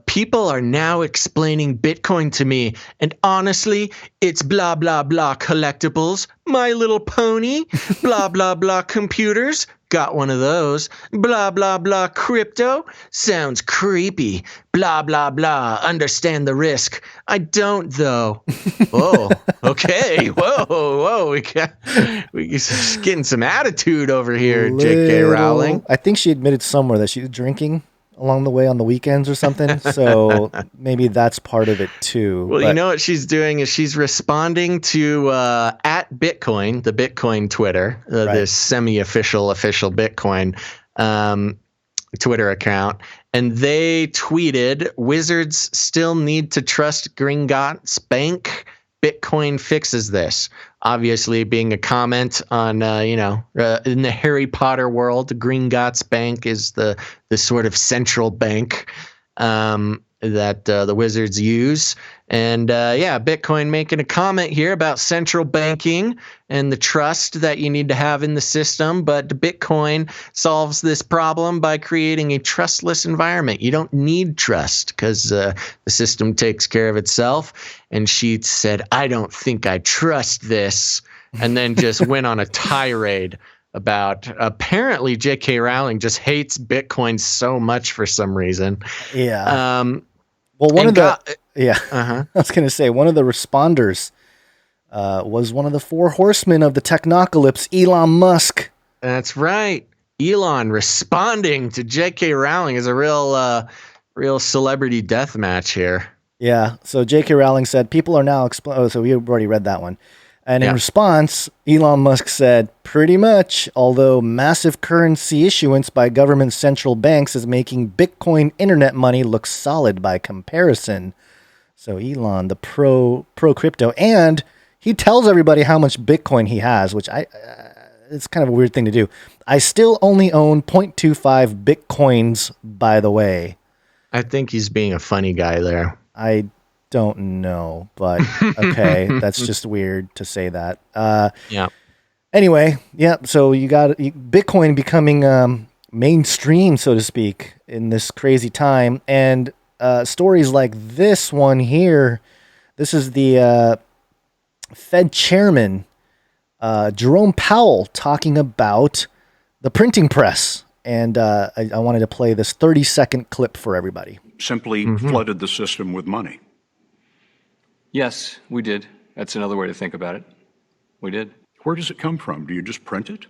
C: people are now explaining Bitcoin to me, and honestly, it's blah, blah, blah collectibles, My Little Pony, blah, blah, blah computers, got one of those, blah, blah, blah crypto, sounds creepy, blah, blah, blah, understand the risk. I don't, though. Whoa, okay, whoa, we getting some attitude over here, J.K. Rowling.
D: I think she admitted somewhere that she was drinking along the way on the weekends or something. So maybe that's part of it too.
C: Well, you know what she's doing is she's responding to at Bitcoin, the Bitcoin Twitter, this semi-official, official Bitcoin Twitter account. And they tweeted, Wizards still need to trust Gringotts Bank. Bitcoin fixes this. Obviously, being a comment on, in the Harry Potter world, Gringotts Bank is the sort of central bank that the Wizards use. And Bitcoin making a comment here about central banking and the trust that you need to have in the system. But Bitcoin solves this problem by creating a trustless environment. You don't need trust because the system takes care of itself. And she said, I don't think I trust this. And then just went on a tirade about apparently J.K. Rowling just hates Bitcoin so much for some reason.
D: Yeah. Well, I was going to say one of the responders was one of the four horsemen of the technocalypse, Elon Musk.
C: That's right. Elon responding to J.K. Rowling is a real celebrity death match here.
D: Yeah. So J.K. Rowling said, people are now so we already read that one. And in response, Elon Musk said, pretty much, although massive currency issuance by government central banks is making Bitcoin internet money look solid by comparison. So Elon, the pro crypto, and he tells everybody how much Bitcoin he has, which it's kind of a weird thing to do. I still only own 0.25 Bitcoins, by the way.
C: I think he's being a funny guy there.
D: I don't know, but okay, that's just weird to say that. Anyway, so you got Bitcoin becoming mainstream, so to speak, in this crazy time, and stories like this one here. This is the Fed chairman Jerome Powell talking about the printing press, and I wanted to play this 30-second clip for everybody.
O: Simply flooded the system with money.
P: Yes, we did. That's another way to think about it. We did.
O: Where does it come from? Do you just print it?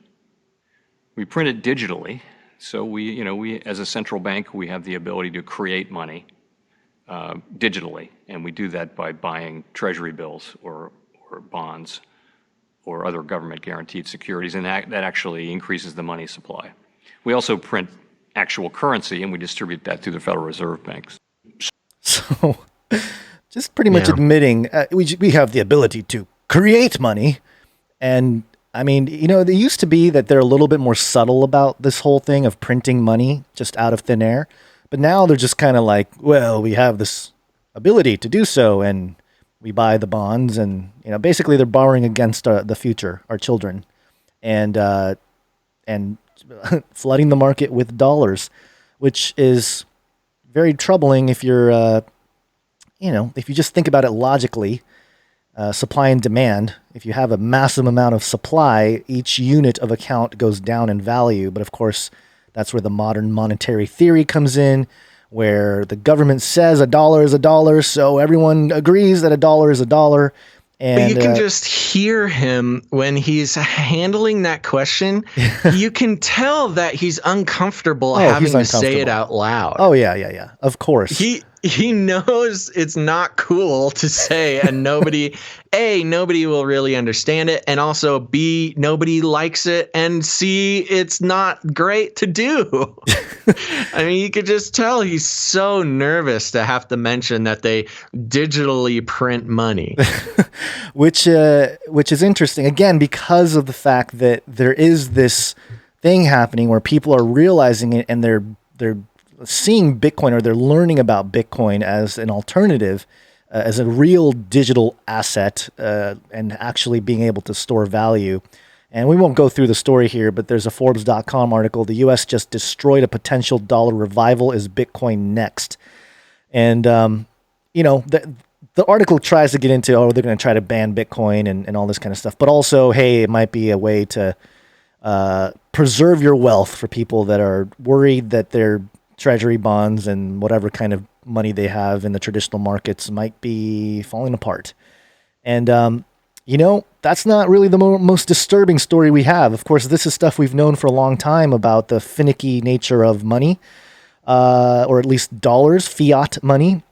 P: We print it digitally. So we as a central bank, we have the ability to create money digitally, and we do that by buying treasury bills or bonds or other government guaranteed securities, and that actually increases the money supply. We also print actual currency, and we distribute that through the Federal Reserve banks.
D: So Just pretty much admitting we have the ability to create money. And I mean, they used to be that they're a little bit more subtle about this whole thing of printing money just out of thin air. But now they're just kind of like, well, we have this ability to do so, and we buy the bonds, and basically they're borrowing against the future, our children, and flooding the market with dollars, which is very troubling if you're, if you just think about it logically. Supply and demand. If you have a massive amount of supply, each unit of account goes down in value. But of course, that's where the modern monetary theory comes in, where the government says $1 is $1, so everyone agrees that $1 is $1. And
C: but you can just hear him when he's handling that question. You can tell that he's uncomfortable having to say it out loud.
D: Oh, yeah. Of course.
C: He knows it's not cool to say, and nobody will really understand it, and also B, nobody likes it, and C, it's not great to do. I mean, you could just tell he's so nervous to have to mention that they digitally print money.
D: Which is interesting, again, because of the fact that there is this thing happening where people are realizing it, and they're seeing Bitcoin, or they're learning about Bitcoin as an alternative, as a real digital asset, and actually being able to store value. And we won't go through the story here, but there's a Forbes.com article. The U.S. just destroyed a potential dollar revival. Is Bitcoin next? And, the article tries to get into, they're going to try to ban Bitcoin and all this kind of stuff. But also, hey, it might be a way to preserve your wealth for people that are worried that their treasury bonds and whatever kind of money they have in the traditional markets might be falling apart. And, that's not really the most disturbing story we have. Of course, this is stuff we've known for a long time about the finicky nature of money, or at least dollars, fiat money.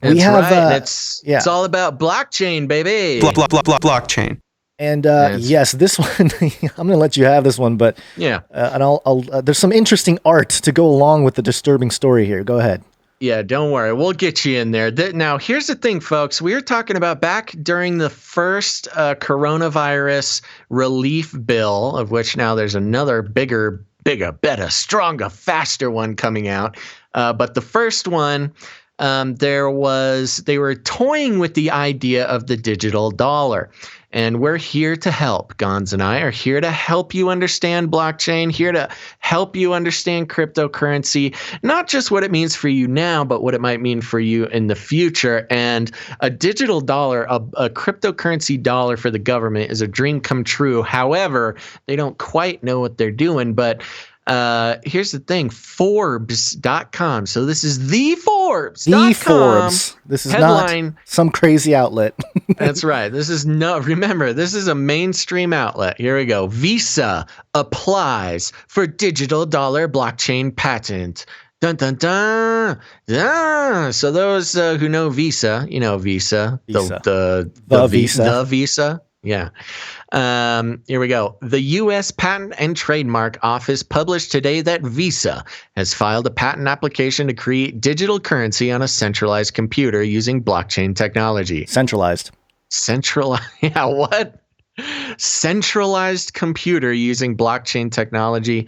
C: That's right. It's all about blockchain, baby.
Q: Blockchain.
D: And yes, this one, I'm going to let you have this one, but and I'll there's some interesting art to go along with the disturbing story here. Go ahead.
C: Yeah, don't worry. We'll get you in there. Now, here's the thing, folks. We were talking about back during the first coronavirus relief bill, of which now there's another bigger, better, stronger, faster one coming out. But the first one, they were toying with the idea of the digital dollar. And we're here to help. Gons and I are here to help you understand blockchain, here to help you understand cryptocurrency, not just what it means for you now, but what it might mean for you in the future. And a digital dollar, a cryptocurrency dollar for the government is a dream come true. However, they don't quite know what they're doing. But here's the thing, Forbes.com. So this is the Forbes.com.
D: The Forbes. This is headline, not some crazy outlet.
C: That's right. This is this is a mainstream outlet. Here we go. Visa applies for digital dollar blockchain patent. Dun, dun, dun. Yeah. So those who know Visa, Visa. The Visa. The Visa. Yeah. Here we go. The U.S. Patent and Trademark Office published today that Visa has filed a patent application to create digital currency on a centralized computer using blockchain technology.
D: Centralized.
C: Yeah, what? Centralized computer using blockchain technology.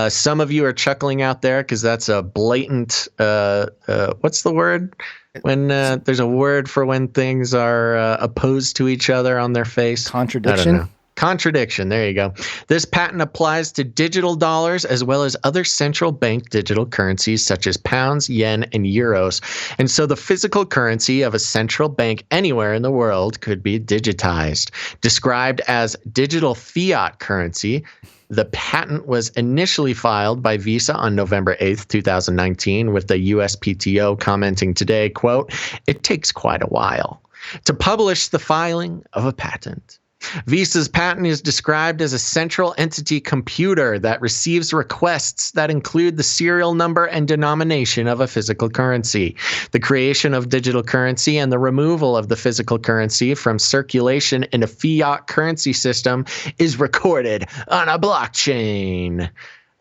C: Some of you are chuckling out there because that's a blatant, what's the word? When there's a word for when things are opposed to each other on their face.
D: Contradiction?
C: I don't know. Contradiction. There you go. This patent applies to digital dollars as well as other central bank digital currencies such as pounds, yen, and euros. And so the physical currency of a central bank anywhere in the world could be digitized. Described as digital fiat currency, the patent was initially filed by Visa on November 8th, 2019, with the USPTO commenting today, quote, "It takes quite a while to publish the filing of a patent." Visa's patent is described as a central entity computer that receives requests that include the serial number and denomination of a physical currency. The creation of digital currency and the removal of the physical currency from circulation in a fiat currency system is recorded on a blockchain.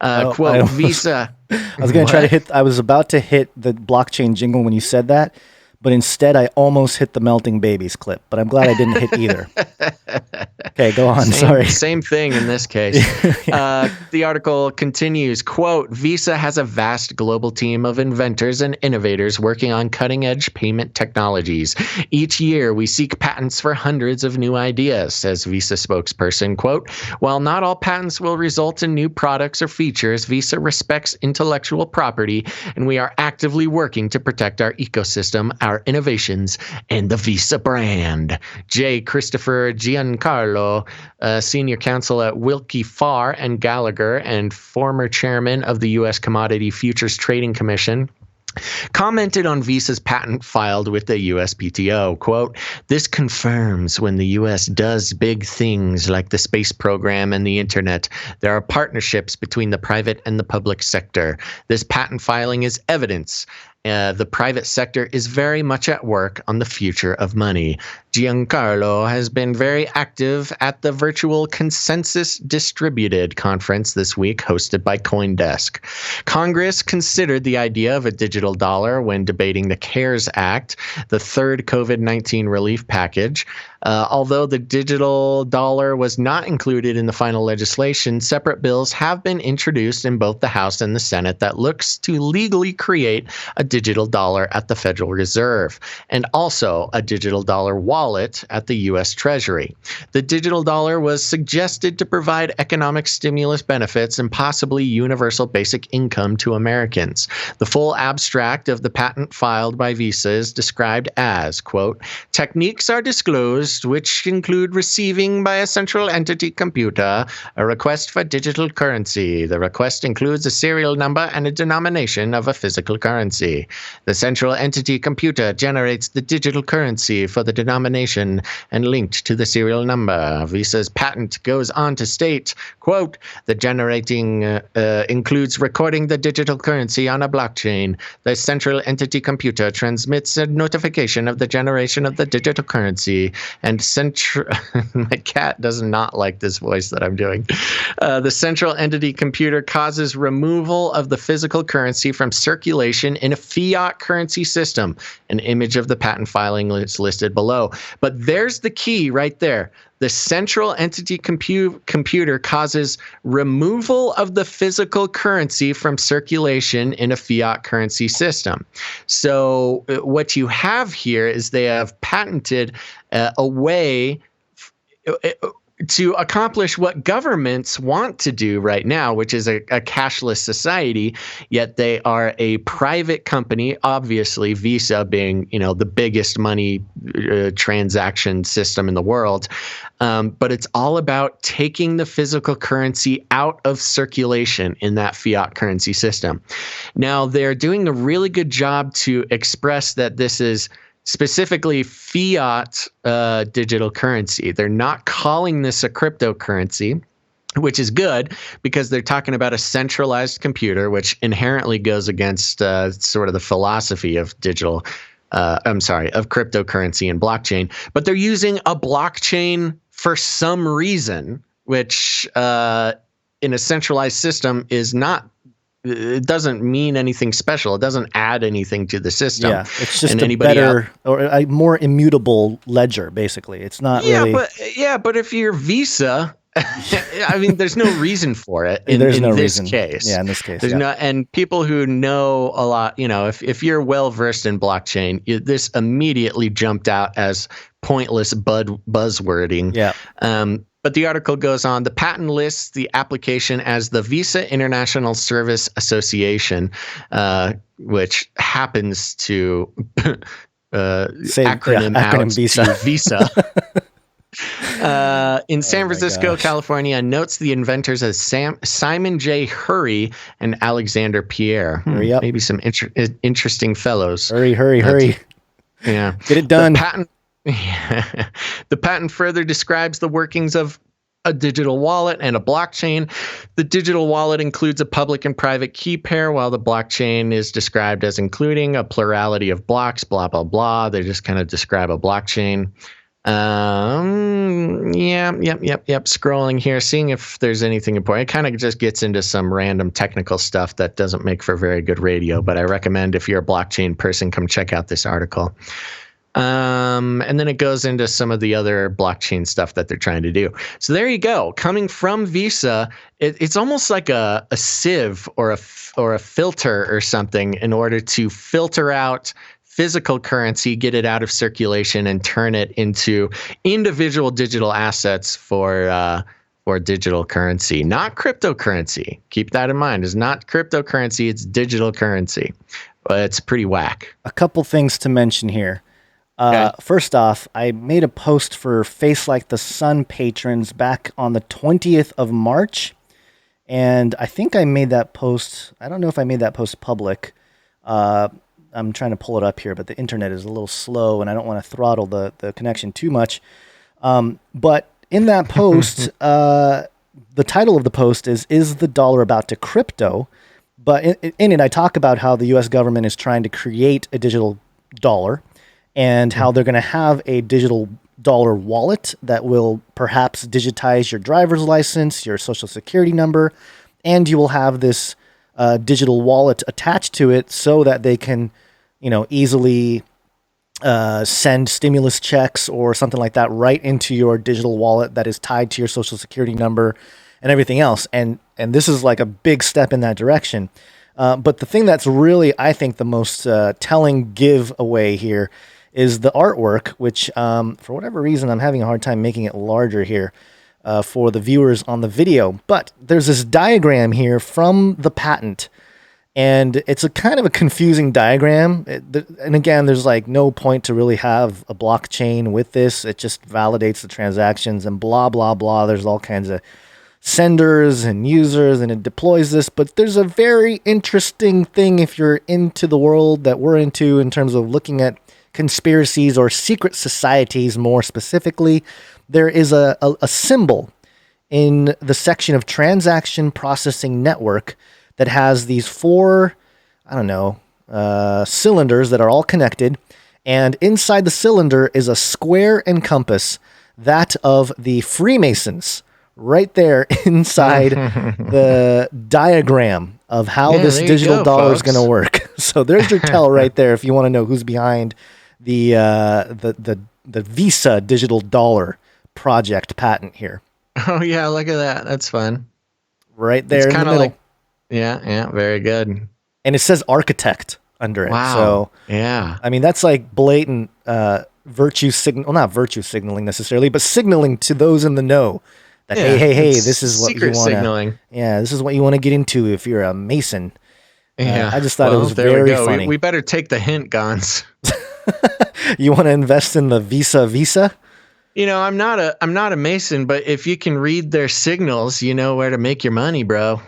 C: Quote, Visa.
D: I was going to try to I was about to hit the blockchain jingle when you said that. but instead I almost hit the melting babies clip, but I'm glad I didn't hit either. Okay, go on. Sorry.
C: Same thing in this case. The article continues, quote, Visa has a vast global team of inventors and innovators working on cutting-edge payment technologies. Each year, we seek patents for hundreds of new ideas, says Visa spokesperson, quote, while not all patents will result in new products or features, Visa respects intellectual property, and we are actively working to protect our ecosystem, our innovations, and the Visa brand. J. Christopher Giancarlo, senior counsel at Wilkie Farr and Gallagher and former chairman of the U.S. Commodity Futures Trading Commission, commented on Visa's patent filed with the USPTO, quote, this confirms when the U.S. does big things like the space program and the internet, there are partnerships between the private and the public sector. This patent filing is evidence. The private sector is very much at work on the future of money. Giancarlo has been very active at the virtual Consensus Distributed conference this week, hosted by CoinDesk. Congress considered the idea of a digital dollar when debating the CARES Act, the third COVID-19 relief package. Although the digital dollar was not included in the final legislation, separate bills have been introduced in both the House and the Senate that looks to legally create a digital dollar at the Federal Reserve and also a digital dollar wallet at the U.S. Treasury. The digital dollar was suggested to provide economic stimulus benefits and possibly universal basic income to Americans. The full abstract of the patent filed by Visa is described as, quote, techniques are disclosed which include receiving by a central entity computer a request for digital currency. The request includes a serial number and a denomination of a physical currency. The central entity computer generates the digital currency for the denomination and linked to the serial number. Visa's patent goes on to state, quote, the generating includes recording the digital currency on a blockchain. The central entity computer transmits a notification of the generation of the digital currency and my cat does not like this voice that I'm doing. The central entity computer causes removal of the physical currency from circulation in a fiat currency system. An image of the patent filing is listed below. But there's the key right there. The central entity computer causes removal of the physical currency from circulation in a fiat currency system. So what you have here is they have patented a way to accomplish what governments want to do right now, which is a cashless society, yet they are a private company, obviously Visa being, the biggest money transaction system in the world. But it's all about taking the physical currency out of circulation in that fiat currency system. Now, they're doing a really good job to express that this is specifically fiat digital currency. They're not calling this a cryptocurrency, which is good because they're talking about a centralized computer, which inherently goes against sort of the philosophy of of cryptocurrency and blockchain. But they're using a blockchain for some reason, which in a centralized system is not. It doesn't mean anything special. It doesn't add anything to the system.
D: Yeah, it's just a better or a more immutable ledger, basically. It's not really.
C: But if you're Visa, I mean, there's no reason for it in
D: there's no
C: this
D: reason.
C: case.
D: Yeah, in this case.
C: There's and people who know a lot, if you're well versed in blockchain, this immediately jumped out as pointless buzzwording.
D: Yeah.
C: But the article goes on. The patent lists the application as the Visa International Service Association, which happens to acronym out
D: Visa.
C: to Visa. In San Francisco, California, notes the inventors as Simon J. Hurry and Alexander Pierre.
D: Hurry up.
C: Maybe some interesting fellows.
D: Hurry.
C: Yeah.
D: Get it done.
C: The patent further describes the workings of a digital wallet and a blockchain. The digital wallet includes a public and private key pair, while the blockchain is described as including a plurality of blocks, blah, blah, blah. They just kind of describe a blockchain. Yep. Scrolling here, seeing if there's anything important. It kind of just gets into some random technical stuff that doesn't make for very good radio, but I recommend if you're a blockchain person, come check out this article. And then it goes into some of the other blockchain stuff that they're trying to do. So there you go. Coming from Visa, it's almost like a sieve or a filter or something in order to filter out physical currency, get it out of circulation, and turn it into individual digital assets for digital currency, not cryptocurrency. Keep that in mind. It's not cryptocurrency, it's digital currency. But it's pretty whack.
D: A couple things to mention here. First off, I made a post for FaceLikeTheSun patrons back on the 20th of March. And I think I made that post. I don't know if I made that post public. I'm trying to pull it up here, but the internet is a little slow and I don't want to throttle the connection too much. But in that post, the title of the post is the dollar about to crypto? But in it, I talk about how the U.S. government is trying to create a digital dollar and how they're going to have a digital dollar wallet that will perhaps digitize your driver's license, your social security number, and you will have this digital wallet attached to it so that they can, easily send stimulus checks or something like that right into your digital wallet that is tied to your social security number and everything else. And this is like a big step in that direction. But the thing that's really, I think, the most telling giveaway here is the artwork, which for whatever reason, I'm having a hard time making it larger here for the viewers on the video. But there's this diagram here from the patent, and it's a kind of a confusing diagram. And again, there's like no point to really have a blockchain with this. It just validates the transactions and blah, blah, blah. There's all kinds of senders and users, and it deploys this. But there's a very interesting thing if you're into the world that we're into in terms of looking at conspiracies or secret societies more specifically. There is a symbol in the section of transaction processing network that has these four, cylinders that are all connected. And inside the cylinder is a square and compass, that of the Freemasons, right there inside the diagram of how this digital dollar is going to work. So there's your tell right there if you want to know who's behind the Visa digital dollar project patent here.
C: Oh yeah, look at that. That's fun.
D: Right there in the middle.
C: Yeah, very good.
D: And it says architect under it.
C: Wow.
D: So
C: yeah.
D: I mean, that's like blatant virtue signal, well, not virtue signaling necessarily, but signaling to those in the know that hey, this is what you want. Secret signaling. Yeah, this is what you want to get into if you're a Mason.
C: Yeah.
D: I just thought it was very funny.
C: We better take the hint, Gons.
D: You want to invest in the Visa?
C: I'm not a Mason, but if you can read their signals, you know where to make your money, bro.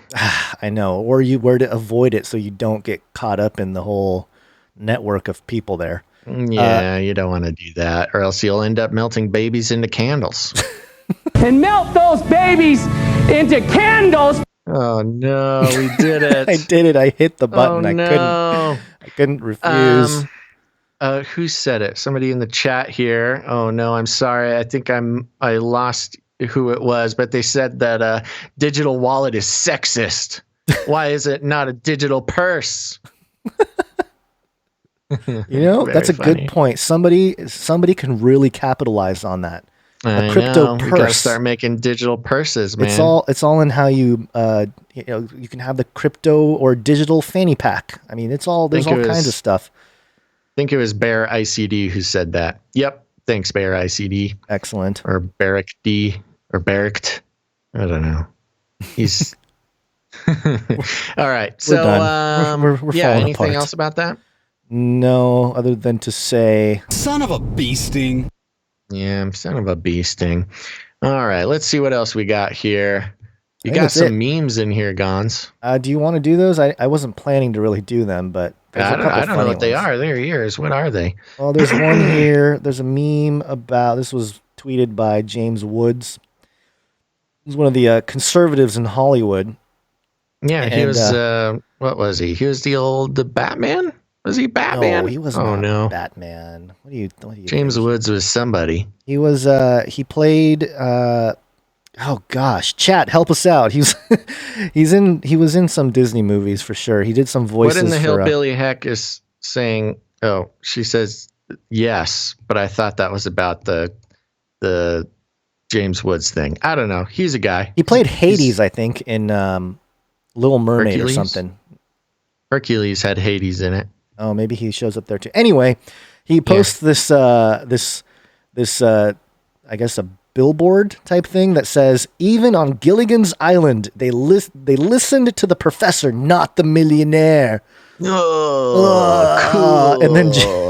D: I know, or where to avoid it so you don't get caught up in the whole network of people there.
C: Yeah, you don't want to do that, or else you'll end up melting babies into candles.
Q: And melt those babies into candles.
C: Oh no, we did it.
D: I did it. I hit the button.
C: Oh, no.
D: I couldn't refuse.
C: Who said it? Somebody in the chat here. Oh no, I'm sorry. I think I lost who it was, but they said that digital wallet is sexist. Why is it not a digital purse?
D: That's a good point. Somebody can really capitalize on that.
C: A
D: crypto
C: purse.
D: purse.
C: We gotta start making digital purses, man.
D: It's all in how you you can have the crypto or digital fanny pack. I mean, there's all kinds of stuff.
C: I think it was Bear ICD who said that. Yep. Thanks, Bear ICD.
D: Excellent.
C: Or Barrick D or Barricked. I don't know. He's all right.
D: We're done. We're falling
C: anything
D: apart.
C: else about that?
D: No, other than to say,
J: son of a bee sting.
C: Yeah, son of a bee sting. All right, let's see what else we got here. You got some memes in here, Gons.
D: Do you want to do those? I wasn't planning to really do them, but there's a couple
C: I don't know what
D: ones.
C: they are. They're yours. What are they?
D: Well, there's one here. There's a meme about, this was tweeted by James Woods. He's one of the conservatives in Hollywood.
C: Yeah, he was, what was he? He was the Batman? Was he Batman?
D: No, he was not Batman. What do you
C: James Woods was somebody.
D: He was he played oh gosh, chat, help us out. He was in some Disney movies for sure. He did some voices.
C: What in the hillbilly heck is saying? Oh, she says yes, but I thought that was about the James Woods thing. I don't know. He's a guy.
D: He played Hades, I think, in Little Mermaid
C: Hercules?
D: or something.
C: Hercules had Hades in it.
D: Oh, maybe he shows up there too. Anyway, he posts this I guess a billboard type thing that says, even on Gilligan's Island, they listened to the professor, not the millionaire.
C: Oh, cool.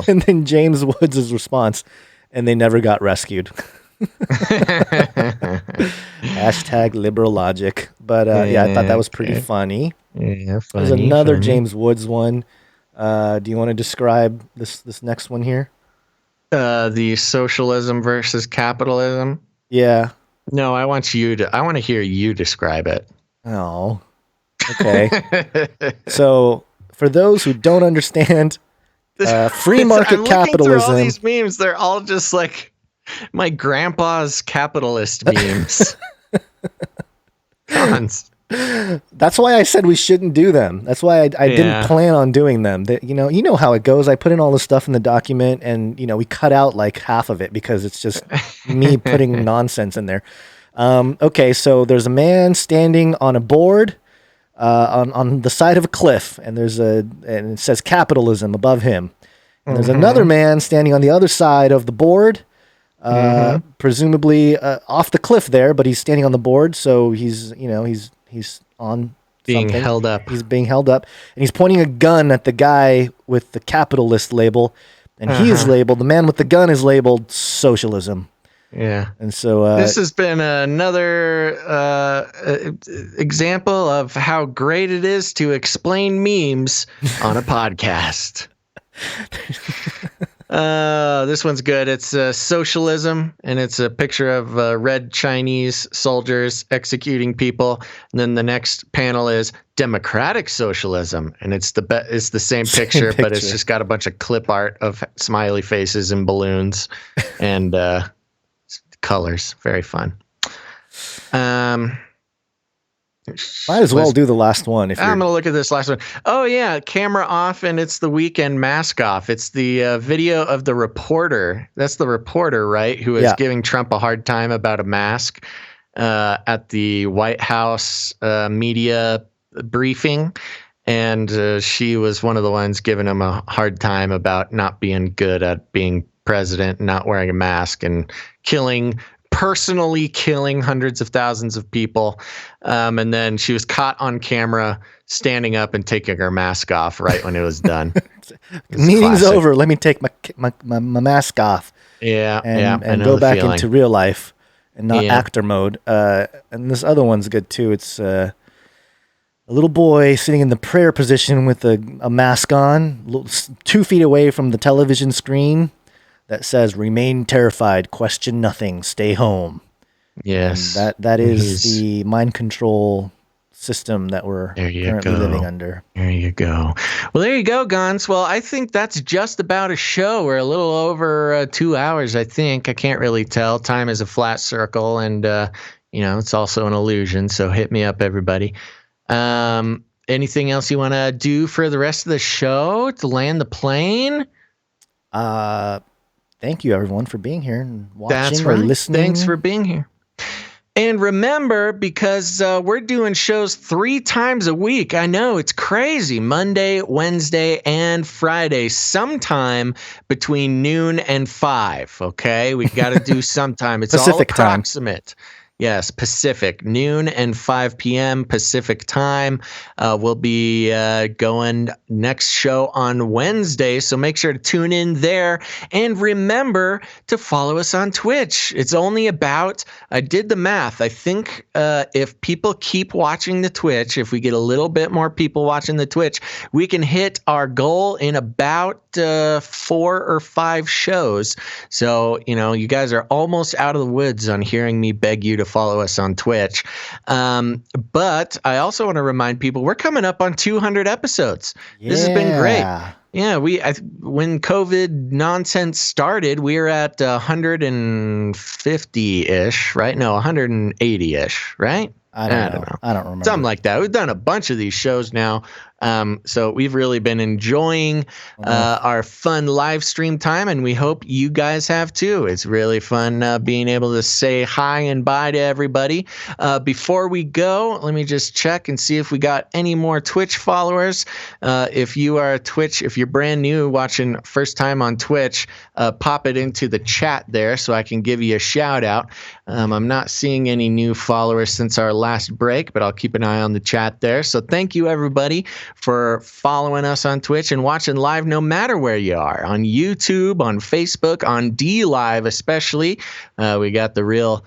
D: And then James Woods' response, and they never got rescued. Hashtag liberal logic. But yeah, I thought that was pretty funny.
C: Yeah, funny.
D: There's another James Woods one. Do you want to describe this next one here?
C: The socialism versus capitalism.
D: Yeah.
C: No, I want to hear you describe it.
D: Oh. Okay. So, for those who don't understand, free market capitalism.
C: All these memes, they're all just like my grandpa's capitalist memes. Cons.
D: That's why I said we shouldn't do them. That's why I didn't plan on doing them. You know how it goes. I put in all this stuff in the document, and we cut out like half of it because it's just me putting nonsense in there. Okay, so there's a man standing on a board on the side of a cliff, and and it says capitalism above him. And there's another man standing on the other side of the board, presumably off the cliff there, but he's standing on the board, so he's on
C: being
D: something.
C: held up.
D: He's being held up, and he's pointing a gun at the guy with the capitalist label, and he is labeled. The man with the gun is labeled socialism.
C: Yeah.
D: And so
C: this has been another example of how great it is to explain memes on a podcast. This one's good. It's socialism, and it's a picture of red Chinese soldiers executing people. And then the next panel is democratic socialism, and it's the same picture, but it's just got a bunch of clip art of smiley faces and balloons and colors. Very fun.
D: Might as well do the last one.
C: I'm going to look at this last one. Oh, yeah. Camera off, and it's the weekend mask off. It's the video of the reporter. That's the reporter, right? Who is giving Trump a hard time about a mask at the White House media briefing. And she was one of the ones giving him a hard time about not being good at being president, not wearing a mask, and personally killing hundreds of thousands of people. And then she was caught on camera standing up and taking her mask off right when it was done.
D: Meeting's over. Let me take my mask off.
C: Yeah.
D: And go back into real life and not actor mode. And this other one's good too. It's a little boy sitting in the prayer position with a mask on, 2 feet away from the television screen that says, "Remain terrified, question nothing, stay home."
C: Yes.
D: And that is the mind control system that we're currently living under.
C: There you go. Well, there you go, Gons. Well, I think that's just about a show. We're a little over 2 hours, I think. I can't really tell. Time is a flat circle, and it's also an illusion. So hit me up, everybody. Anything else you want to do for the rest of the show to land the plane?
D: Thank you, everyone, for being here and watching or listening.
C: Thanks for being here. And remember, because we're doing shows 3 times a week. I know, it's crazy. Monday, Wednesday, and Friday, sometime between noon and 5, okay? We got to do sometime. It's
D: Pacific
C: all approximate. Time. Yes, Pacific, noon and 5 p.m. Pacific time. We'll be going next show on Wednesday, so make sure to tune in there. And remember to follow us on Twitch. It's only I did the math. I think if people keep watching the Twitch, if we get a little bit more people watching the Twitch, we can hit our goal in about 4 or 5 shows. So, you guys are almost out of the woods on hearing me beg you to follow us on Twitch. But I also want to remind people we're coming up on 200 episodes. Yeah. This has been great. Yeah, when COVID nonsense started, we were at 150-ish, right? No, 180-ish, right?
D: I don't know. I don't remember.
C: Something like that. We've done a bunch of these shows now. So we've really been enjoying our fun live stream time, and we hope you guys have too. It's really fun being able to say hi and bye to everybody. Before we go, let me just check and see if we got any more Twitch followers. If you are if you're brand new watching first time on Twitch, pop it into the chat there so I can give you a shout out. I'm not seeing any new followers since our last break, but I'll keep an eye on the chat there. So thank you, everybody, for following us on Twitch and watching live no matter where you are, on YouTube, on Facebook, on D Live especially. We got the real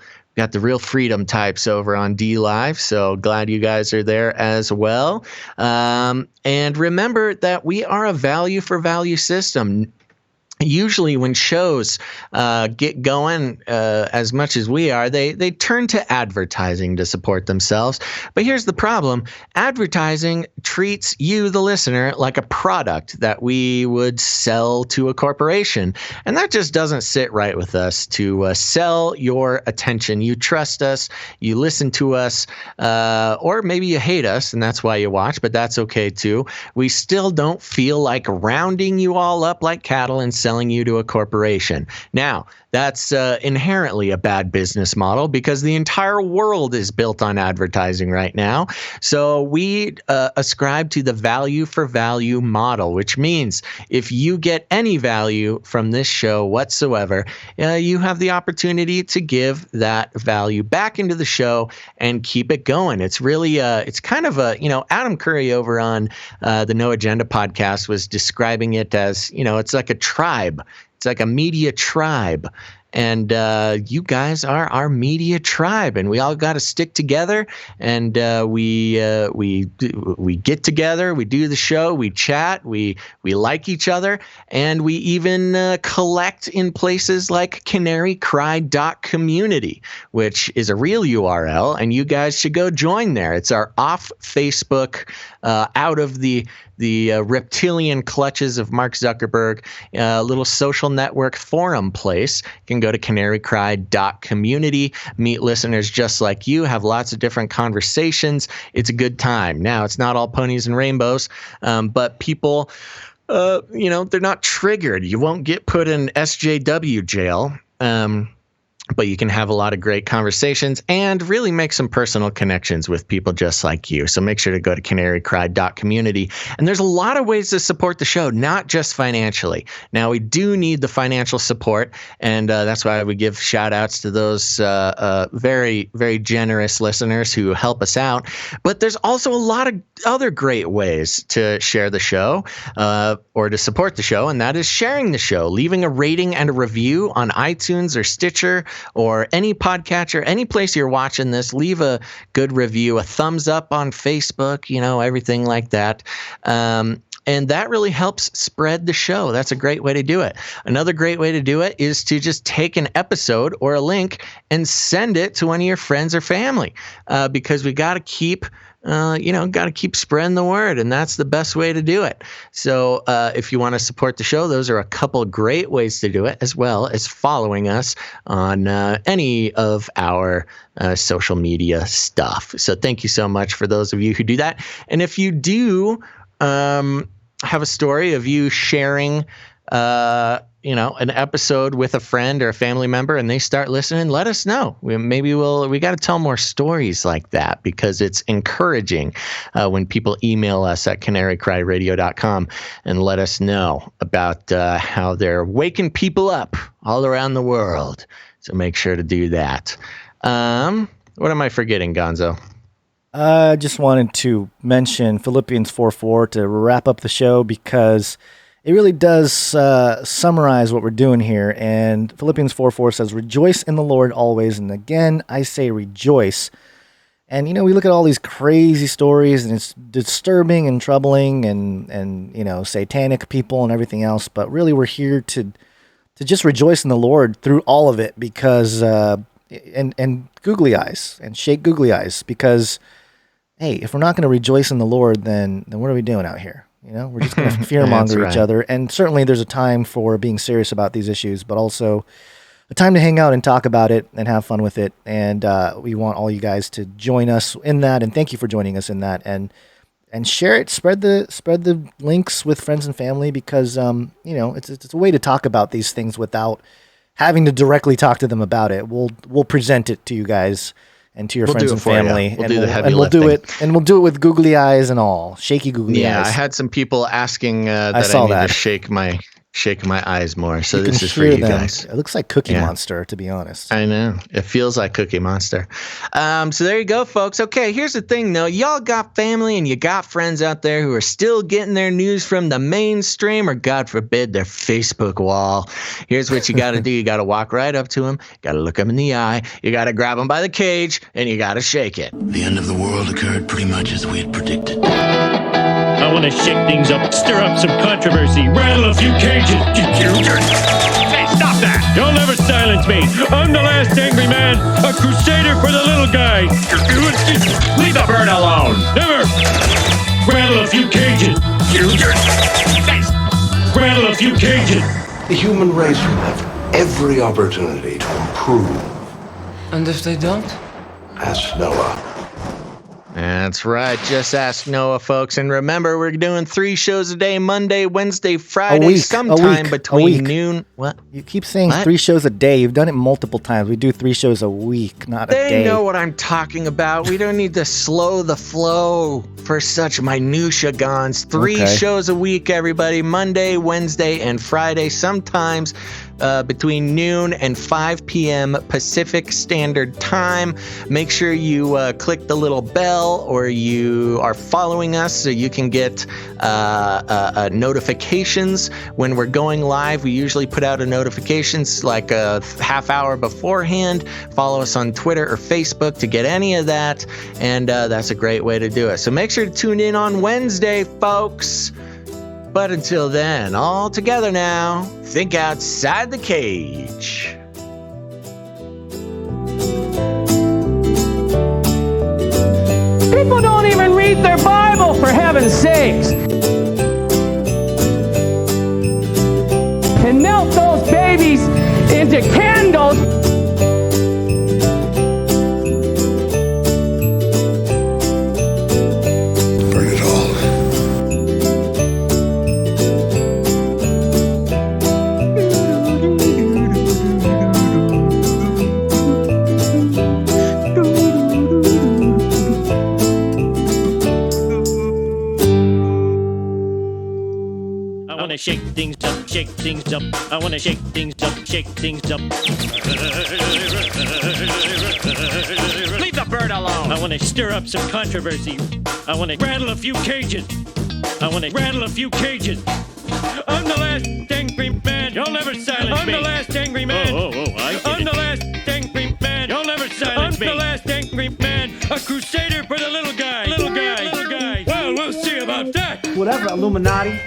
C: freedom types over on D Live, so glad you guys are there as well. And remember that we are a value for value system. Usually when shows get going as much as we are, they turn to advertising to support themselves. But here's the problem. Advertising treats you, the listener, like a product that we would sell to a corporation. And that just doesn't sit right with us to sell your attention. You trust us, you listen to us, or maybe you hate us, and that's why you watch, but that's okay too. We still don't feel like rounding you all up like cattle and selling you to a corporation. Now, that's inherently a bad business model because the entire world is built on advertising right now. So we ascribe to the value for value model, which means if you get any value from this show whatsoever, you have the opportunity to give that value back into the show and keep it going. It's really, it's kind of a, Adam Curry over on the No Agenda podcast was describing it as, it's like a tribe. It's like a media tribe. And you guys are our media tribe, and we all got to stick together. And we get together, we do the show, we chat, we like each other, and we even collect in places like canarycry.community, which is a real URL, and you guys should go join there. It's our off Facebook, out of the reptilian clutches of Mark Zuckerberg, little social network forum place. You can go to canarycry.community, meet listeners just like you, have lots of different conversations. It's a good time. Now, it's not all ponies and rainbows, but people, they're not triggered. You won't get put in SJW jail. But you can have a lot of great conversations and really make some personal connections with people just like you. So make sure to go to canarycry.community. And there's a lot of ways to support the show, not just financially. Now, we do need the financial support, and that's why we give shout outs to those very, very generous listeners who help us out. But there's also a lot of other great ways to share the show or to support the show, and that is sharing the show, leaving a rating and a review on iTunes or Stitcher or any podcatcher, any place you're watching this. Leave a good review, a thumbs up on Facebook, everything like that. And that really helps spread the show. That's a great way to do it. Another great way to do it is to just take an episode or a link and send it to one of your friends or family, because we got to keep spreading the word, and that's the best way to do it. So if you want to support the show, those are a couple of great ways to do it, as well as following us on any of our social media stuff. So thank you so much for those of you who do that. And if you do have a story of you sharing an episode with a friend or a family member and they start listening, let us know. We got to tell more stories like that, because it's encouraging when people email us at canarycryradio.com and let us know about how they're waking people up all around the world. So make sure to do that. What am I forgetting, Gonzo?
D: I just wanted to mention Philippians 4:4 to wrap up the show, because it really does summarize what we're doing here. And Philippians 4:4 says, "Rejoice in the Lord always." And again, I say rejoice. And, we look at all these crazy stories, and it's disturbing and troubling and satanic people and everything else. But really, we're here to just rejoice in the Lord through all of it, because, and googly eyes, and shake googly eyes, because, hey, if we're not going to rejoice in the Lord, then what are we doing out here? You know, we're just going to fearmonger each other. And certainly there's a time for being serious about these issues, but also a time to hang out and talk about it and have fun with it. And we want all you guys to join us in that. And thank you for joining us in that. And share it, spread the links with friends and family, because you know, it's a way to talk about these things without having to directly talk to them about it. We'll present it to you guys and to your friends and family.
C: We'll do the heavy lifting.
D: We'll do it with googly eyes and all, shaky googly eyes.
C: Yeah, I had some people asking that I need to shake my eyes more. So this is for you guys.
D: It looks like Cookie Monster, to be honest.
C: I know. It feels like Cookie Monster. So there you go, folks. Okay, here's the thing, though. Y'all got family and you got friends out there who are still getting their news from the mainstream or, God forbid, their Facebook wall. Here's what you got to do. You got to walk right up to them. Got to look them in the eye. You got to grab them by the cage, and you got to shake it.
R: The end of the world occurred pretty much as we had predicted.
S: I want to shake things up, stir up some controversy, rattle a few cages. Hey, stop that! You'll never silence me. I'm the last angry man, a crusader for the little guy. Leave the bird alone. Never. Rattle a few cages. Rattle a few cages.
R: The human race will have every opportunity to improve.
T: And if they don't?
R: Ask Noah.
C: That's right. Just ask Noah, folks. And remember, we're doing 3 shows a day, Monday, Wednesday, Friday, sometime between noon. What?
D: You keep saying 3 shows a day. You've done it multiple times. We do 3 shows a week, not a day.
C: They know what I'm talking about. We don't need to slow the flow for such minutia guns. 3 shows a week, everybody. Monday, Wednesday, and Friday. Sometimes between noon and 5 p.m. Pacific Standard Time. Make sure you click the little bell, or you are following us so you can get notifications when we're going live. We usually put out a notifications like a half hour beforehand. Follow us on Twitter or Facebook to get any of that, and that's a great way to do it. So make sure to tune in on Wednesday, folks. But until then, all together now, think outside the cage.
Q: People don't even read their Bible, for heaven's sakes. And melt those babies into candles.
S: Shake things up, shake things up. I want to shake things up, shake things up. Leave the bird alone. I want to stir up some controversy. I want to rattle a few cages. I'm the last angry man. You'll never silence me. I'm the last angry man. I'm the last angry man. You'll never silence me. I'm the last angry man. A crusader for the little guy. Well, we'll see about that.
G: Whatever, Illuminati.